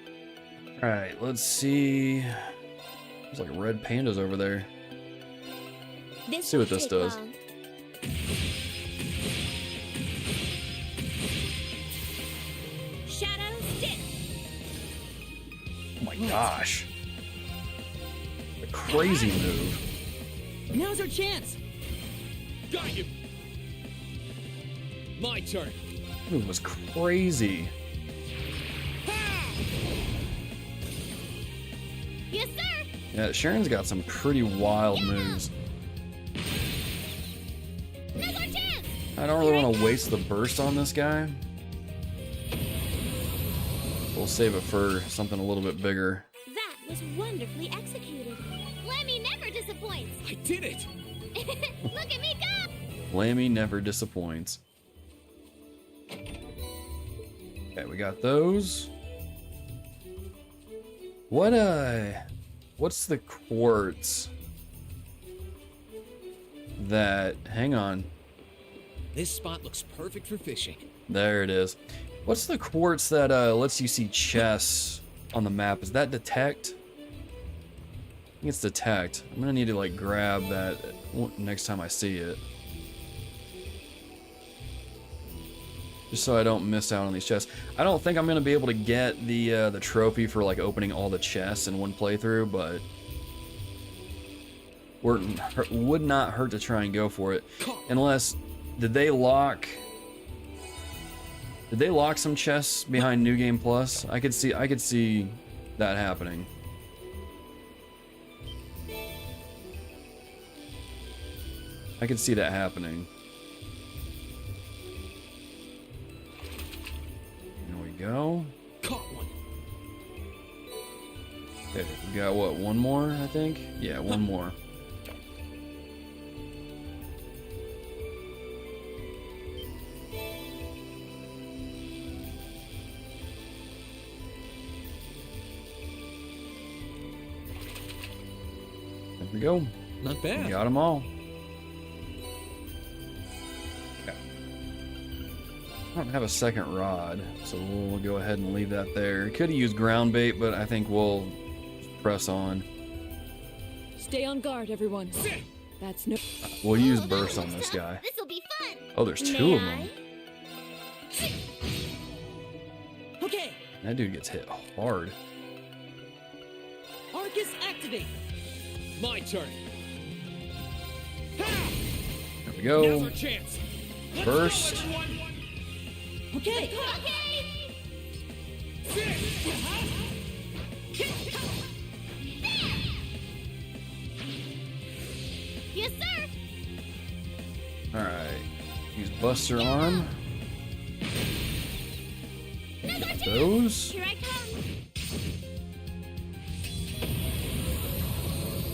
All right. Let's see. There's like red pandas over there. Let's see what this does. Shadow stick. Oh my gosh. A crazy move. Now's our chance. Got you. My turn. Move was crazy. Yes, sir. Yeah, Sharon's got some pretty wild moves. Now's our chance. I don't really want to waste the burst on this guy. We'll save it for something a little bit bigger. That was wonderfully executed. Lemmy never disappoints. I did it. Look at me go. Lammy never disappoints. Okay, we got those. What's the quartz that, hang on. This spot looks perfect for fishing. There it is. What's the quartz that lets you see chests on the map? Is that detect? I think it's detect. I'm gonna need to like grab that next time I see it. Just so I don't miss out on these chests. I don't think I'm gonna be able to get the trophy for like opening all the chests in one playthrough, but would not hurt to try and go for it. Unless, did they lock some chests behind New Game Plus? I could see that happening. I could see that happening. There we go. Caught one. Okay, we got what, one more, I think? Yeah, one more. we go. Not bad. Got them all. I don't have a second rod, so we'll go ahead and leave that there. Could have used ground bait, but I think we'll press on. Stay on guard, everyone. That's no. We'll use burst on this guy. This'll be fun. Oh, there's two of them. Okay, That dude gets hit hard. Arcus activate. My turn. There we go. Now's our chance. Burst. Okay. Yes, sir. All right. Use Buster Arm. Those. Here I come.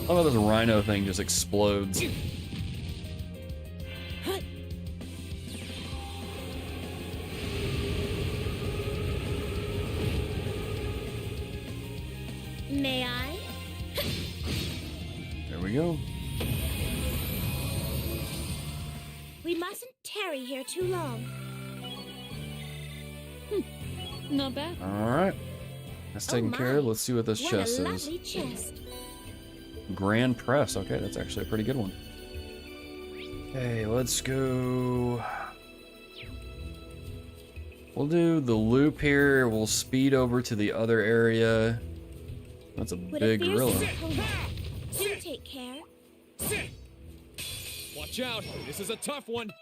I love how this rhino thing just explodes. May I? There we go. We mustn't tarry here too long. Not bad. All right. That's taken care of. Let's see what this What chest a is. lovely chest. Grand Press. Okay, that's actually a pretty good one. Okay, let's go. We'll do the loop here. We'll speed over to the other area. That's a Would big a fierce gorilla. opponent. Do take care. Watch out. This is a tough one.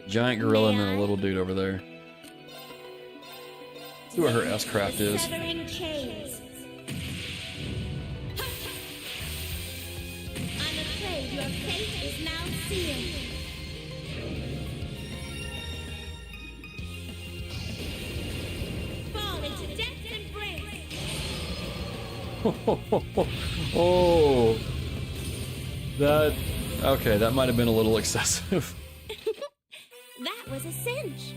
Giant gorilla and May then a I? little dude over there. Let's see what her S-craft The is. severing chains. I'm afraid your fate is now sealed. Fall into death's embrace. Oh, that. Okay, that might have been a little excessive. That was a cinch.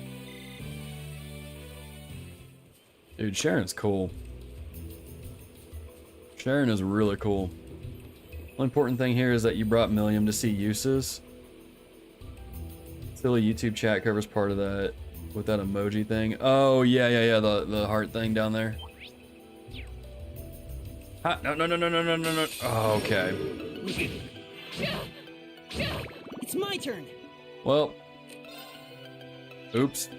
Dude, Sharon's cool. Sharon is really cool. One important thing here is that you brought Milliam to see uses. Silly YouTube chat covers part of that with that emoji thing. Oh yeah, the heart thing down there. Ha, no. Oh, okay. It's my turn. Well. Oops.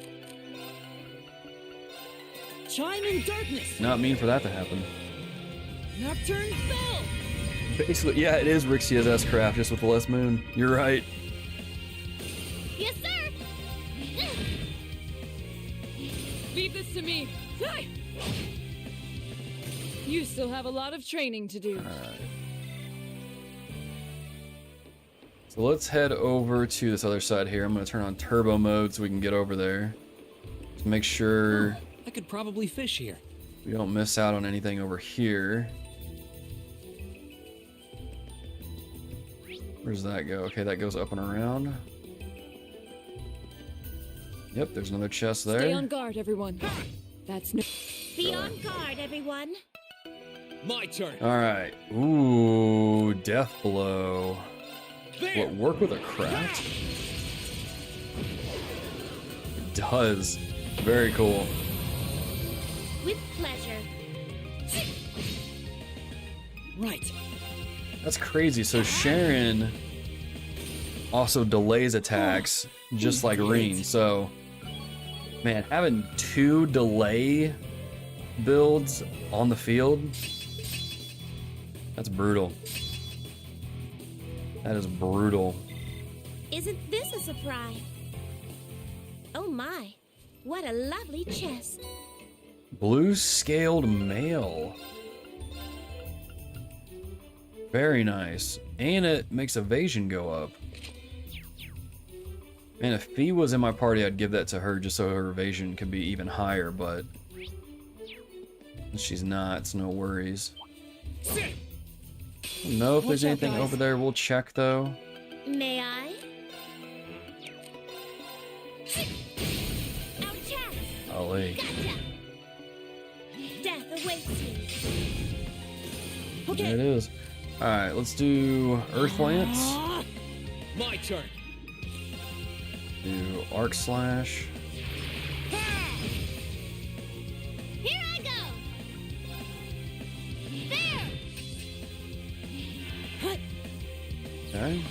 Chime in darkness. Not mean for that to happen. Nocturne bell. Basically, yeah, it is Rixia's S-craft, just with less moon. You're right. Yes, sir. Leave this to me. You still have a lot of training to do. So let's head over to this other side here. I'm going to turn on turbo mode so we can get over there. Just make sure I could probably fish here. we don't miss out on anything over here. Where does that go? Okay, that goes up and around. Yep, there's another chest there. Stay on guard, everyone. That's no. Be on guard, everyone. My turn. All right. Ooh, death blow. What, work with a craft? It does. Very cool. With pleasure. Right. That's crazy. So Sharon also delays attacks, just like Rean. So, man, having 2 delay builds on the field, that's brutal. That is brutal. Isn't this a surprise? Oh my, what a lovely chest. Blue scaled mail. Very nice. And it makes evasion go up. Man, if Fee was in my party, I'd give that to her just so her evasion could be even higher, but she's not, it's no worries. I don't know if there's anything over there. We'll check though. May I? Ollie. Gotcha. Death awaits you. There it is. Alright, let's do Earth Lance. My turn. Do Arc Slash. Here I go. There. Okay.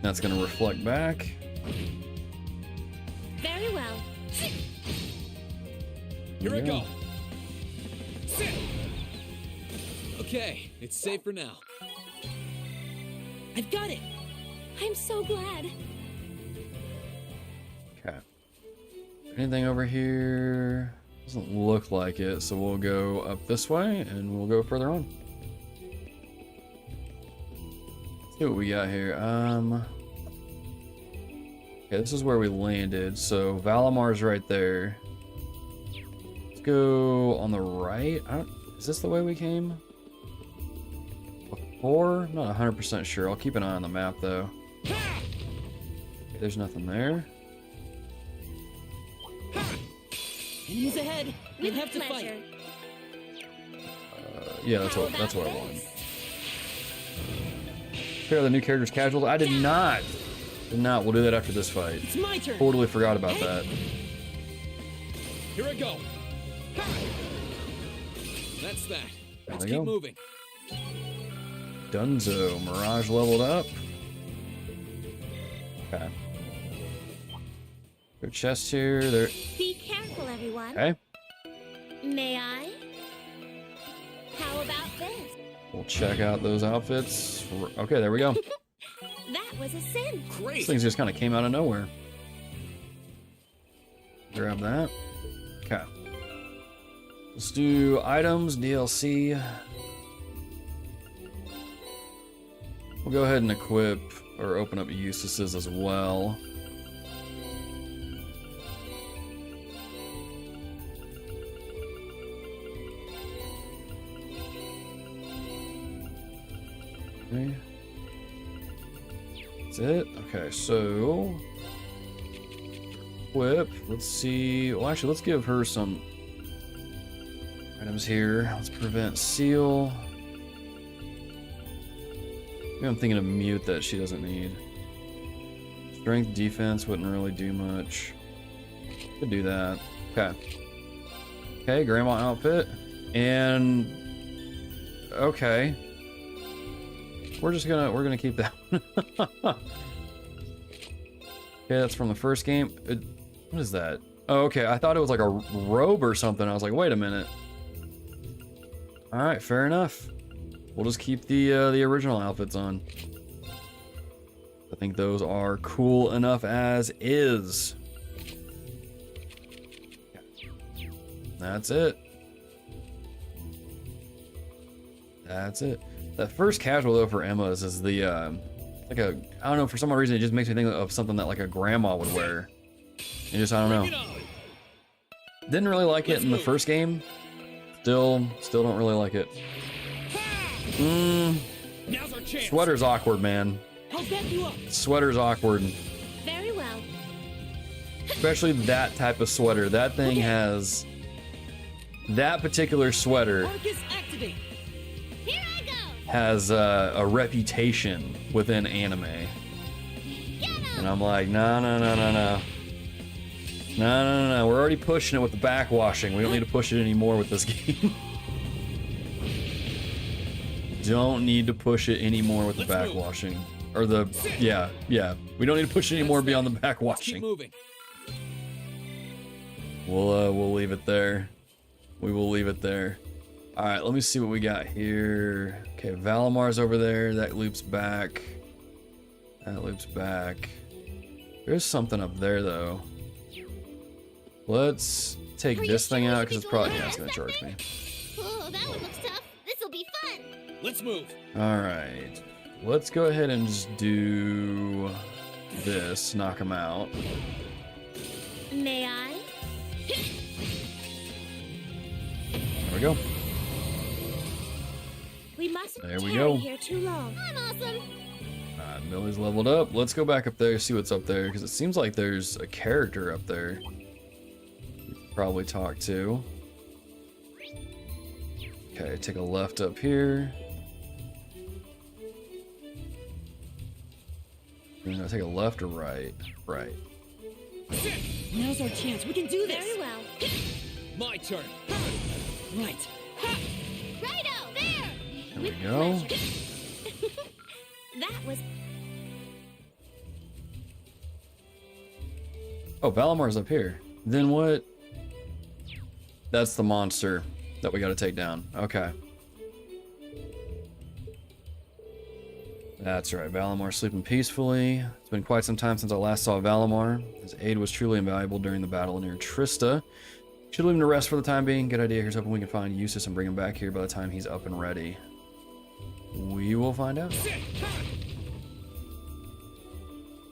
That's gonna reflect back. Very well. Here I go. Sit. Okay, it's safe for now. I've got it. I'm so glad. Okay. Anything over here? Doesn't look like it, so we'll go up this way and we'll go further on. Let's see what we got here. Okay, this is where we landed. So Valamar's right there. Let's go on the right. Is this the way we came before? Not 100% sure. I'll keep an eye on the map though. Okay, there's nothing there. Enemies ahead. We have to fight. Yeah, that's what I wanted. Here are the new characters casual. I did not. We'll do that after this fight. It's my turn. Totally forgot about that. Here I go. That's that. Let's There we keep go. moving. Dunzo. Mirage leveled up. Okay. Go chest here. There. Be careful, everyone. Okay. May I? How about this? We'll check out those outfits. Okay, there we go. That was a sin. These things just kind of came out of nowhere. Grab that. Okay. Let's do items, DLC. We'll go ahead and equip or open up Eustace's as well. Okay. That's it. Okay, so equip. Let's see. Well, actually, let's give her some items here. Let's prevent seal. Maybe I'm thinking of mute that she doesn't need. Strength defense wouldn't really do much. Could do that. Okay. Okay, grandma outfit. And okay. We're gonna keep that one. Okay, that's from the first game. What is that? Oh, okay. I thought it was like a robe or something. I was like, wait a minute. All right, fair enough. We'll just keep the original outfits on. I think those are cool enough as is. That's it. That's it. That first casual though for Emma's is the like a, I don't know, for some reason it just makes me think of something that like a grandma would wear. And just, I don't know. Didn't really like it in the first game. Still don't really like it. Sweater's awkward, man. I'll back you up. Sweater's awkward. Very well. Especially that type of sweater. That thing has, that particular sweater Arcus activate. Here I go. has a reputation within anime. And I'm like, no. We're already pushing it with the backwashing. We don't need to push it anymore with this game. Don't need to push it anymore with the backwashing. Or the, yeah. We don't need to push it anymore beyond the backwashing. We'll leave it there. We will leave it there. All right, let me see what we got here. Okay, Valamar's over there. That loops back. That loops back. There's something up there, though. Let's take this thing out, because it's probably, yeah, it's going to charge me. Oh, that one looks tough. This'll be fun. Let's move. All right. Let's go ahead and just do this. Knock him out. May I? There we go. We mustn't There we tarry go. here too long. I'm awesome. Alright, Millie's leveled up. Let's go back up there, see what's up there, because it seems like there's a character up there. probably talk to. Okay, take a left up here. You're gonna take a left or right? Right. Now's our chance. We can do this. Very well. My turn. Right. Righto! There! There we go. That was... Oh, Valamar's up here. Then what? That's the monster that we gotta take down. Okay. That's right, Valamar sleeping peacefully. It's been quite some time since I last saw Valamar. His aid was truly invaluable during the battle near Trista. Should leave him to rest for the time being. Good idea. Here's hoping we can find Eustace and bring him back here by the time he's up and ready. We will find out.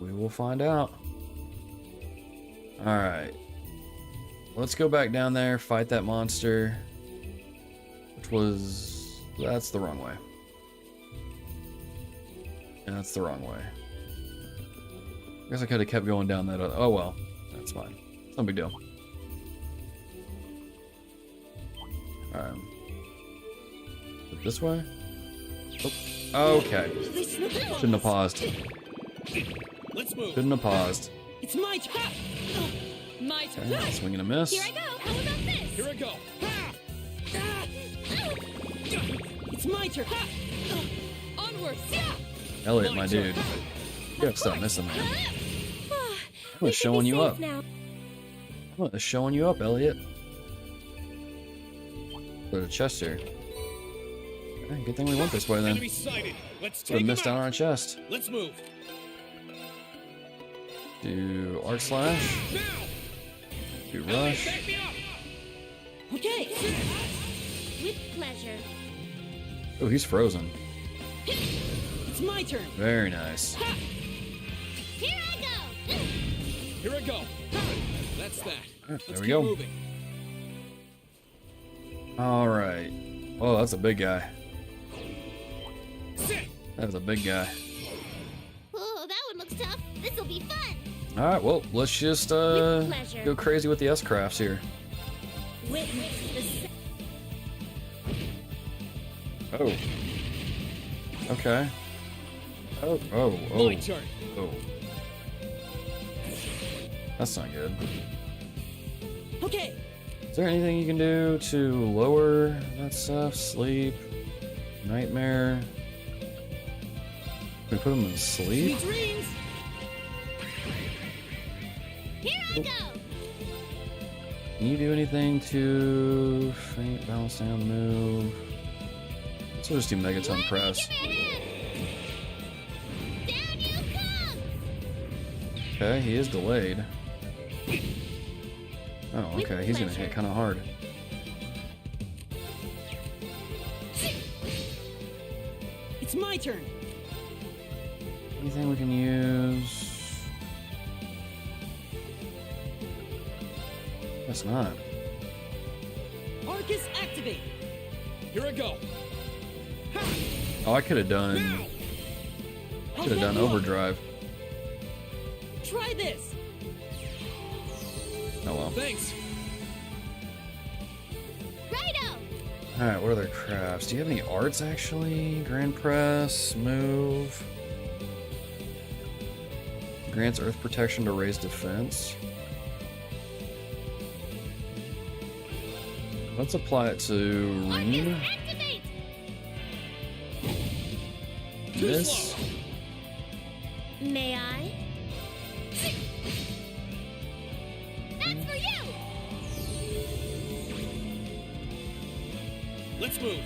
We will find out. Alright. Let's go back down there, fight that monster. Which was... That's the wrong way. That's the wrong way. I guess I could have kept going down that other... Oh well. That's fine. It's no big deal. Alright. This way? Oh. Okay. Shouldn't have paused. Let's move. Shouldn't have paused. It's my turn. My turn. Okay, swing and a miss. Here I go! How about this? Here I go. It's my turn. Onwards. Elliot, my dude. You gotta stop missing, man. I was showing you up. I was showing you up, Elliot. There's a chest here. Okay, good thing we went this way then. Enemy sighted. Let's Would take have missed him out out. on our chest. Let's move. Do arc slash. Now. Do Elliot, rush. back me up. Okay. With pleasure. Oh, he's frozen. It's my turn. Very nice. Here I go! Here I go. That's that. There Let's we keep go. moving. All right. Oh, that's a big guy. Sit. That was a big guy. Oh, that one looks tough. This'll be fun. All right. Well, let's just With pleasure. go crazy with the S crafts here. Witness the... Oh. Okay. Oh. My turn. Oh. That's not good. Okay. Is there anything you can do to lower that stuff? Sleep? Nightmare? Can we put him in sleep? Sweet dreams. Here I go! Can you do anything to faint, balance down, move? Let's just do Megaton Press. Down you come! Okay, he is delayed. Oh, okay, he's gonna hit kind of hard. It's my turn. Anything we can use? That's not. Arcus activate. Here I go. Oh, I could have done. How's Could have that done look? overdrive. Try this. Oh well. Thanks. Righto! Alright, what other crafts? Do you have any arts actually? Grand Press, move. Grants earth protection to raise defense. Let's apply it to Rean. Activate! This. May I? That's for you! Let's move.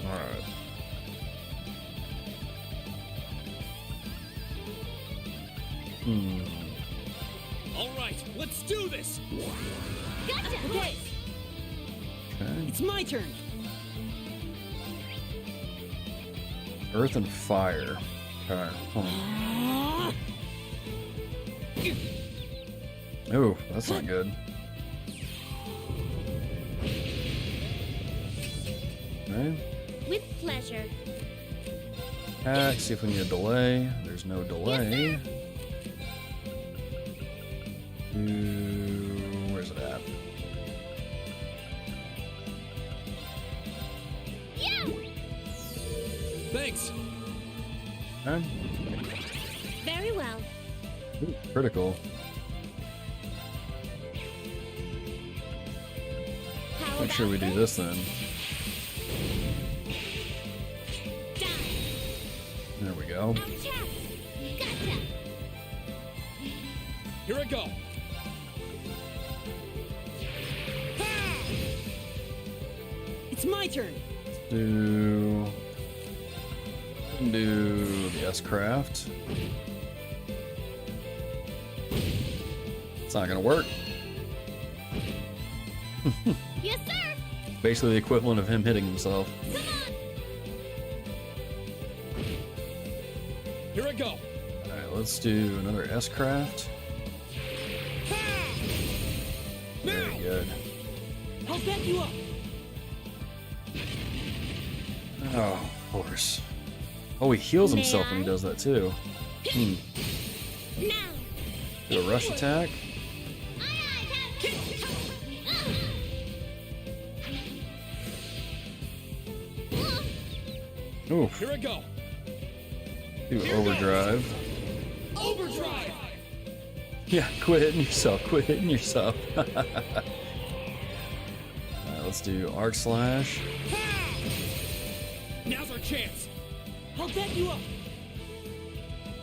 Alright. All right, let's do this. Gotcha! Okay. Okay. It's my turn. Earth and fire. Okay. Hold on. Ooh, that's not good. Okay. With pleasure. Attack, see if we need a delay. There's no delay. Do Thanks. Okay. Very well. Ooh, critical. Make sure we do this then. There we go. Here I go. It's my turn. Do the S-Craft. It's not gonna work. Yes, sir. Basically the equivalent of him hitting himself. Come on. Here I go. Alright, let's do another S-Craft. Very good. I'll back you up. Oh, of course. Oh, he heals himself when he does that too. Do a rush attack. Ooh. Here I go. Do overdrive. Overdrive. Yeah, quit hitting yourself. Quit hitting yourself. Alright, let's do Arc Slash. Now's our chance. I'll back you up.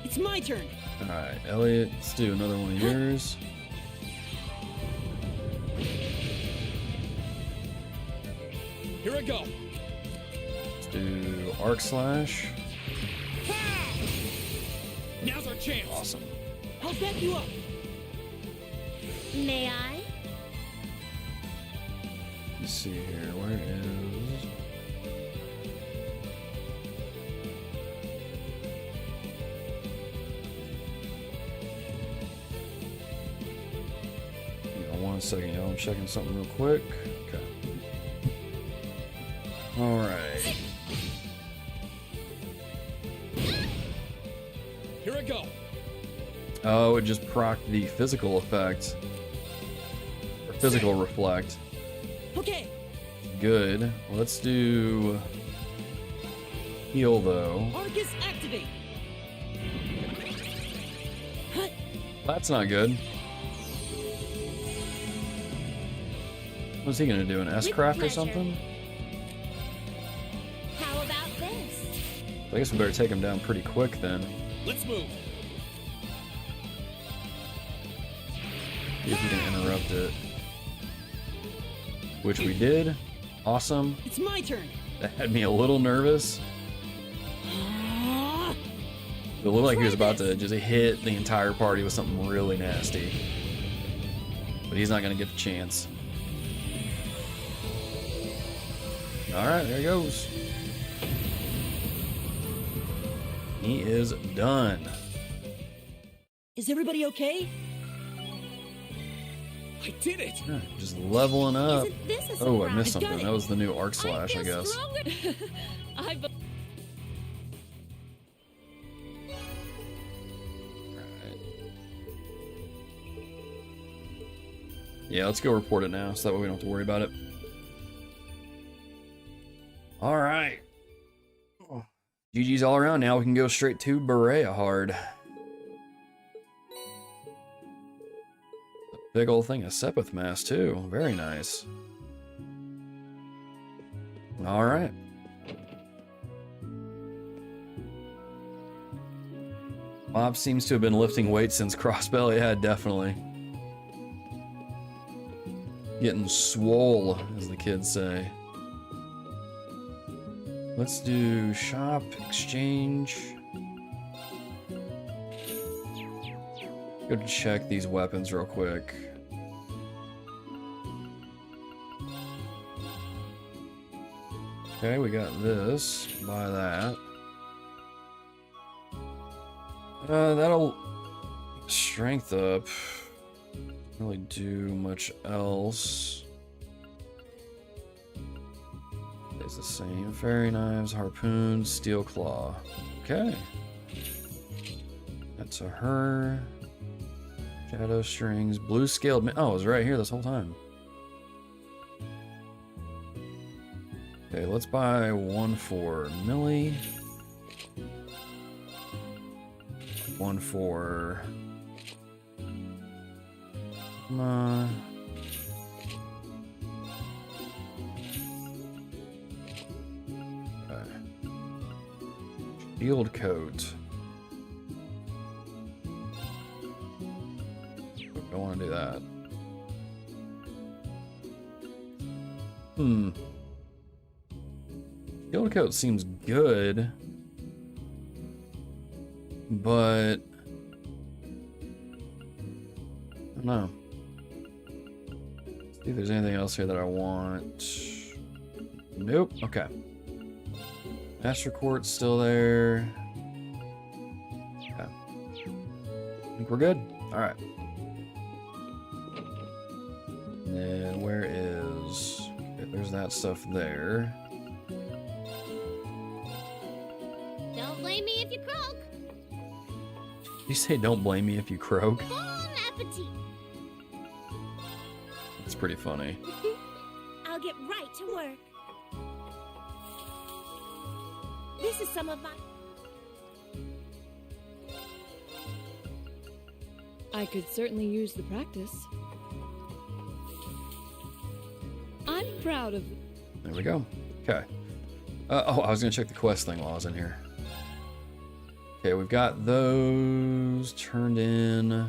It's my turn. Alright, Elliot, let's do another one of yours. Here I go. Let's do Arc Slash. Now's our chance. Awesome. I'll back you up. May I? Let's see here. Where is... One second, y'all. I'm checking something real quick. Okay. Alright. Here I go. Oh, it just procced the physical effect. Or physical reflect. Okay. Good. Let's do heal though. Arcus activate. That's not good. What's he gonna do? An S-Craft or something? How about this? I guess we better take him down pretty quick then. Let's move. See if we can interrupt it. Which we did. Awesome. It's my turn. That had me a little nervous. It looked like he was about to just hit the entire party with something really nasty. But he's not gonna get the chance. Alright, there he goes. He is done. Is everybody okay? I did it. Yeah, just leveling up. Isn't this a Oh, I surprise? missed something. That was the new Arc Slash, I guess. Yeah, let's go report it now, so that way we don't have to worry about it. Alright. GG's all around. Now we can go straight to Bereahard. A big old thing of Sepith Mass, too. Very nice. Alright. Bob seems to have been lifting weights since Crossbell. Yeah, definitely. Getting swole, as the kids say. Let's do shop, exchange. Go to check these weapons real quick. Okay, we got this. Buy that. That'll strength up. Really do much else. It's the same. Fairy knives, harpoons, steel claw. Okay. That's a her. Shadow strings, blue scaled. Oh, it was right here this whole time. Okay, let's buy one for Millie. One for... Okay. Field coat. Don't want to do that. Field coat seems good, but I don't know. See if there's anything else here that I want. Nope. Okay. Master Quartz still there. Okay. I think we're good. All right. And then where is... Okay, there's that stuff there. Don't blame me if you croak. You say don't blame me if you croak? Bon appetit. It's pretty funny. I'll get right to work. This is some of my... I could certainly use the practice. I'm proud of... There we go. Okay. Oh, I was going to check the quest thing while I was in here. Okay, we've got those turned in.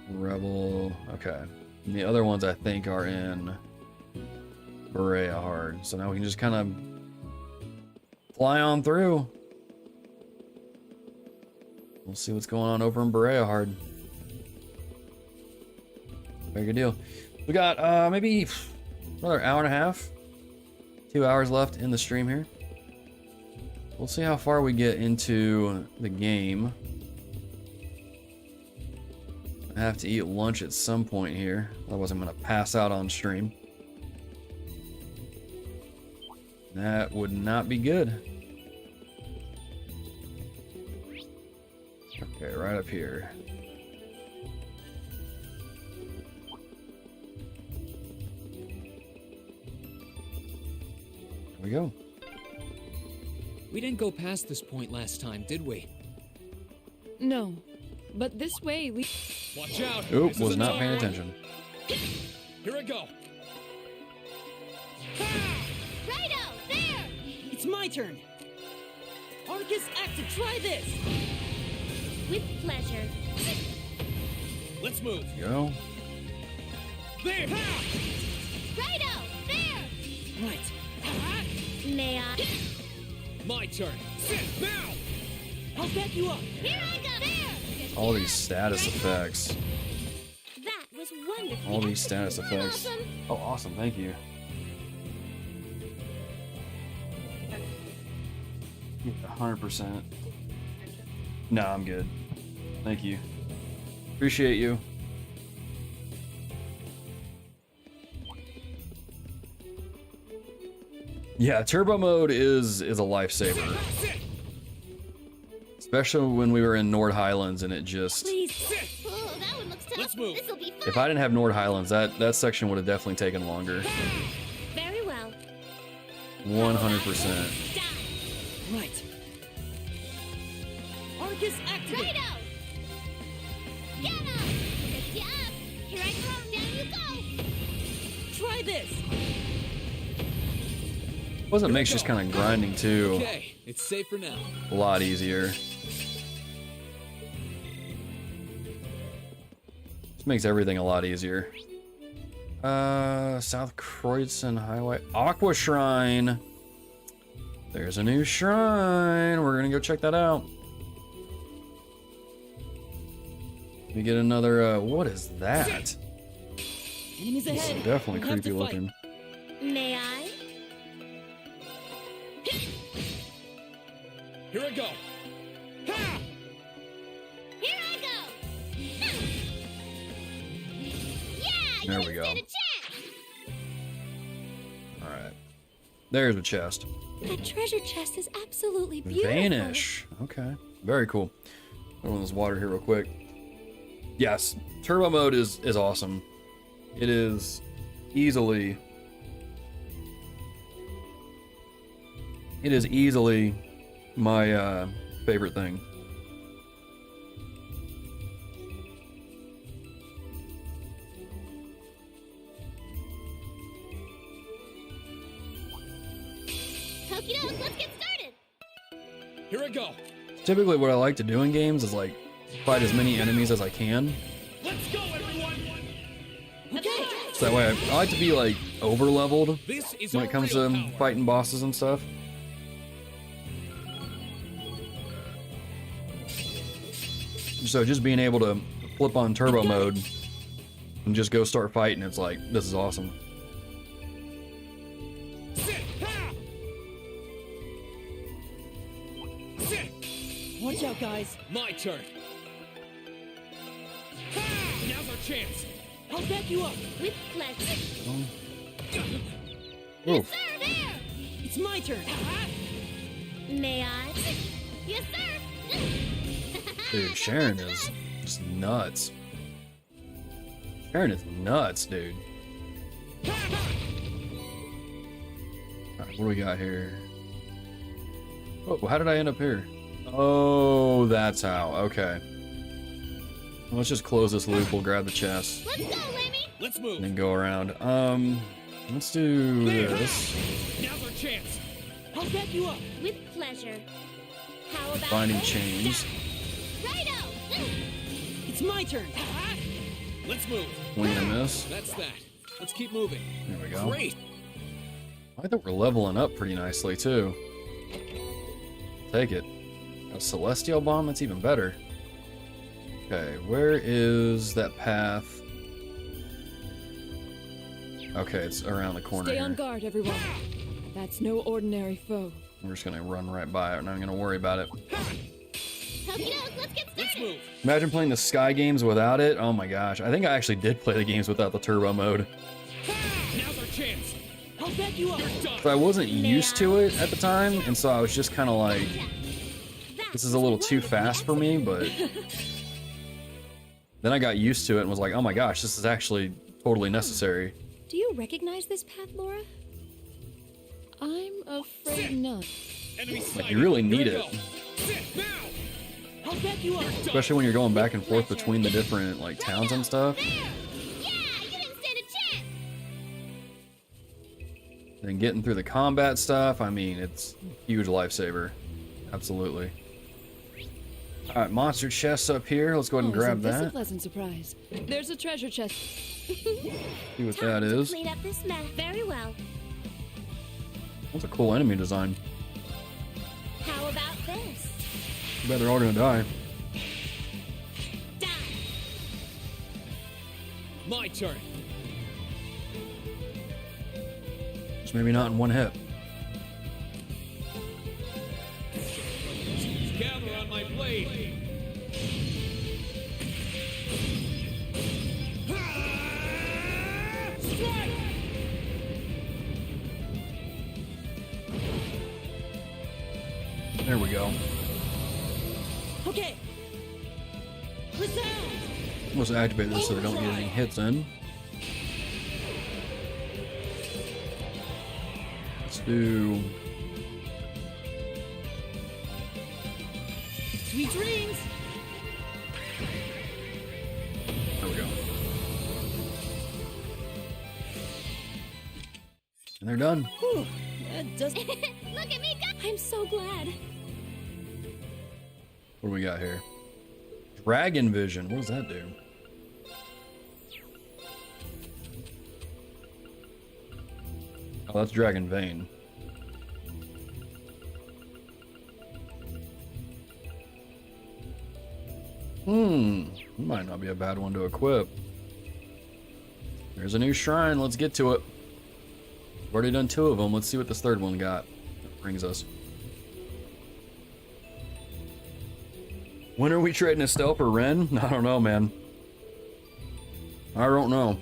Rebel. Okay. And the other ones I think are in Bereahard. So now we can just kind of fly on through. We'll see what's going on over in Bereahard. Very good deal. We got maybe another hour and a half. 2 hours left in the stream here. We'll see how far we get into the game. I have to eat lunch at some point here. Otherwise I'm going to pass out on stream. That would not be good. Okay, right up here. There we go. We didn't go past this point last time, did we? No, but this way we... Watch out! Oop, was not paying attention. Here I go! Righto, there! It's my turn. Arcus Active, try this. With pleasure. Let's move. Go. There! Righto, there! Right. May I? My turn. Sit now! I'll back you up. Here I go, there! All these status effects. That was wonderful. All these status effects. Awesome. Oh, awesome. Thank you. 100%. No, I'm good. Thank you. Appreciate you. Yeah, turbo mode is a lifesaver. Especially when we were in Nord Highlands and it just... Please. Oh, that one looks tough. Let's move. This'll be fun. If I didn't have Nord Highlands, that section would have definitely taken longer. Very well. 100%. Right. Arcus activate. Righto! Get up! Lift you up! Here I come! Down you go! Try this. Wasn't makes just kind of grinding too Okay, it's safe for now. a lot easier. This makes everything a lot easier. South Kreutzen Highway. Aqua Shrine. There's a new shrine. We're gonna go check that out. We get another, what is that? Enemies This ahead. is definitely We'll have creepy to fight. looking. May I? Here I go. Ha! Here I go! Yeah! There you we go. stood a chance! Alright. There's a chest. That treasure chest is absolutely beautiful. Vanish. Okay. Very cool. Throw in this water here real quick. Yes, turbo mode is awesome. It is easily It is easily my favorite thing. Okie doke, let's get started. Here I go. Typically what I like to do in games is like fight as many enemies as I can. Let's go, everyone. Okay. So that way I like to be like over leveled This is when our it comes real to power. fighting bosses and stuff. So just being able to flip on turbo mode and just go start fighting, it's like, this is awesome. Sit. Ha! Sit. Watch out, guys. My turn. Ha! Now's our chance. I'll back you up. With pleasure. Oof. Sir, there! It's my turn. May I? Yes, sir! Dude, Sharon is just nuts. Sharon is nuts, dude. Alright, what do we got here? Oh, how did I end up here? Oh, that's how. Okay. Let's just close this loop. We'll grab the chest Let's go, Lemmy! Let's move. and then go around. Let's do this. Now's our chance. I'll back you up. With pleasure. How about Binding this? chains. Righto! It's my turn. Let's move. Wing and miss. That's that. Let's keep moving. There we go. Great. I think we're leveling up pretty nicely too. Take it. A celestial bomb, that's even better. Okay, where is that path? Okay, it's around the corner Stay here. on guard, everyone. That's no ordinary foe. We're just gonna run right by it. We're not gonna worry about it. Okie doke, let's get Let's started! move. Imagine playing the Sky games without it. Oh my gosh. I think I actually did play the games without the turbo mode. Now's our chance. I'll back you up. You're done. So I wasn't used to it at the time, and so I was just kind of like, this is a little too fast for me, but then I got used to it and was like, oh my gosh, this is actually totally necessary. Do you recognize this path, Laura? I'm afraid not. Enemy Like, sighted. you really Here need we it. go. Sit now. I'll back you up. Especially when you're going back and forth between the different like towns and stuff. Yeah, you didn't stand a chance! And getting through the combat stuff, I mean, it's a huge lifesaver. Absolutely. Alright, monster chests up here. Let's go ahead and grab Isn't this a that. pleasant surprise? There's a treasure chest. See what Time that to is. clean up this mess. Very well. That's a cool enemy design. How about this? I bet they're all gonna die. Die. My turn. Just maybe not in one hit. Gather on my blade. Strike! There we go. Okay. Resound. Let's activate this so we don't get any hits in. Let's do. Sweet dreams. There we go. And they're done. Whew. That does. Look at me go! I'm so glad. What do we got here? Dragon Vision. What does that do? Oh, that's Dragon Vein. Might not be a bad one to equip. There's a new shrine. Let's get to it. We've already done 2 of them. Let's see what this third one got. Brings us. When are we trading Estelle for Ren? I don't know, man. I don't know.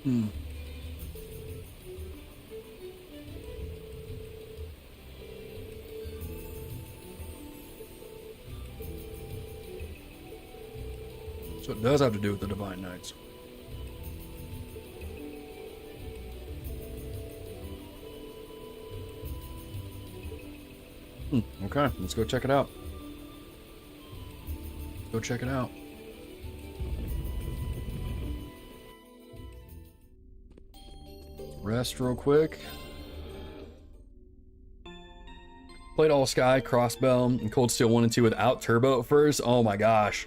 So it does have to do with the Divine Knights. Okay, let's go check it out. Go check it out. Rest real quick. Played all Sky, Crossbell, and Cold Steel 1 and 2 without turbo at first. Oh my gosh.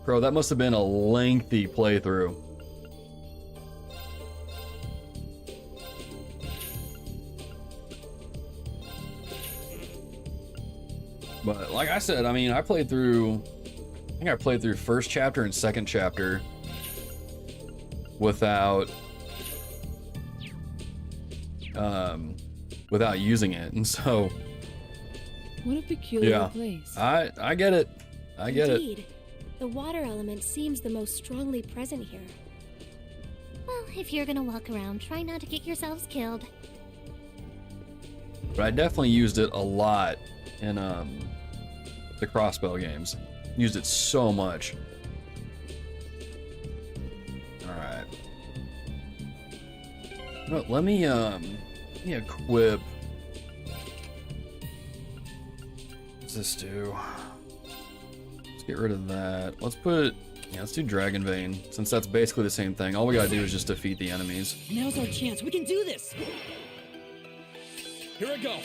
Bro, that must have been a lengthy playthrough. But like I said, I mean, I think I played through first chapter and second chapter without using it. And so what a peculiar place. I get it. I get Indeed. it. The water element seems the most strongly present here. Well, if you're gonna walk around, try not to get yourselves killed. But I definitely used it a lot in the Crossbell games. Used it so much. Alright. Well, let me equip. What's this do? Let's get rid of that. Let's do Dragon Vein, since that's basically the same thing. All we gotta do is just defeat the enemies. Now's our chance. We can do this. Here I go.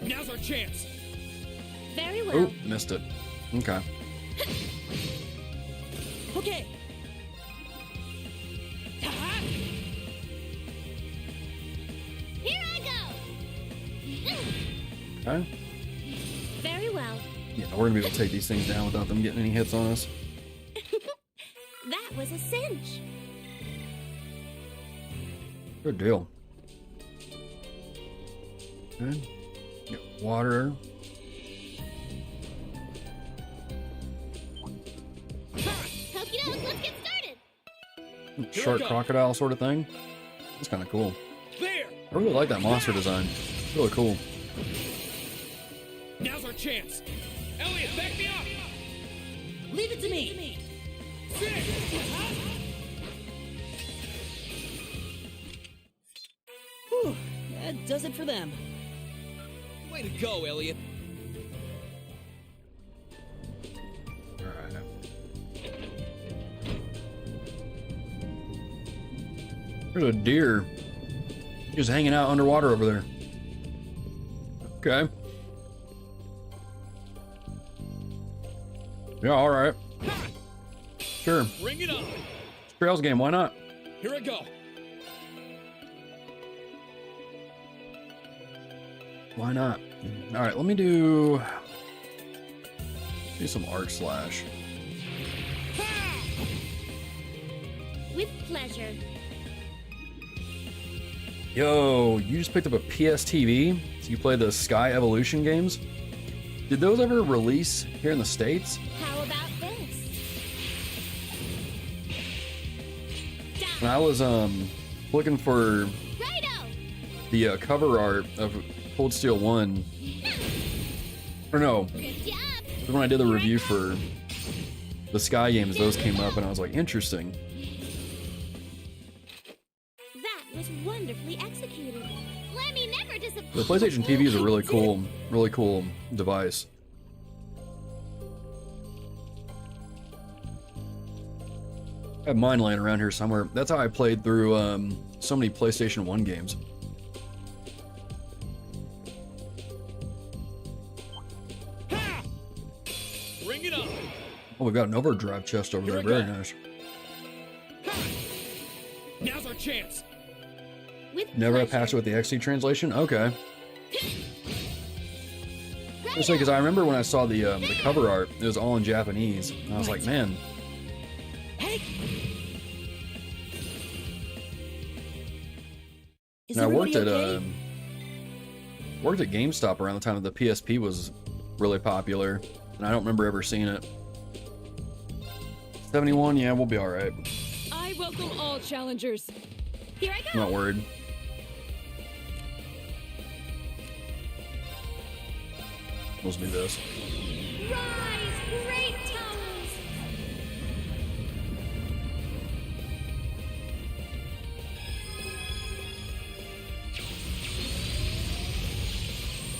Now's our chance. Very well. Oh, missed it. Okay. Okay. Here I go! Okay. Very well. Yeah, we're gonna be able to take these things down without them getting any hits on us. That was a cinch. Good deal. Good. Get water. Okie doke, let's get started! Shark crocodile sort of thing. That's kind of cool. There. I really like that monster design. It's really cool. Now's our chance. Elliot, back me up. Leave it to me. Whew, that does it for them. Way to go, Elliot. Alright. There's a deer. Just hanging out underwater over there. Okay. Yeah, alright. Sure. Bring it on. Trails game, why not? Here I go. Why not? Alright, let me do some arc slash. With pleasure. Yo, you just picked up a PS TV? So you play the Sky Evolution games? Did those ever release here in the States? How about this? When I was looking for Righto! the cover art of Cold Steel 1, or no, Good job! when I did the review for the Sky games, those came up and I was like, interesting. That was wonderfully executed. Lemmy never disappoints! The PlayStation TV is a really cool device. I have mine laying around here somewhere. That's how I played through so many PlayStation 1 games. Bring it on. Oh, we've got an overdrive chest over there. Very nice. Now's our chance. With Never a pleasure. patch with the XC translation? Okay. Just because I remember when I saw the cover art, it was all in Japanese. And I was like, man. Hey. Is And I worked at everybody okay? worked at GameStop around the time that the PSP was really popular. and I don't remember ever seeing it. 71, yeah, we'll be all right. I welcome all challengers. Here I I'm go. not worried. Let's do this. Rise, great towers.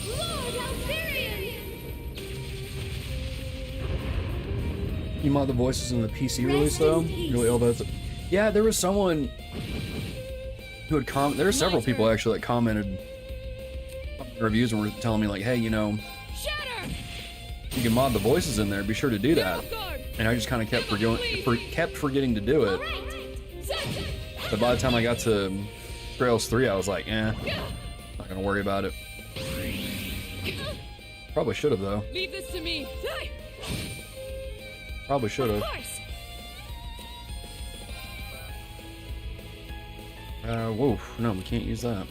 Lord Alvarian. You mod the voices in the PC release though? Really all that. Yeah, there was someone who had there were several people actually that commented on the reviews and were telling me like, hey, you know, you can mod the voices in there. Be sure to do that. And I just kind of kept forgetting to do it. But by the time I got to Trails 3, I was like, not gonna worry about it. Probably should have though. Leave this to me. Probably should have. Whoa, no, we can't use that.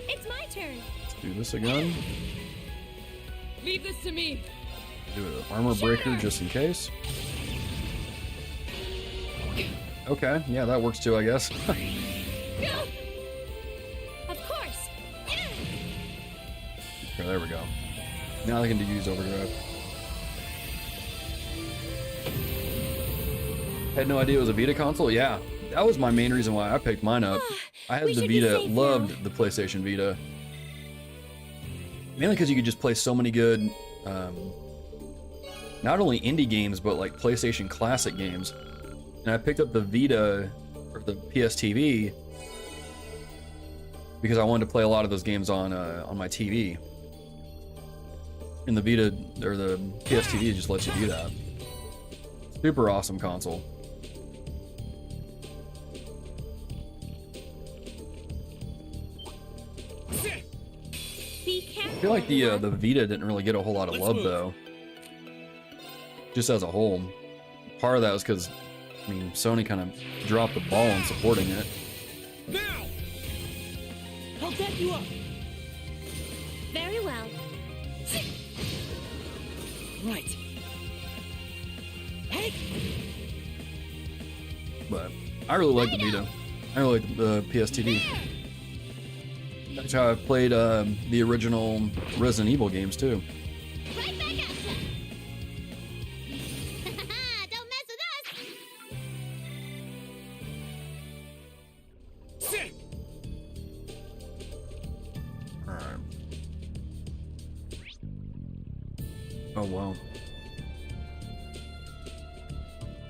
It's my turn. Let's do this again. Leave this to me. Do an armor breaker just in case. Okay, yeah, that works too, I guess. Of course. Okay, there we go. Now I can use overdrive. Had no idea it was a Vita console. Yeah, that was my main reason why I picked mine up. I had the Vita, loved the PlayStation Vita. Mainly because you could just play so many good, not only indie games, but like PlayStation Classic games. And I picked up the Vita, or the PSTV, because I wanted to play a lot of those games on my TV. And the Vita, or the PSTV just lets you do that. Super awesome console. I feel like the Vita didn't really get a whole lot of love though. Just as a whole. Part of that was because, I mean, Sony kind of dropped the ball in supporting it. Now! I'll get you up! Very well. Right. Hey! But I really like the Vita. I really like the PSTV. That's how I played the original Resident Evil games too. Right back at ya. Don't mess with us. Sick! Alright. Oh wow.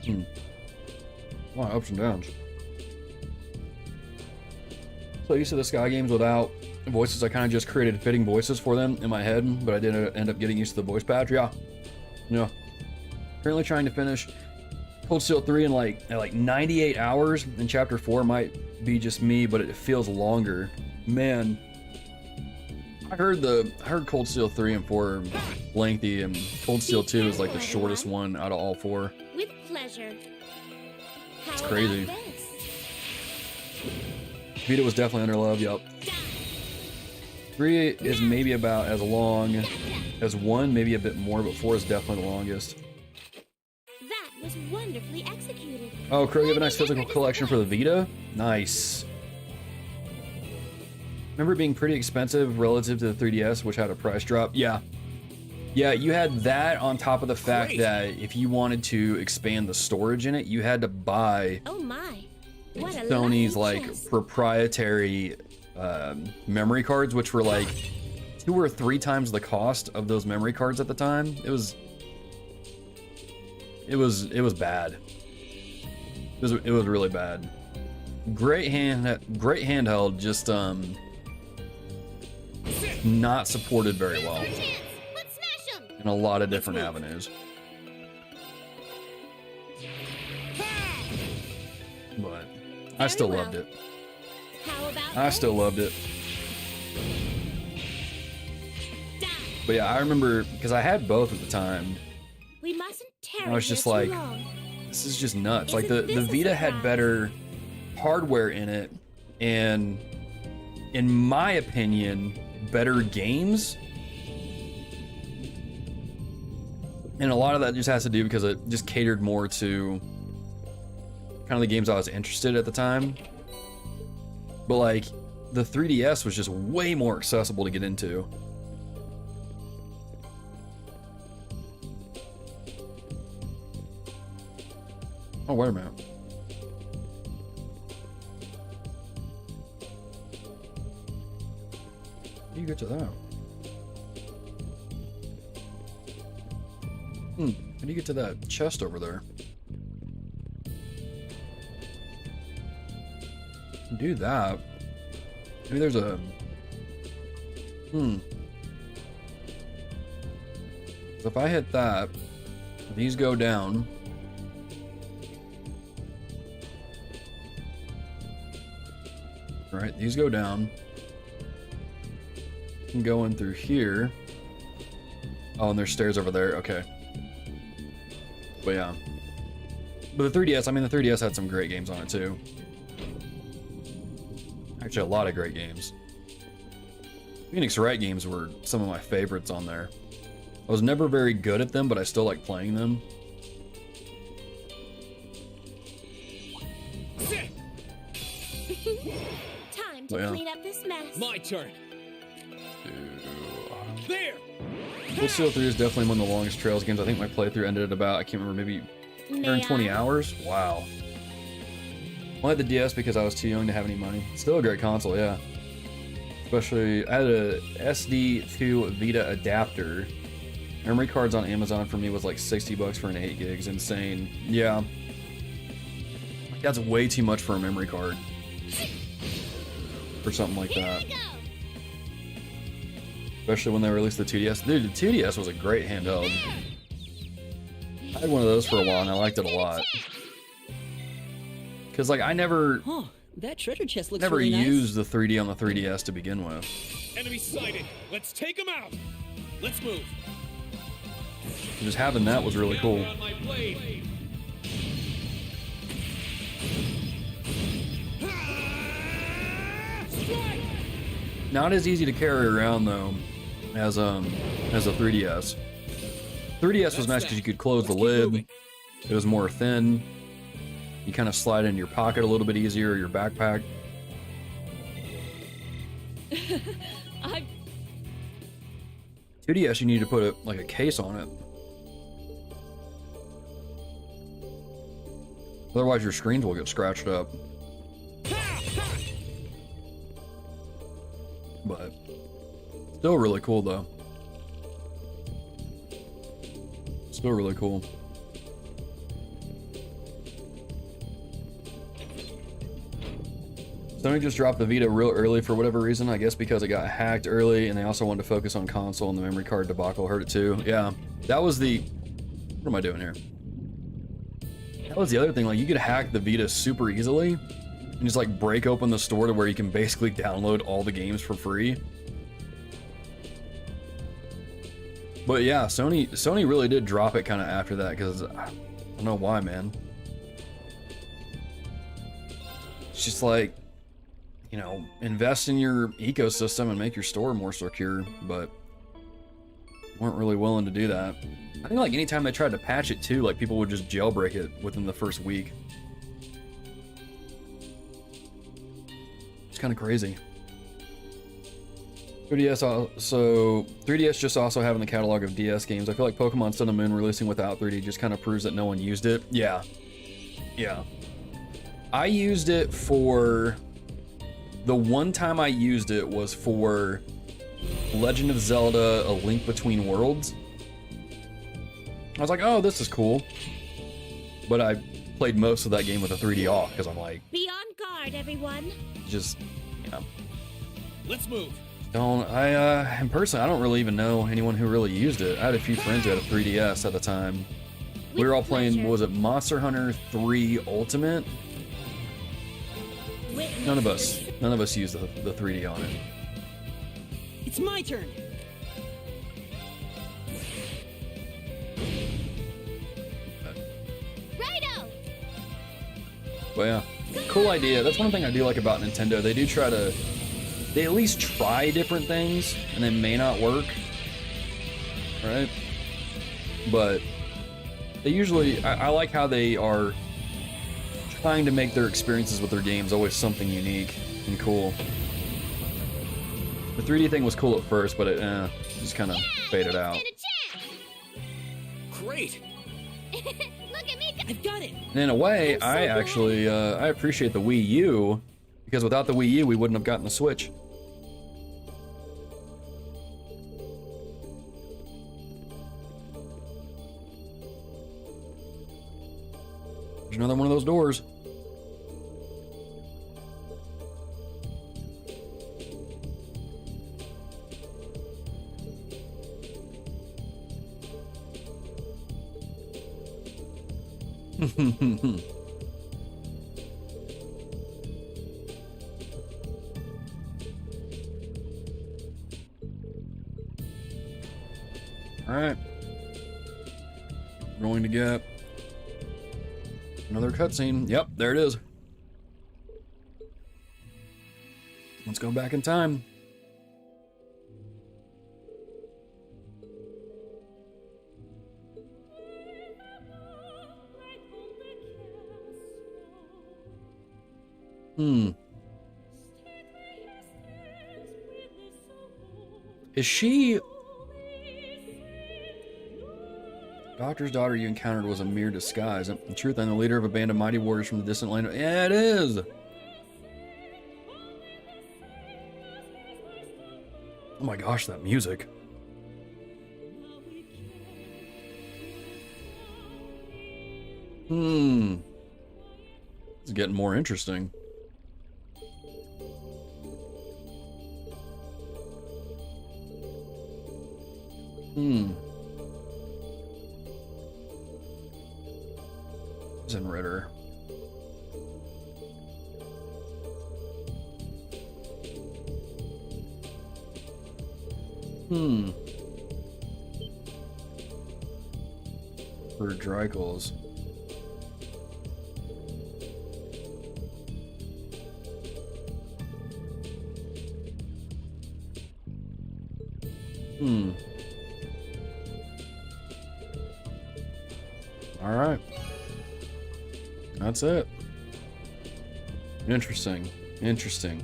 A lot of ups and downs. So used to the Sky games without voices, I kind of just created fitting voices for them in my head, but I didn't end up getting used to the voice patch. Yeah. Currently trying to finish Cold Steel 3 in like 98 hours, and Chapter 4 might be just me, but it feels longer. Man, I heard Cold Steel 3 and 4 are lengthy, and Cold Steel 2 is like the shortest one out of all four. With pleasure. It's crazy. Vita was definitely under love, yup. 3 is maybe about as long as 1, maybe a bit more, but 4 is definitely the longest. That was wonderfully executed. Oh, Crow, you have a nice physical collection for the Vita? Nice. Remember it being pretty expensive relative to the 3DS, which had a price drop? Yeah. Yeah, you had that on top of the fact that if you wanted to expand the storage in it, you had to buy Oh my. What a Sony's lovely like chest. proprietary memory cards, which were like 2 or 3 times the cost of those memory cards at the time. It was bad. It was really bad. Great handheld, just not supported very well Let's smash 'em. in a lot of different avenues. But I still loved it. How about I still loved it. But yeah, I remember because I had both at the time. we mustn't tarry I was just here too like, long. this is just nuts. Like Isn't the this a Vita had surprise? better hardware in it, and in my opinion, better games. And a lot of that just has to do because it just catered more to kind of the games I was interested at the time. But like the 3DS was just way more accessible to get into. Oh, wait a minute. How do you get to that? How do you get to that chest over there? Do that. Maybe there's a... So if I hit that, these go down. Right, these go down. Can go in through here. Oh, and there's stairs over there. Okay. But yeah. But the 3DS, I mean, the 3DS had some great games on it too. Actually, a lot of great games. Phoenix Wright games were some of my favorites on there. I was never very good at them, but I still like playing them. Time to clean up this mess. My turn. There. Full Sail 3 is definitely one of the longest Trails games. I think my playthrough ended at about, I can't remember, maybe 120 hours? Wow. I had the DS because I was too young to have any money. Still a great console, yeah. Especially, I had a SD to Vita adapter. Memory cards on Amazon for me was like 60 bucks for an 8 gigs. Insane. Yeah. That's way too much for a memory card. For something like that. Especially when they released the 2DS. Dude, the 2DS was a great handheld. I had one of those for a while and I liked it a lot. Because, like, I never... Oh, that treasure chest looks never really nice. used the 3D on the 3DS to begin with. Enemy sighted. Let's take him out. Let's move. Just having that was really cool. Not as easy to carry around though as a 3DS. 3DS was nice because you could close the lid. It was more thin. You kind of slide it in your pocket a little bit easier, your backpack. 2DS, you need to put like a case on it. Otherwise your screens will get scratched up. But still really cool though. Still really cool. Sony just dropped the Vita real early for whatever reason. I guess because it got hacked early and they also wanted to focus on console and the memory card debacle hurt it too. Yeah, that was the... What am I doing here? That was the other thing. Like, you could hack the Vita super easily and just like break open the store to where you can basically download all the games for free. But yeah, Sony really did drop it kind of after that because I don't know why, man. It's just like, you know, invest in your ecosystem and make your store more secure, but weren't really willing to do that. I think like anytime they tried to patch it too, like people would just jailbreak it within the first week. It's kind of crazy. 3DS just also having the catalog of DS games. I feel like Pokemon Sun and Moon releasing without 3D just kind of proves that no one used it. Yeah. I used it for... The one time I used it was for Legend of Zelda: A Link Between Worlds. I was like, oh, this is cool. But I played most of that game with a 3D off because I'm like... Be on guard, everyone. Just, yeah. Let's move. In person, I don't really even know anyone who really used it. I had a few friends who had a 3DS at the time. We were all playing, what was it, Monster Hunter 3 Ultimate? None of us used the 3D on it. It's my turn. Righto. But yeah, cool idea. That's one thing I do like about Nintendo. They do try to they at least try different things, and they may not work, right? But they usually, I like how they are trying to make their experiences with their games always something unique and cool. The 3D thing was cool at first, but it just kind of faded out. Great! Look at me! I've got it! And in a way, I actually, I appreciate the Wii U, because without the Wii U, we wouldn't have gotten the Switch. There's another one of those doors. All right. Going to get another cutscene. Yep, there it is. Let's go back in time. Is she... Doctor's daughter you encountered was a mere disguise. In truth, I'm the leader of a band of mighty warriors from the distant land. Yeah, it is! Oh my gosh, that music. It's getting more interesting. Ritter. For Dreichels. All right. That's it. Interesting. Interesting.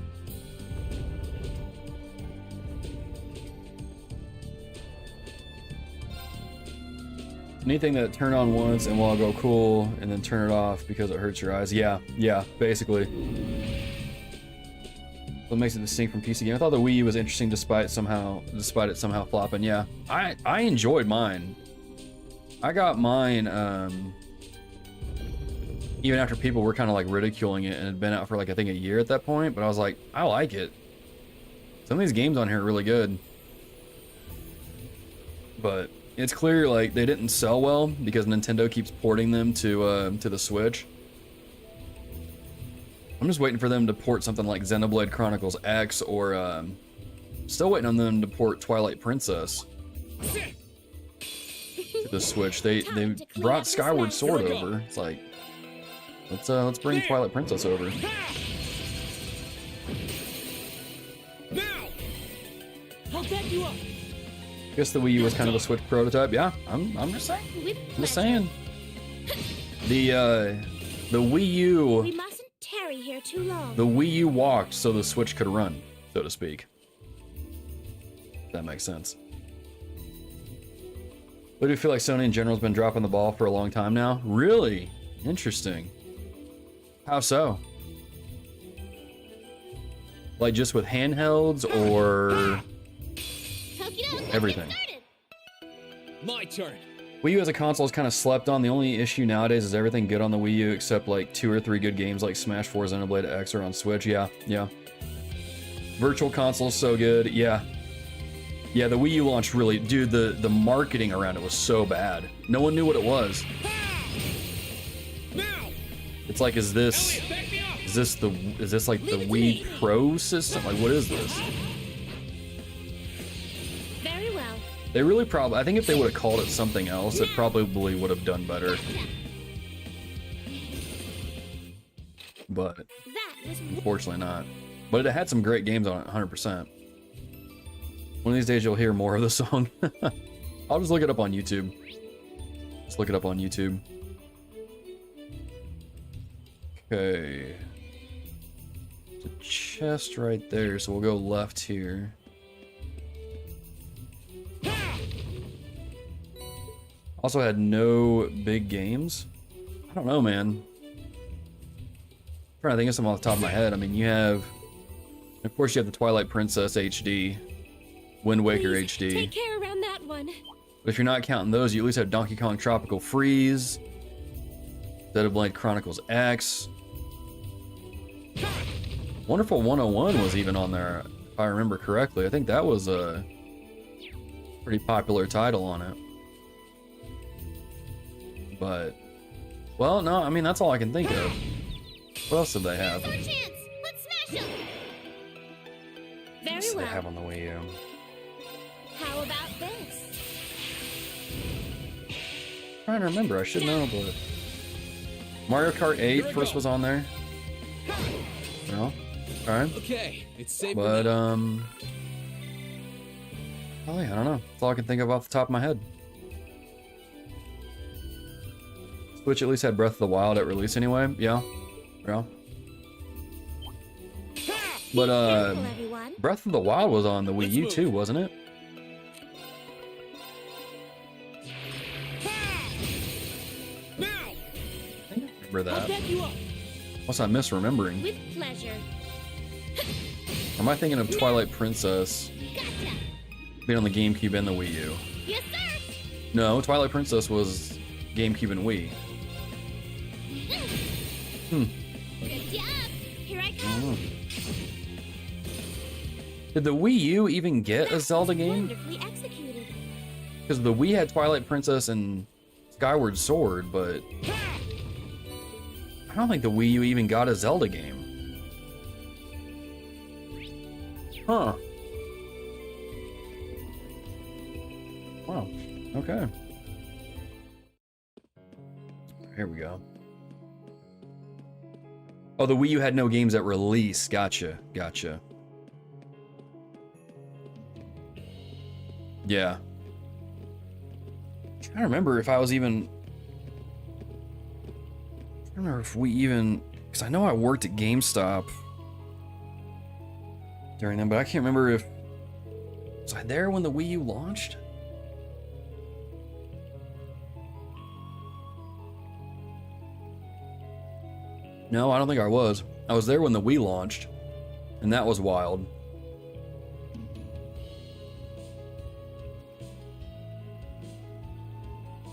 Anything that turn on once and will go cool and then turn it off because it hurts your eyes. Yeah, basically. What makes it distinct from PC game? I thought the Wii U was interesting despite it somehow flopping. Yeah. I enjoyed mine. I got mine even after people were kind of like ridiculing it and it had been out for like I think a year at that point, but I was like, I like it. Some of these games on here are really good. But it's clear like they didn't sell well because Nintendo keeps porting them to the Switch. I'm just waiting for them to port something like Xenoblade Chronicles X or still waiting on them to port Twilight Princess to the Switch. They brought Skyward Sword over. It's like let's bring Twilight Princess over. Now, I'll back you up. I guess the Wii U was kind of a Switch prototype. Yeah, I'm just saying. I'm just saying. The Wii U. We mustn't tarry here too long. The Wii U walked so the Switch could run, so to speak. That makes sense. But do you feel like Sony in general has been dropping the ball for a long time now? Really? Interesting. How so? Like just with handhelds or everything? My turn. Wii U as a console is kind of slept on. The only issue nowadays is everything good on the Wii U except like 2 or 3 good games like Smash 4, Xenoblade X are on Switch. Yeah. Virtual Console's so good. Yeah, the Wii U launch really, dude, the marketing around it was so bad. No one knew what it was. It's like, is this like the Wii Pro system? Like, what is this? Very well. They really I think if they would have called it something else, it probably would have done better. But unfortunately not. But it had some great games on it, 100%. One of these days you'll hear more of the song. I'll just look it up on YouTube. Just look it up on YouTube. Okay. There's a chest right there, so we'll go left here. Also had no big games. I don't know, man. I'm trying to think of some off the top of my head. I mean, you have, of course, you have the Twilight Princess HD, Wind Waker HD. Take care around that one. But if you're not counting those, you at least have Donkey Kong Tropical Freeze, Xenoblade Chronicles X. Wonderful 101 was even on there, if I remember correctly. I think that was a pretty popular title on it. But, well, no, I mean, that's all I can think of. What else did they have? Here's our chance. Let's smash them. Very What else did well. they have on the Wii U? How about this? I'm trying to remember, I should know, but Mario Kart 8 first was on there. No? Alright. Okay, it's safe. But, oh yeah, I don't know. That's all I can think of off the top of my head. Switch at least had Breath of the Wild at release anyway. Yeah. Yeah. But, Careful, everyone. Breath of the Wild was on the Wii U too, wasn't it? Now! I think I remember that. Back you up. Unless I'm misremembering. With pleasure. Or am I thinking of Twilight Princess Gotcha. being on the GameCube and the Wii U? Yes, sir. No, Twilight Princess was GameCube and Wii. Good job. Here I come. Did the Wii U even get a Zelda game? Wonderfully executed. Because the Wii had Twilight Princess and Skyward Sword, but I don't think the Wii U even got a Zelda game. Huh. Wow. Okay. Here we go. Oh, the Wii U had no games at release. Gotcha. Gotcha. Yeah. I'm trying to remember if I was even... I don't remember if we even... Because I know I worked at GameStop during them, but I can't remember if... Was I there when the Wii U launched? No, I don't think I was. I was there when the Wii launched, and that was wild.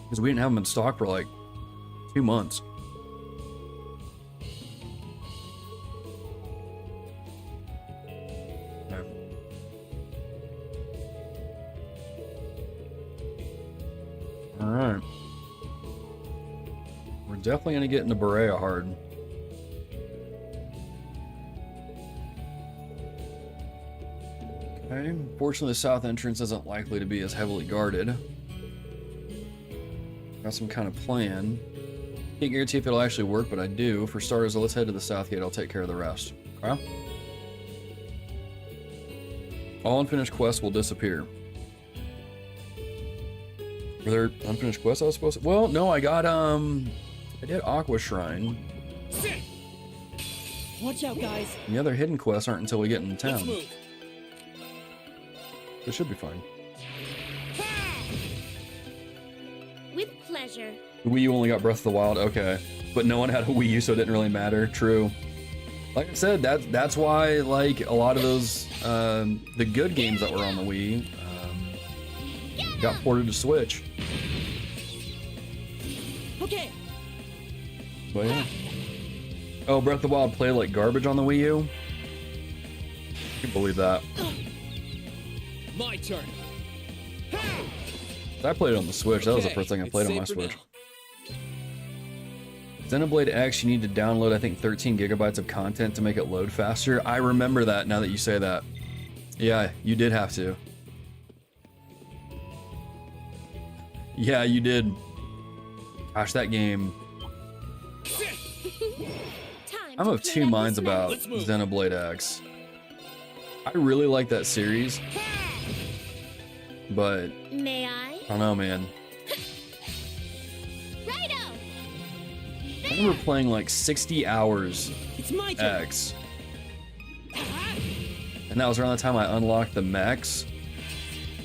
Because we didn't have them in stock for like 2 months. Okay. Alright. We're definitely going to get into Bereahard. Okay, unfortunately the south entrance isn't likely to be as heavily guarded. Got some kind of plan. Can't guarantee if it'll actually work, but I do. For starters, let's head to the south gate. I'll take care of the rest. Okay? All unfinished quests will disappear. Were there unfinished quests I was supposed to... Well, no, I got, I did Aqua Shrine. Watch out, guys. The other hidden quests aren't until we get into Let's town. move. It should be fine. With pleasure. The Wii U only got Breath of the Wild, okay. But no one had a Wii U, so it didn't really matter. True. Like I said, that's why, like, a lot of those, the good games that were on the Wii, got ported to Switch. Okay. But yeah. Oh, Breath of the Wild played like garbage on the Wii U? I can believe that. My turn. I played it on the Switch. That was the first thing I played on my Switch. Xenoblade X, you need to download, I think, 13 gigabytes of content to make it load faster. I remember that now that you say that. Yeah, you did have to. Yeah, you did. Gosh, that game. I'm of two minds about Xenoblade X. I really like that series, but May I? I don't know, man. Righto! I remember playing like 60 hours It's my turn. X. And that was around the time I unlocked the mechs.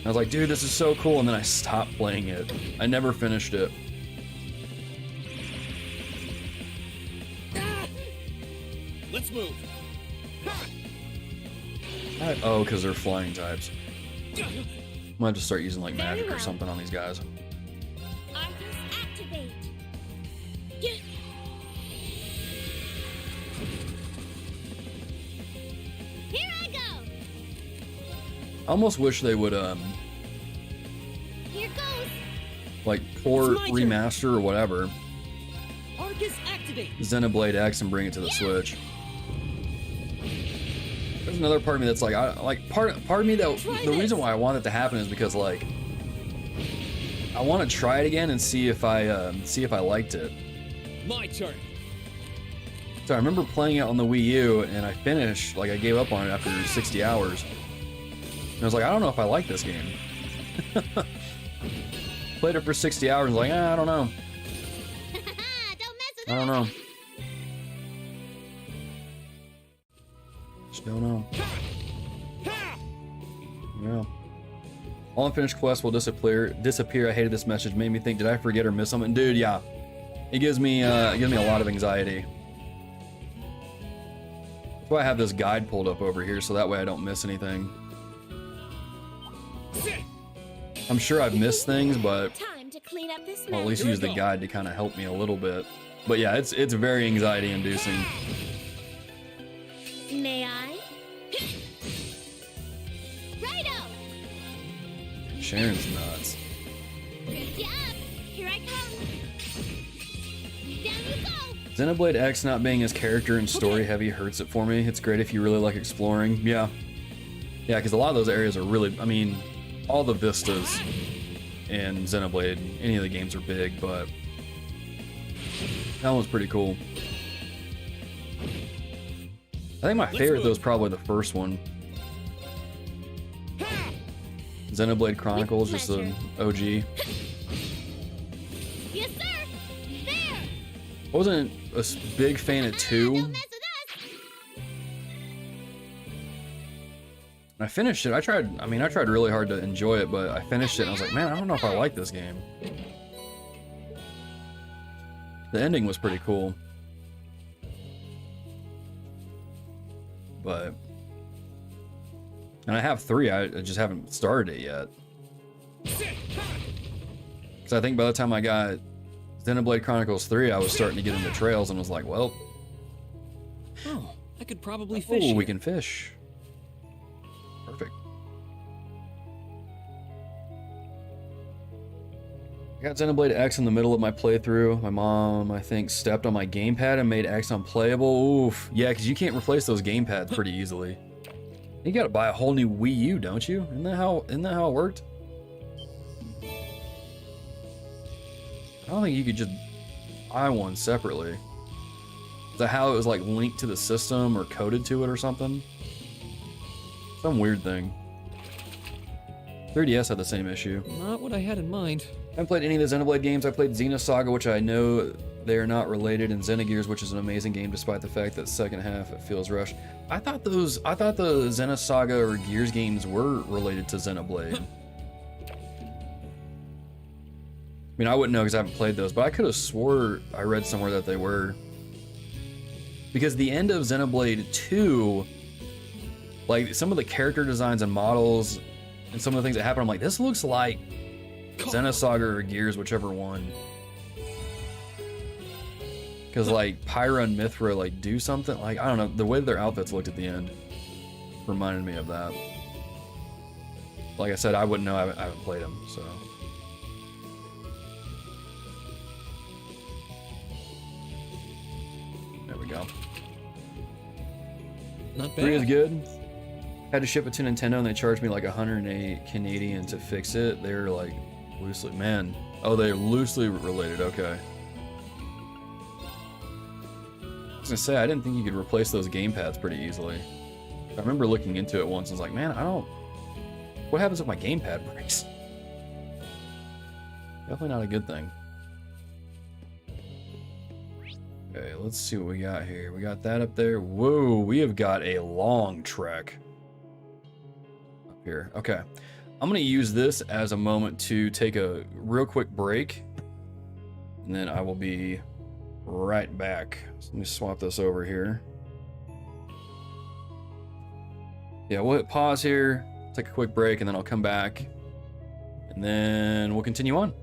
I was like, dude, this is so cool. And then I stopped playing it. I never finished it. Let's move. Oh, because they're flying types. I might just start using like Very magic or well. something on these guys. Arcus activate. Here I go! I almost wish they would Here goes! like port, It's my turn. remaster or whatever Arcus activate. Xenoblade X and bring it to the Switch. There's another part of me that's like, part of me that Try the this. reason why I want it to happen is because like I want to try it again and see if I liked it. My turn. So I remember playing it on the Wii U and I finished, like I gave up on it after 60 hours. And I was like, I don't know if I like this game. Played it for 60 hours and was like, I don't know. Don't mess with I don't know. Just don't know. Yeah. All unfinished quests will disappear. I hated this message. Made me think, did I forget or miss something? Dude, yeah. It gives me a lot of anxiety. That's why I have this guide pulled up over here, so that way I don't miss anything. I'm sure I've missed things, but Time to clean up this I'll at least Here we use the go. guide to kind of help me a little bit. But yeah, it's very anxiety inducing. May I? Righto! Sharon's nuts. Lift you up! Here I come! Down you go! Xenoblade X not being as character and story heavy hurts it for me. It's great if you really like exploring. Yeah. Yeah, because a lot of those areas are really, I mean, all the vistas in Xenoblade, any of the games are big, but that one's pretty cool. I think my favorite though is probably the first one. Xenoblade Chronicles, just the OG. Yes, sir! There! Wasn't a big fan of 2. Don't mess with us! I finished it. I tried really hard to enjoy it, but I finished it and I was like, man, I don't know if I like this game. The ending was pretty cool. But... And I have 3, I just haven't started it yet. Because I think by the time I got Xenoblade Chronicles 3, I was starting to get into trails and was like, well... Oh, I could probably fish. Oh, we here. can fish. Perfect. I got Xenoblade X in the middle of my playthrough. My mom, I think, stepped on my gamepad and made X unplayable. Oof. Yeah, because you can't replace those gamepads pretty easily. You gotta buy a whole new Wii U, don't you? Isn't that how it worked? I don't think you could just buy one separately. Is that how it was like linked to the system or coded to it or something? Some weird thing. 3DS had the same issue. Not what I had in mind. I haven't played any of the Xenoblade games. I played Xenosaga, which I know they are not related, and Xenogears, which is an amazing game despite the fact that second half it feels rushed. I thought the Xenosaga or Gears games were related to Xenoblade. I mean, I wouldn't know because I haven't played those, but I could have swore I read somewhere that they were. Because the end of Xenoblade 2, like some of the character designs and models and some of the things that happen, I'm like, this looks like Xenosaga or Gears, whichever one. Because like Pyra and Mithra like do something, like I don't know, the way their outfits looked at the end reminded me of that. Like I said, I wouldn't know, I haven't played them, so. There we go. Not 3 is bad. good. Had to ship it to Nintendo and they charged me like 108 Canadian to fix it. They're like loosely, man. Oh, they're loosely related, okay. I was gonna say, I didn't think you could replace those gamepads pretty easily. I remember looking into it once and was like, man, what happens if my gamepad breaks? Definitely not a good thing. Okay, let's see what we got here. We got that up there. Whoa, we have got a long trek up here. Okay, I'm gonna use this as a moment to take a real quick break, and then I will be right back. So let me swap this over here. Yeah, we'll hit pause here, take a quick break, and then I'll come back, and then we'll continue on.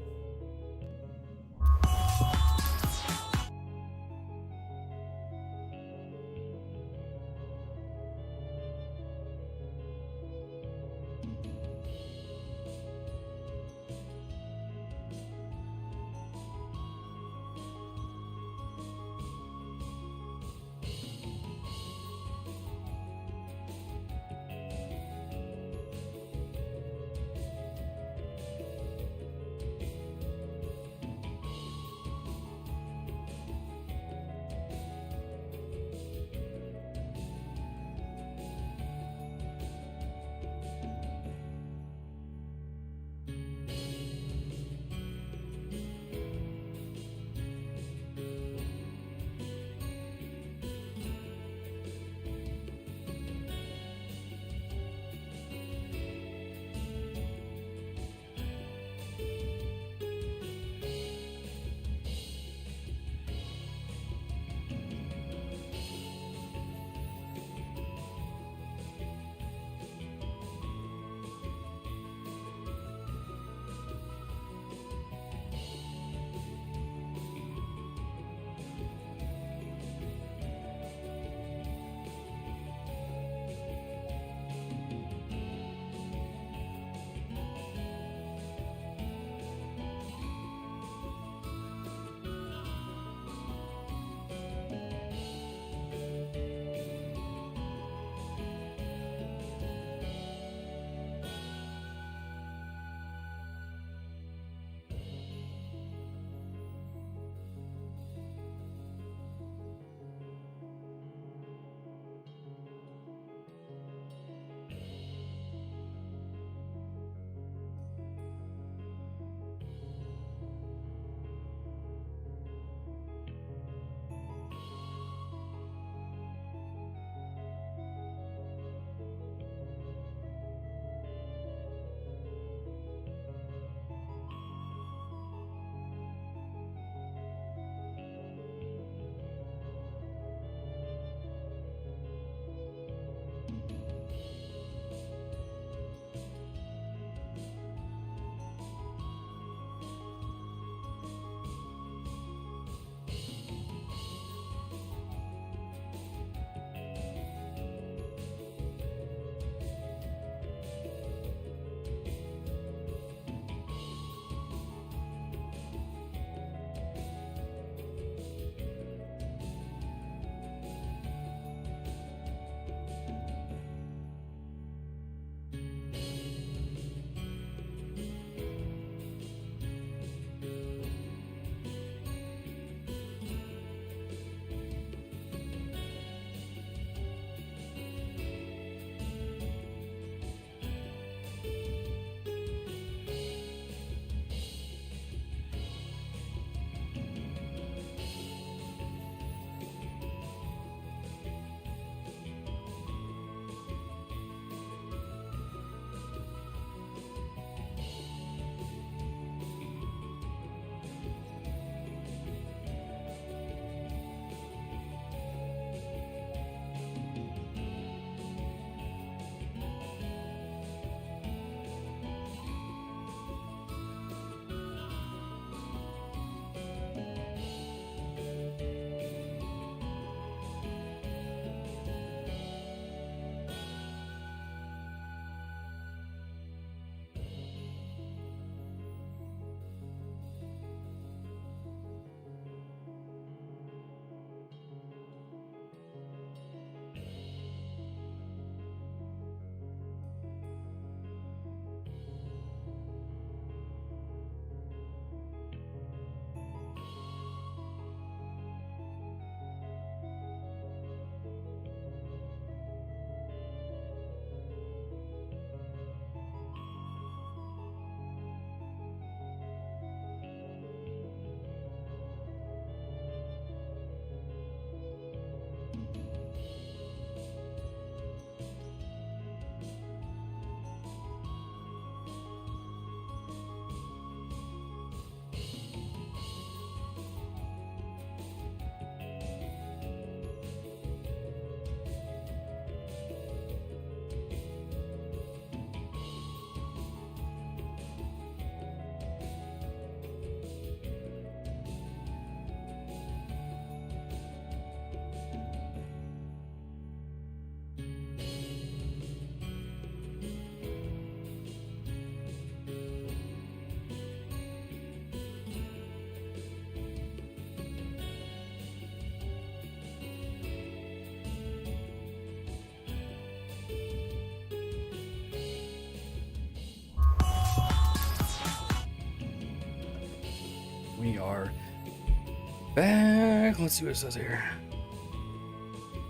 back. Let's see what it says here.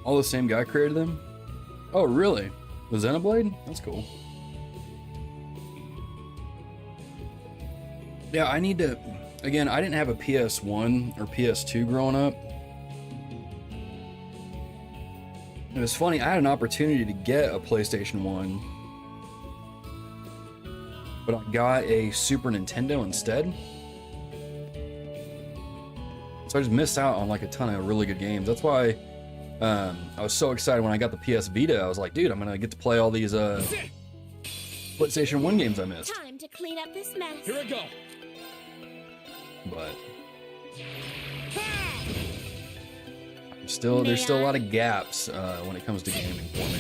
All the same guy created them? Oh, really? The Xenoblade? That's cool. Yeah, I need to... Again, I didn't have a PS1 or PS2 growing up. It was funny, I had an opportunity to get a PlayStation 1, but I got a Super Nintendo instead. So I just missed out on like a ton of really good games. That's why I was so excited when I got the PS Vita. I was like, dude, I'm gonna get to play all these PlayStation 1 games I missed. Time to clean up this mess. Here we go. But there's still a lot of gaps when it comes to gaming for me.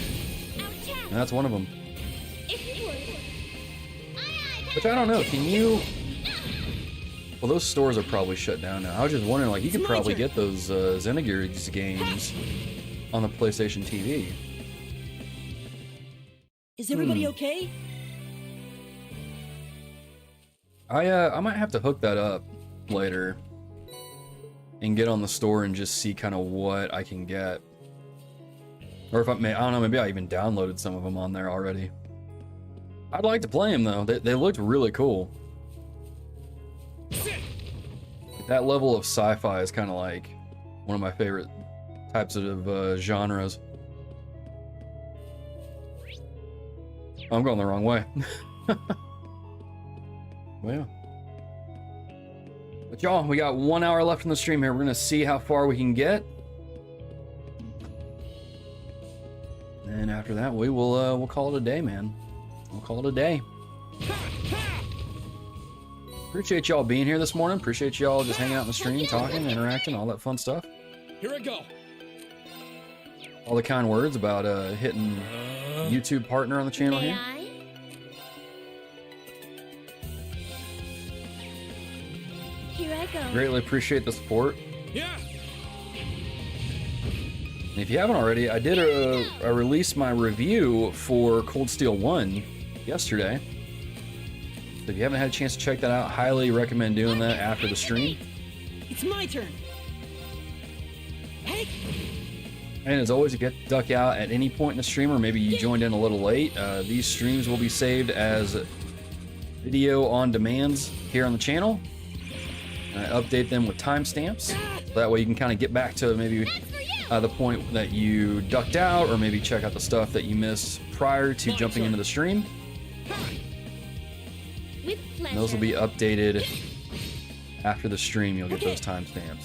And that's one of them. Which I don't know, can you... Well, those stores are probably shut down now. I was just wondering, like, you could probably get those Xenogears games on the PlayStation TV. Is everybody okay? I might have to hook that up later and get on the store and just see kind of what I can get. Or if I don't know, maybe I even downloaded some of them on there already. I'd like to play them though. They looked really cool. That level of sci-fi is kind of like one of my favorite types of genres. I'm going the wrong way. Well, yeah. But y'all, we got 1 hour left in the stream here. We're gonna see how far we can get. And after that, we'll call it a day, man. We'll call it a day. Appreciate y'all being here this morning. Appreciate y'all just hanging out in the stream, talking, interacting, all that fun stuff. Here we go. All the kind words about hitting YouTube partner on the channel here. Here I go. Greatly appreciate the support. Yeah. And if you haven't already, I did I released my review for Cold Steel 1 yesterday. So if you haven't had a chance to check that out, highly recommend doing that after the stream. It's my turn. Hey. And as always, you get to duck out at any point in the stream, or maybe you joined in a little late. These streams will be saved as video on demands here on the channel. And I update them with timestamps. So that way you can kind of get back to maybe the point that you ducked out, or maybe check out the stuff that you missed prior to jumping into the stream. And those will be updated after the stream. You'll get those timestamps.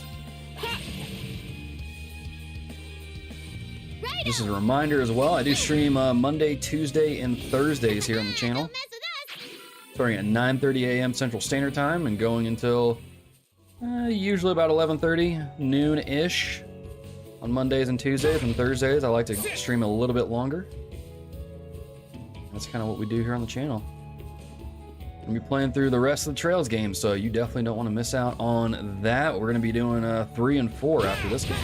This is a reminder as well. I do stream Monday, Tuesday, and Thursdays here on the channel. Starting at 9:30 a.m. Central Standard Time and going until usually about 11:30, noon-ish on Mondays and Tuesdays. And Thursdays, I like to stream a little bit longer. That's kind of what we do here on the channel. We'll be playing through the rest of the Trails games, so you definitely don't want to miss out on that. We're going to be doing 3 and 4 after this game.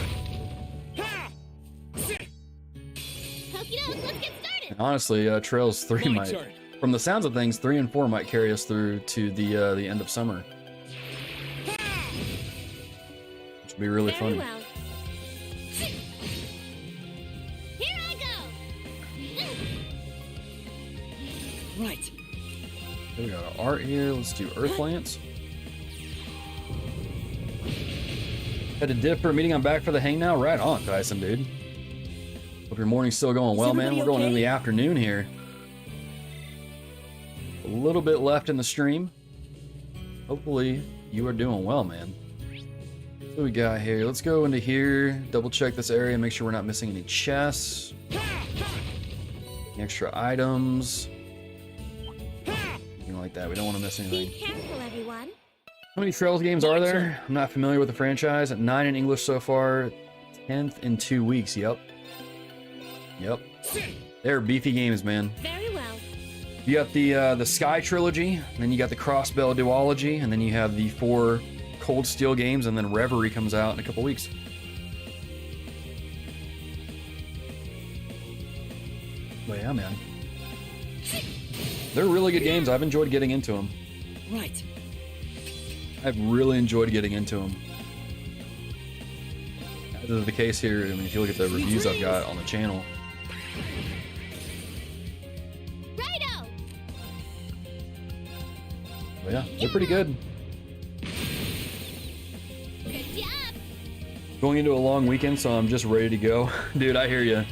And honestly, Trails 3 might, from the sounds of things, 3 and 4 might carry us through to the end of summer. Which would be really funny. Well. Here I go. Right. Okay, we got our art here. Let's do Earthlance. Had a dip for a meeting. I'm back for the hang now. Right on, Tyson, dude. Hope your morning's still going well, man. We're going into the afternoon here. A little bit left in the stream. Hopefully you are doing well, man. What we got here? Let's go into here, double check this area, make sure we're not missing any chests, any extra items, anything like that. We don't want to miss anything. Be careful, everyone. How many Trails games are there? I'm not familiar with the franchise. 9 in English so far, 10th in 2 weeks. Yep. They're beefy games, man. Very well. You got the Sky trilogy, and then you got the Crossbell duology, and then you have the 4 Cold Steel games, and then Reverie comes out in a couple weeks. But yeah, man. They're really good games. I've enjoyed getting into them. Right. I've really enjoyed getting into them. This is the case here. I mean, if you look at the reviews I've got on the channel. Righto! But yeah, they're pretty good. Good job! Going into a long weekend, so I'm just ready to go. Dude, I hear you.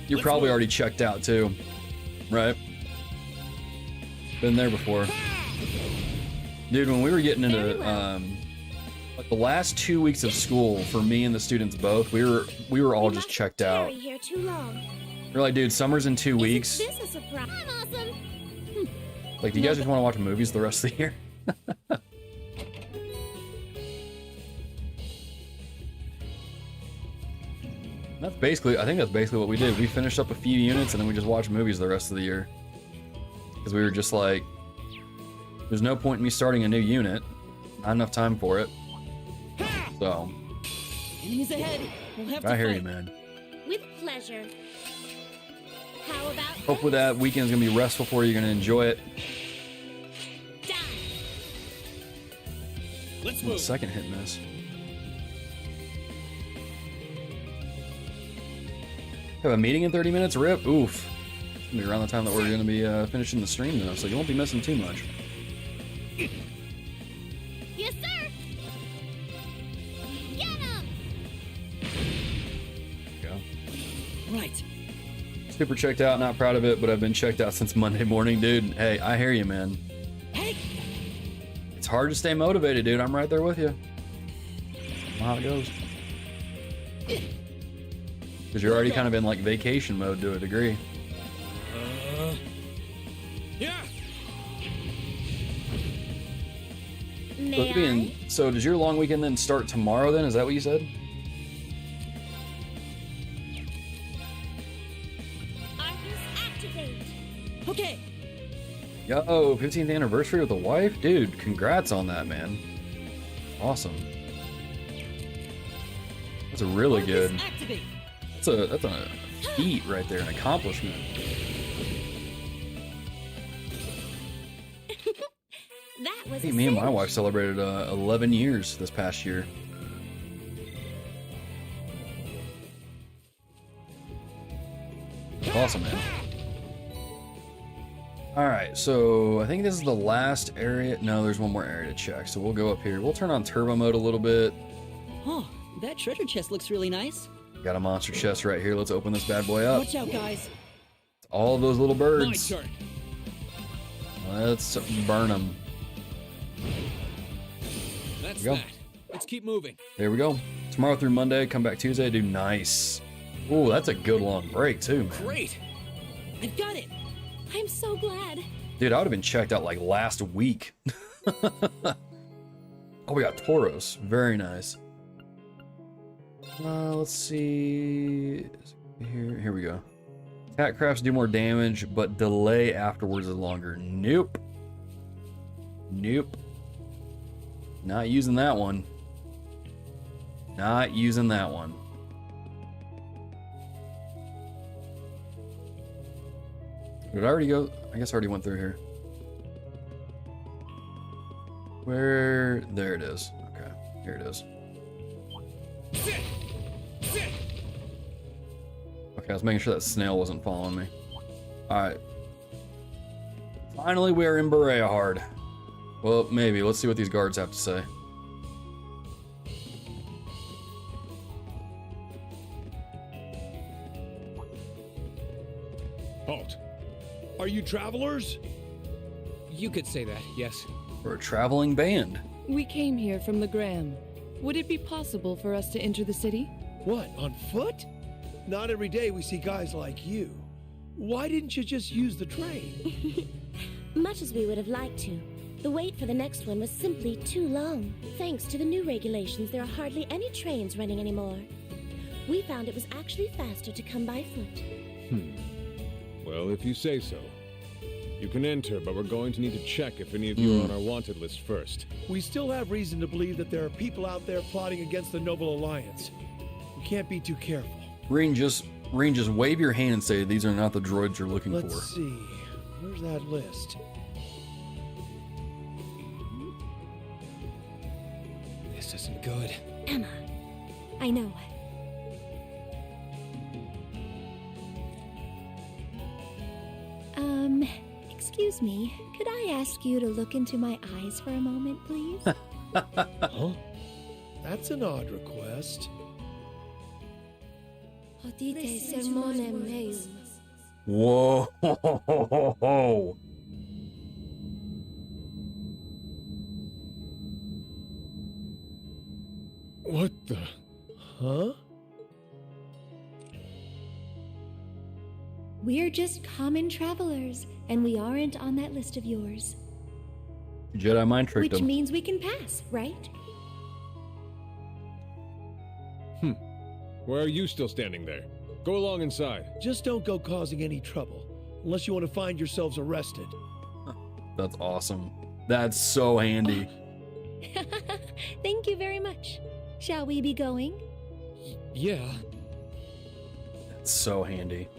You're probably already checked out too, right? Been there before. Dude, when we were getting into like the last 2 weeks of school for me and the students both, we were all just checked out. Here too long. We're like, dude, summer's in 2 weeks. This is a surprise. I'm awesome! Like, do you guys just want to watch movies the rest of the year? That's basically, I think that's basically what we did. We finished up a few units and then we just watched movies the rest of the year. Because we were just like, there's no point in me starting a new unit. Not enough time for it. So. Enemies ahead. We'll have to I hear fight. you, man. With pleasure. How about Hopefully that weekend's gonna be restful for you. You're gonna enjoy it. Let's Ooh, move. second hit miss. Have a meeting in 30 minutes? Rip. Oof. It's gonna be around the time that we're gonna be finishing the stream though, so you won't be missing too much. Yes, sir! Get him! Go. Right. Super checked out, not proud of it, but I've been checked out since Monday morning, dude. Hey, I hear you, man. Hey! It's hard to stay motivated, dude. I'm right there with you. I know how it goes. Because you're already kind of in like vacation mode to a degree. Yeah. May I? So does your long weekend then start tomorrow then? Is that what you said? Arcus activate. Okay. Yo, 15th anniversary with the wife? Dude, congrats on that, man. Awesome. That's a really good. Activate. That's a feat right there, an accomplishment. That was Hey, a me and my cinch. wife celebrated 11 years this past year. Awesome, man. Alright, so I think this is the last area. No, there's one more area to check, so we'll go up here. We'll turn on turbo mode a little bit. Oh, that treasure chest looks really nice. Got a monster chest right here. Let's open this bad boy up. Watch out, guys. All of those little My birds. turn. Let's burn them. That's There we go. that. Let's keep moving. There we go. Tomorrow through Monday, come back Tuesday, do nice. Ooh, that's a good long break too, man. Great. I've got it. I'm so glad. Dude, I would have been checked out like last week. Oh, we got Tauros. Very nice. Let's see. Here we go. Attack crafts do more damage, but delay afterwards is longer. Nope. Nope. Not using that one. Not using that one. Did I already go? I guess I already went through here. Where? There it is. Okay, here it is. Okay, I was making sure that snail wasn't following me. Alright. Finally, we are in Bereahard. Well, maybe. Let's see what these guards have to say. Halt. Are you travelers? You could say that, yes. We're a traveling band. We came here from Legram. Would it be possible for us to enter the city? What, on foot? Not every day we see guys like you. Why didn't you just use the train? Much as we would have liked to, the wait for the next one was simply too long. Thanks to the new regulations, there are hardly any trains running anymore. We found it was actually faster to come by foot. Well, if you say so. You can enter, but we're going to need to check if any of you are on our wanted list first. We still have reason to believe that there are people out there plotting against the Noble Alliance. We can't be too careful. Rean, just wave your hand and say these are not the droids you're looking Let's for. see. Where's that list? This isn't good. Emma, I I know. Excuse me. Could I ask you to look into my eyes for a moment, please? Huh? That's an odd request. Hodite sermonem meum. Whoa. What the? Huh? We're just common travelers, and we aren't on that list of yours. Jedi mind tricked Which him. means we can pass, right? Why are you still standing there? Go along inside. Just don't go causing any trouble, unless you want to find yourselves arrested. That's awesome. That's so handy. Thank you very much. Shall we be going? Yeah. That's so handy.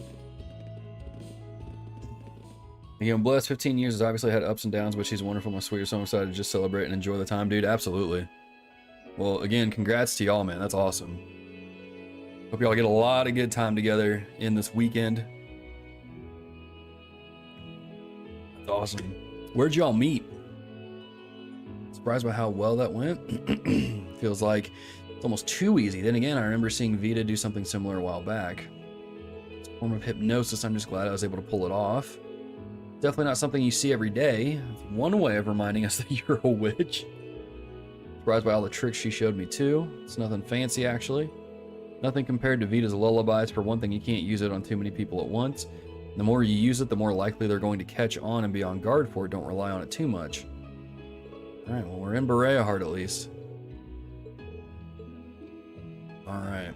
Again, blessed 15 years has obviously had ups and downs, but she's wonderful, my sweet. So I'm excited to just celebrate and enjoy the time, dude. Absolutely. Well, again, congrats to y'all, man. That's awesome. Hope y'all get a lot of good time together in this weekend. That's awesome. Where'd y'all meet? Surprised by how well that went. Feels like it's almost too easy. Then again, I remember seeing Vita do something similar a while back. It's a form of hypnosis. I'm just glad I was able to pull it off. Definitely not something you see every day. It's one way of reminding us that you're a witch. Surprised by all the tricks she showed me too. It's nothing fancy actually. Nothing compared to Vita's lullabies. For one thing, you can't use it on too many people at once. The more you use it, the more likely they're going to catch on and be on guard for it. Don't rely on it too much. Alright, well, we're in Bereahard at least. Alright.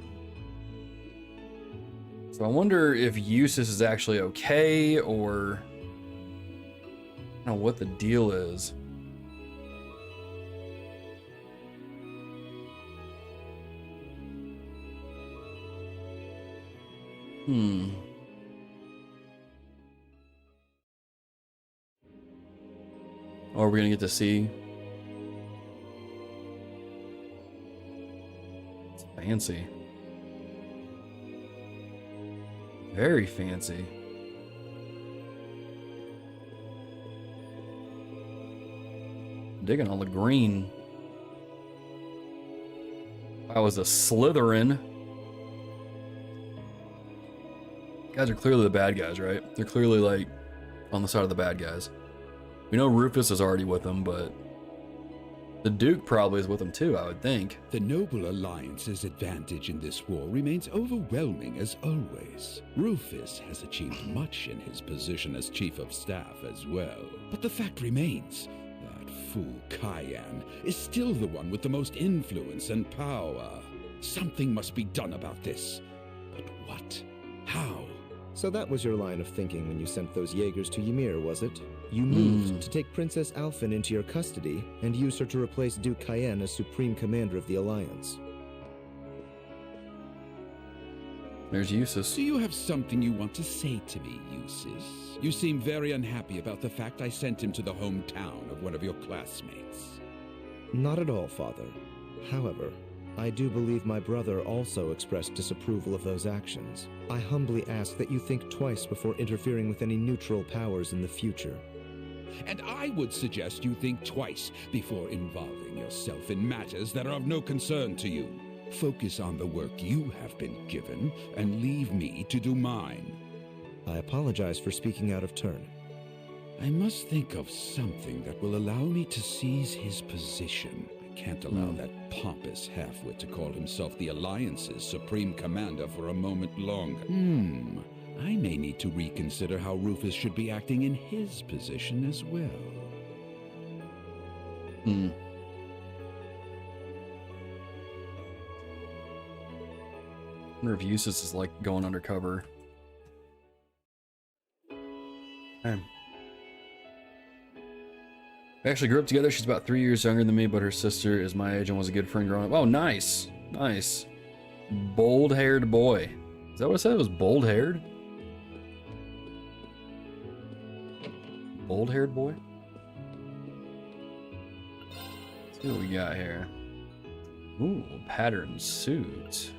So I wonder if Eustace is actually okay, or I don't know what the deal is. Or are we gonna get to see? It's fancy. Very fancy. Digging all the green. If I was a Slytherin. Guys are clearly the bad guys, right? They're clearly like on the side of the bad guys. We know Rufus is already with them, but the Duke probably is with them too, I would think. The Noble Alliance's advantage in this war remains overwhelming as always. Rufus has achieved much in his position as Chief of Staff as well. But the fact remains, that fool Cayenne is still the one with the most influence and power. Something must be done about this. But what? How? So that was your line of thinking when you sent those Jaegers to Ymir, was it? You moved to take Princess Alphen into your custody and use her to replace Duke Cayenne as Supreme Commander of the Alliance. There's Eustace. Do you have something you want to say to me, Eustace? You seem very unhappy about the fact I sent him to the hometown of one of your classmates. Not at all, Father. However, I do believe my brother also expressed disapproval of those actions. I humbly ask that you think twice before interfering with any neutral powers in the future. And I would suggest you think twice before involving yourself in matters that are of no concern to you. Focus on the work you have been given and leave me to do mine. I apologize for speaking out of turn. I must think of something that will allow me to seize his position. I can't allow that pompous halfwit to call himself the Alliance's Supreme Commander for a moment longer. I may need to reconsider how Rufus should be acting in his position as well. I wonder if Eustace is like going undercover. Okay. We actually grew up together. She's about 3 years younger than me, but her sister is my age and was a good friend growing up. Oh, nice. Nice. Bold-haired boy. Is that what it said? It was bold-haired? Bold-haired boy? Let's see what we got here. Ooh, patterned suit.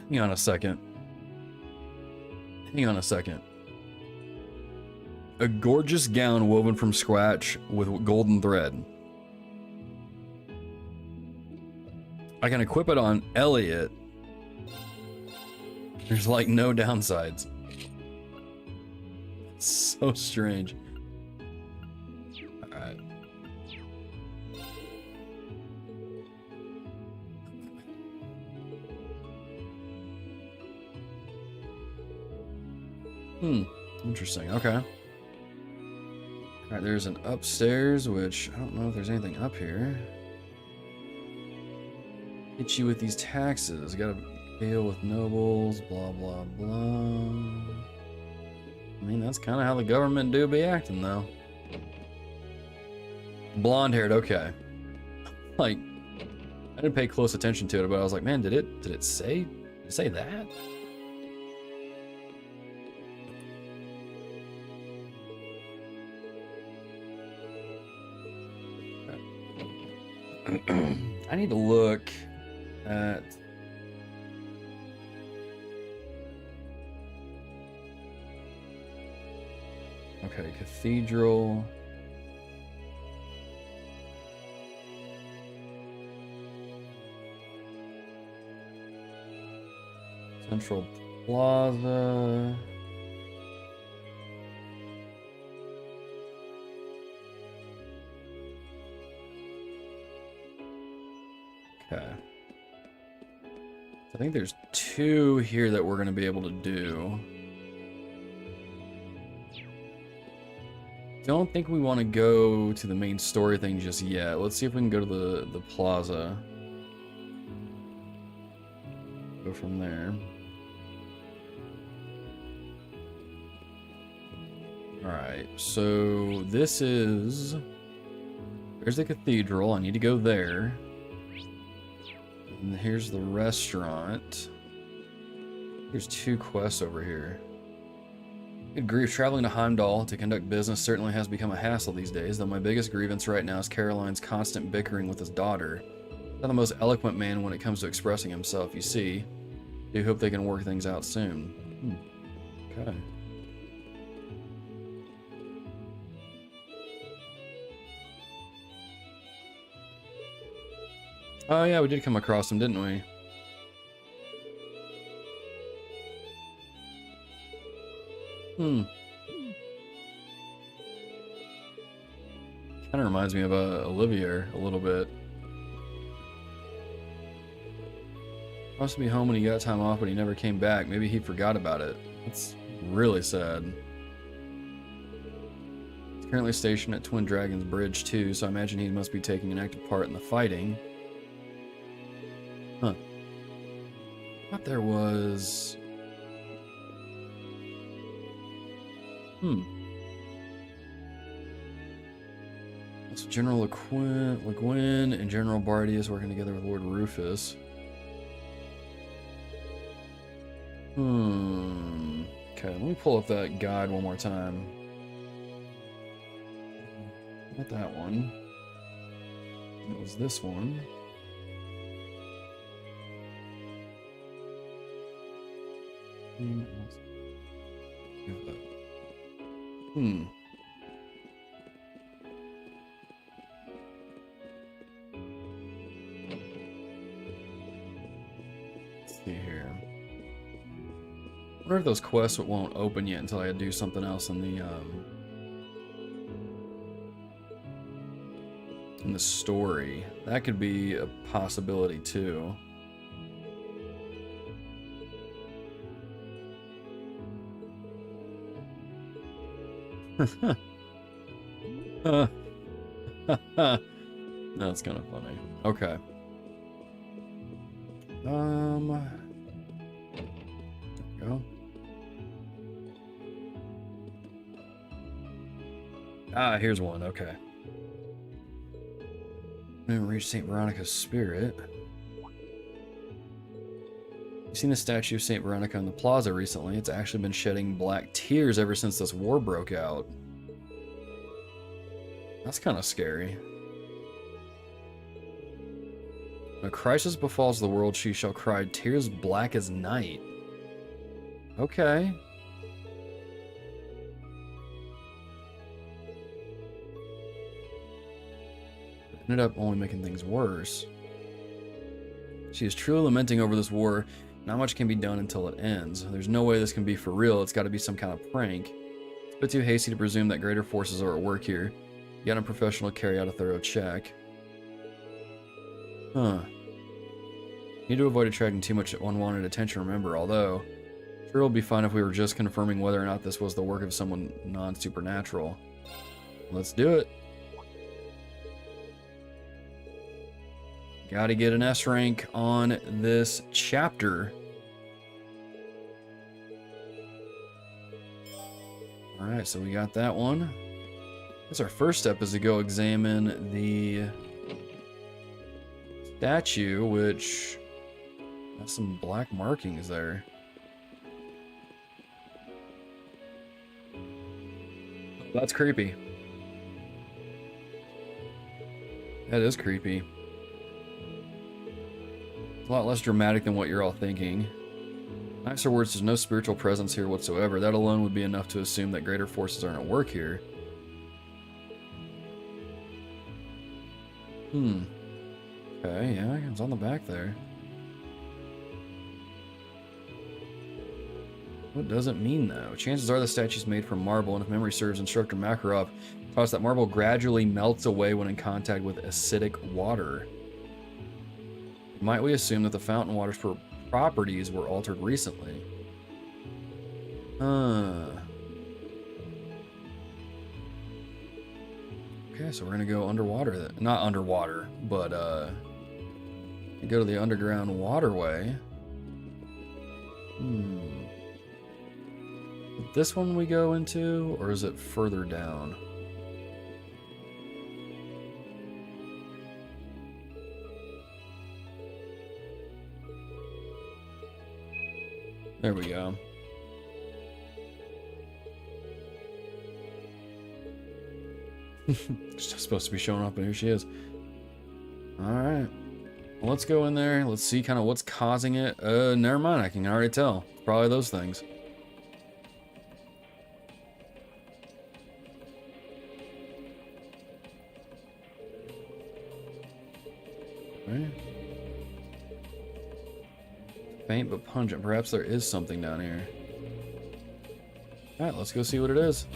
Hang on a second. Hang on a second. A gorgeous gown woven from scratch with golden thread. I can equip it on Elliot. There's like no downsides. It's so strange. Alright. Interesting. Okay. Alright, there's an upstairs, which I don't know if there's anything up here. Hit you with these taxes. Gotta deal with nobles, blah, blah, blah. I mean, that's kind of how the government do be acting, though. Blonde-haired, okay. Like, I didn't pay close attention to it, but I was like, man, did it say that? I need to look at... Okay, cathedral. Central Plaza. Okay. I think there's 2 here that we're going to be able to do. Don't think we want to go to the main story thing just yet. Let's see if we can go to the plaza. Go from there. Alright, so this is... There's the cathedral. I need to go there. And here's the restaurant. Here's 2 quests over here. Good grief, traveling to Heimdall to conduct business certainly has become a hassle these days, though my biggest grievance right now is Caroline's constant bickering with his daughter. Not the most eloquent man when it comes to expressing himself, you see. Do hope they can work things out soon. Okay. Oh yeah, we did come across him, didn't we? Kind of reminds me of Olivier a little bit. Must be home when he got time off, but he never came back. Maybe he forgot about it. That's really sad. He's currently stationed at Twin Dragons Bridge too, so I imagine he must be taking an active part in the fighting. Huh. I thought there was... So General Le Guin and General Bardius working together with Lord Rufus. Okay, let me pull up that guide one more time. Not that one. It was this one. Let's see here. I wonder if those quests won't open yet until I do something else in the story. That could be a possibility too. That's kind of funny. Okay. There we go. Ah, here's one. Okay. Didn't reach St. Veronica's spirit. You've seen the statue of St. Veronica in the plaza recently. It's actually been shedding black tears ever since this war broke out. That's kind of scary. When a crisis befalls the world, she shall cry tears black as night. Okay. Ended up only making things worse. She is truly lamenting over this war. Not much can be done until it ends. There's no way this can be for real. It's got to be some kind of prank. It's a bit too hasty to presume that greater forces are at work here. Yet unprofessional to carry out a thorough check. Huh. Need to avoid attracting too much unwanted attention, remember, although sure it'll be fine if we were just confirming whether or not this was the work of someone non-supernatural. Let's do it. Gotta get an S rank on this chapter. Alright, so we got that one. I guess our first step is to go examine the statue, which has some black markings there. That's creepy. That is creepy. It's a lot less dramatic than what you're all thinking. Nicer words, there's no spiritual presence here whatsoever. That alone would be enough to assume that greater forces aren't at work here. Okay, yeah, it's on the back there. What does it mean, though? Chances are the statue's made from marble, and if memory serves, Instructor Makarov taught us that marble gradually melts away when in contact with acidic water. Might we assume that the fountain water's properties were altered recently? Okay, so we're gonna go underwater. Not underwater, but go to the underground waterway. This one we go into, or is it further down? There we go. She's supposed to be showing up, and here she is. Alright. Well, let's go in there. Let's see kind of what's causing it. Never mind. I can already tell. Probably those things. Right. Faint but pungent. Perhaps there is something down here. Alright, let's go see what it is.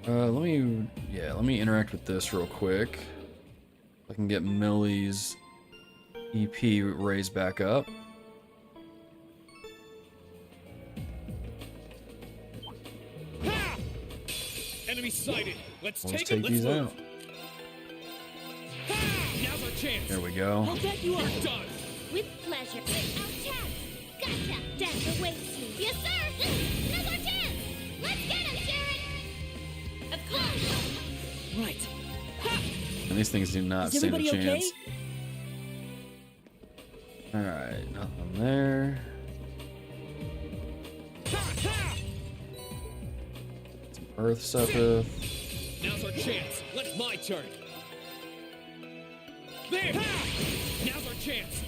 Let me interact with this real quick. I can get Millie's EP raised back up. Ha! Enemy sighted. Let's take these out. Now's our chance. There we go. I'll get you up. You're done. With pleasure. Our chance. Gotcha. Death awaits you. Yes, sir. Now's our chance. Let's get him, Sharon. Of course. Right. And these things do not stand a chance. Okay? Alright, nothing there. Some earth stuff. Now's our chance. Let's my turn. There! Now's our chance.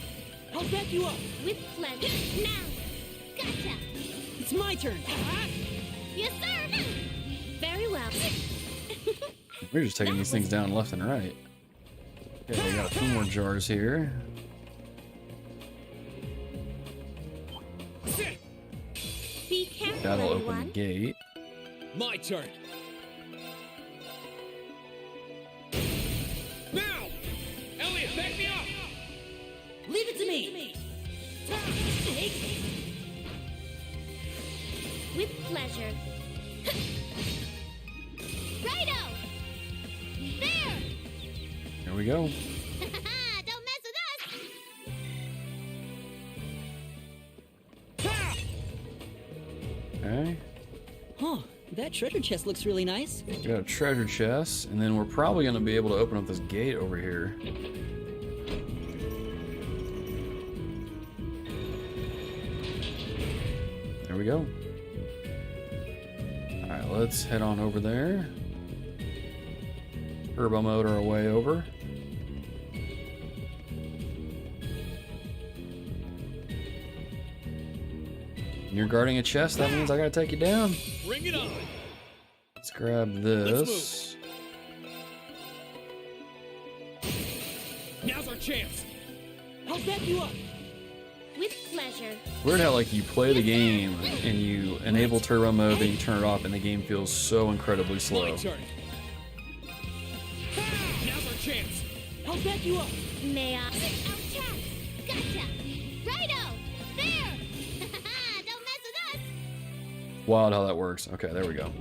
I'll back you up. With pleasure. Now. Gotcha. It's my turn. Yes, sir. Very well. We're just taking these things down left and right. Okay, we got a few more jars here. Be careful, That'll everyone. open the gate. My turn. Now! Elliot, back me up! Leave it to me. Take it. With pleasure. Righto! There! Here we go. Don't mess with us! Okay. Huh, that treasure chest looks really nice. We got a treasure chest, and then we're probably going to be able to open up this gate over here. There we go. Alright, let's head on over there. Turbo motor our way over. When you're guarding a chest, that means I gotta take you down. Bring it on. Let's grab this. Now's our chance. I'll back you up. With pleasure. Weird how like you play the game and you enable turbo mode, then you turn it off, and the game feels so incredibly slow. My turn. Now's our chance. I'll back you up. May I? Outcast! Gotcha! Righto! There! Don't mess with us! Wild how that works. Okay, there we go.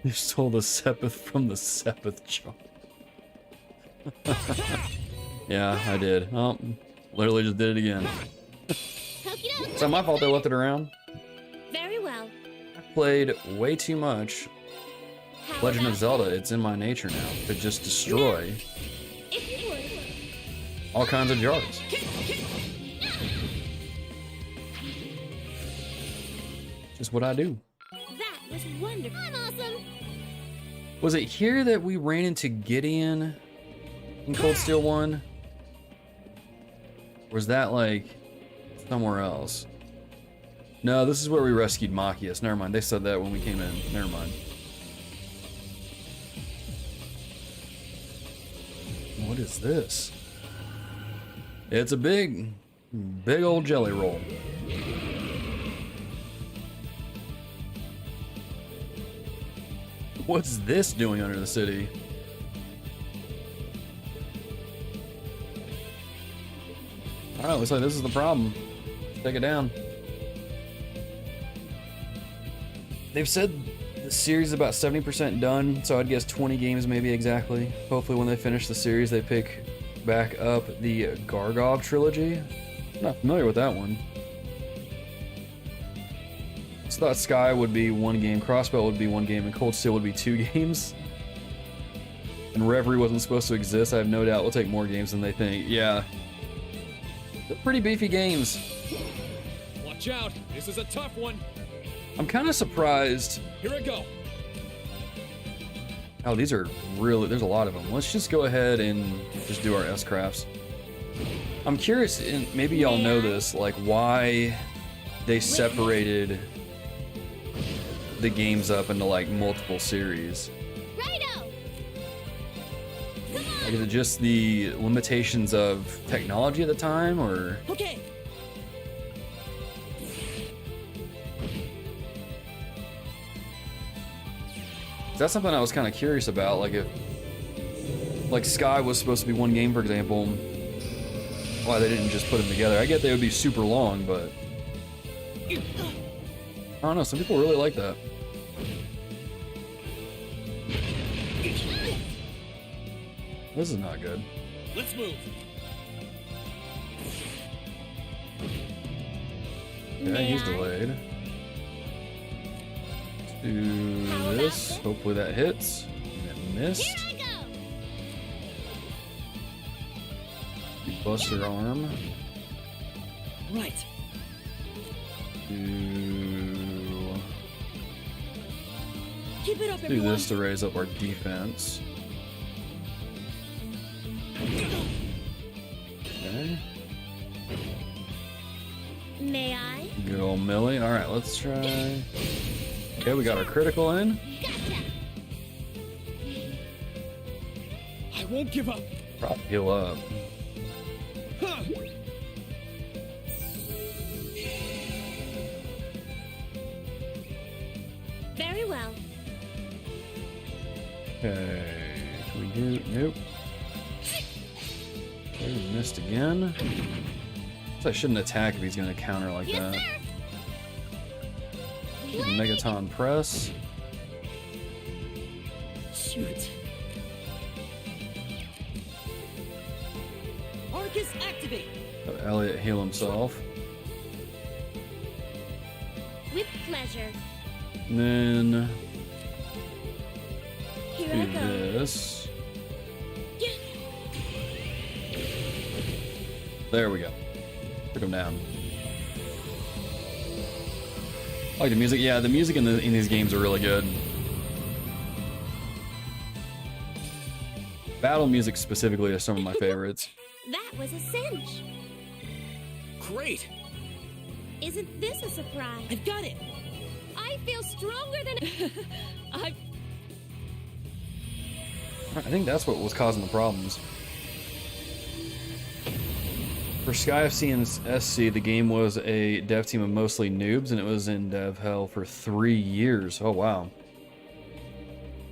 You stole the Sepith from the Sepith jar. Yeah, I did. Oh, literally just did it again. It's not my fault they left it around. Very well. I played way too much Legend of Zelda. It's in my nature now to just destroy If you would. all kinds of jars. Just what I do. That was wonderful. I'm awesome. Was it here that we ran into Gideon in Cold Steel 1? Or was that like somewhere else? No, this is where we rescued Machias. Never mind, they said that when we came in. Never mind. What is this? It's a big old jelly roll. What's this doing under the city? Alright, looks like this is the problem. Take it down. They've said the series is about 70% done, so I'd guess 20 games maybe exactly. Hopefully when they finish the series they pick back up the Gargov trilogy. I'm not familiar with that one. I thought Sky would be one game, Crossbell would be one game, and Cold Steel would be 2 games. And Reverie wasn't supposed to exist. I have no doubt we'll take more games than they think. Yeah. They're pretty beefy games. Watch out, this is a tough one. I'm kind of surprised. Here I go. Oh, these are really, there's a lot of them. Let's just go ahead and just do our S-crafts. I'm curious, and maybe y'all know this, like why they separated the games up into like multiple series. Righto! Like, is it just the limitations of technology at the time, or? Okay. That's something I was kind of curious about. Like if, like Sky was supposed to be one game, for example, why they didn't just put them together. I get they would be super long, but I don't know. Some people really like that. This is not good. Let's move. Okay, he's delayed. Let's do this. Hopefully that hits. And it missed. You bust your arm. Right. Keep it up, Do everyone. this to raise up our defense. Okay. May I? Good old Millie. Alright, let's try. Okay, we got our critical in. I won't give up. Probably heal up. Huh. Very well. Okay. Can we do? Nope. Okay, we missed again. So I shouldn't attack if he's going to counter like that. Megaton press. Shoot. Arcus activate. Have Elliot heal himself. With pleasure. And then Here do I go. this. There we go. Took him down. I like the music. Yeah, the music in these games are really good. Battle music specifically is some of my favorites. That was a cinch. great! Isn't this a surprise? I've got it! I feel stronger than... I think that's what was causing the problems. For Sky FC and SC, the game was a dev team of mostly noobs, and it was in dev hell for 3 years. Oh, wow.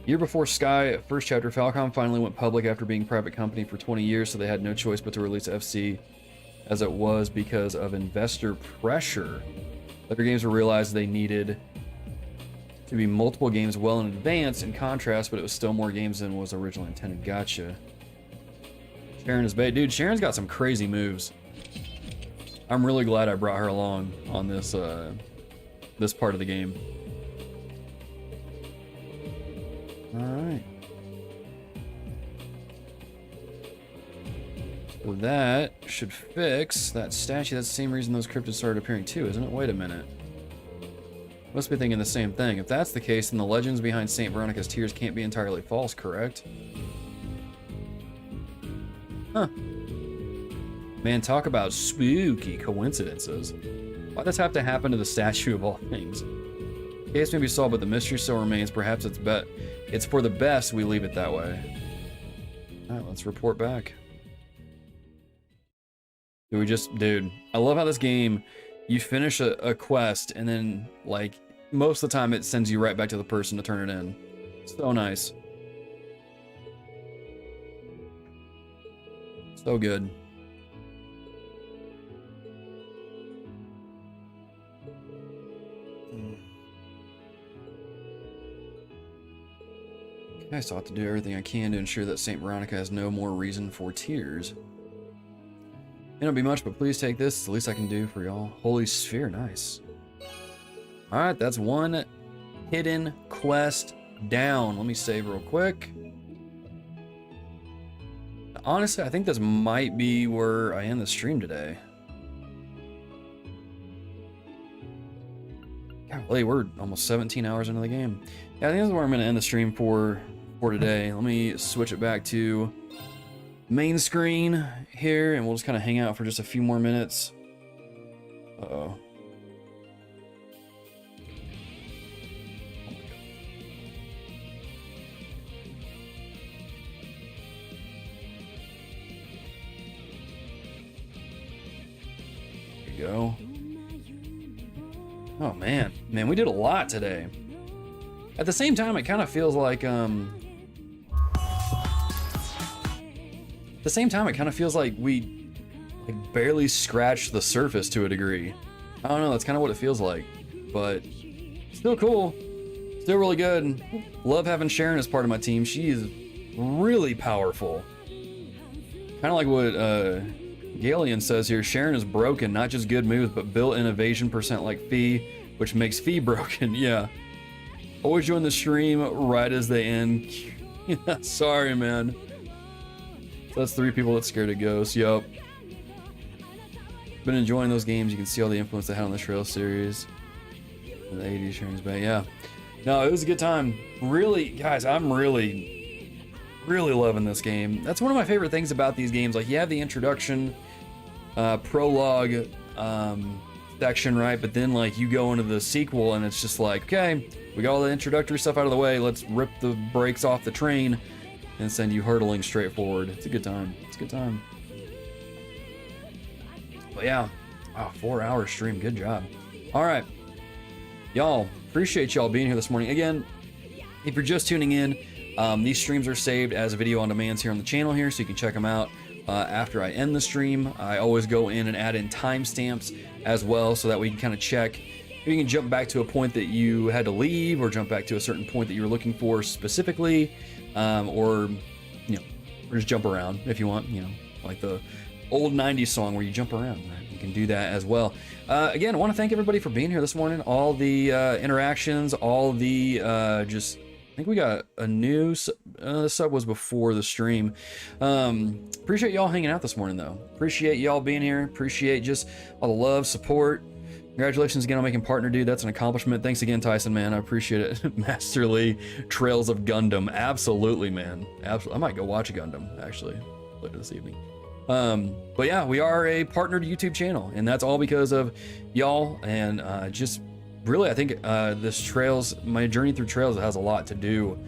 Year before Sky, first chapter, Falcom finally went public after being a private company for 20 years, so they had no choice but to release FC as it was because of investor pressure. Other games were realized they needed to be multiple games well in advance, in contrast, but it was still more games than was originally intended. Gotcha. Sharon is bait. Dude, Sharon's got some crazy moves. I'm really glad I brought her along on this this part of the game. Alright. So that should fix that statue. That's the same reason those cryptids started appearing too, isn't it? Wait a minute. Must be thinking the same thing. If that's the case, then the legends behind St. Veronica's tears can't be entirely false, correct? Huh. Man, talk about spooky coincidences. Why does have to happen to the statue of all things? Case may be solved, but the mystery still remains. Perhaps it's for the best we leave it that way. Alright, let's report back. Dude, I love how this game, you finish a quest, and then, like, most of the time it sends you right back to the person to turn it in. So nice. So good. I still have to do everything I can to ensure that St. Veronica has no more reason for tears. It don't be much, but please take this. It's the least I can do for y'all. Holy Sphere, nice. Alright, that's one hidden quest down. Let me save real quick. Honestly, I think this might be where I end the stream today. Golly, we're almost 17 hours into the game. Yeah, I think this is where I'm going to end the stream for today. Let me switch it back to main screen here, and we'll just kind of hang out for just a few more minutes. Uh-oh. There you go. Oh man, we did a lot today. At the same time, it kind of feels like we barely scratched the surface to a degree. I don't know, that's kind of what it feels like. But still cool. Still really good. Love having Sharon as part of my team. She is really powerful. Kind of like what Galeon says here. Sharon is broken, not just good moves, but built-in evasion percent like Fee, which makes Fee broken. Yeah. Always join the stream right as they end. Sorry, man. That's 3 people that's scared of ghosts. Yup. Been enjoying those games. You can see all the influence they had on the Trail series. The 80s Sharon's Bay. Yeah. No, it was a good time. Really, guys, I'm really loving this game. That's one of my favorite things about these games. Like, you have the introduction, prologue section, right? But then, like, you go into the sequel, and it's just like, okay, we got all the introductory stuff out of the way. Let's rip the brakes off the train and send you hurtling straight forward. It's a good time. It's a good time. But yeah, wow, 4-hour stream. Good job. All right, y'all. Appreciate y'all being here this morning. Again, if you're just tuning in, these streams are saved as video on demands here on the channel here, so you can check them out after I end the stream. I always go in and add in timestamps as well, so that we can kind of check. You can jump back to a point that you had to leave, or jump back to a certain point that you were looking for specifically, or or just jump around if you want. Like the old 90s song where you jump around. Right? You can do that as well. Again, I want to thank everybody for being here this morning. All the interactions, all the I think we got a new sub was before the stream. Appreciate y'all hanging out this morning, though. Appreciate y'all being here. Appreciate just all the love, support. Congratulations again on making partner, dude. That's an accomplishment. Thanks again, Tyson, man. I appreciate it. Masterly Trails of Gundam. Absolutely, man. Absolutely. I might go watch Gundam, actually, later this evening. But yeah, we are a partnered YouTube channel, and that's all because of y'all. And just really, I think this Trails, my journey through Trails has a lot to do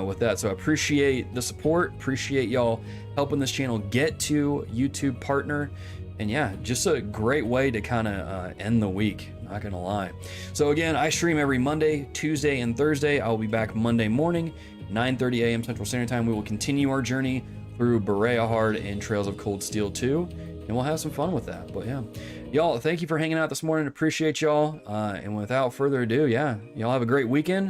with that. So I appreciate the support, appreciate y'all helping this channel get to YouTube partner. And yeah, just a great way to kind of end the week, not gonna lie. So again, I stream every Monday, Tuesday, and Thursday. I will be back Monday morning, 9:30 a.m. Central Standard Time. We will continue our journey through Bereahard and Trails of Cold Steel 2, and we'll have some fun with that. But yeah, y'all, thank you for hanging out this morning. Appreciate y'all. And without further ado, yeah, y'all have a great weekend.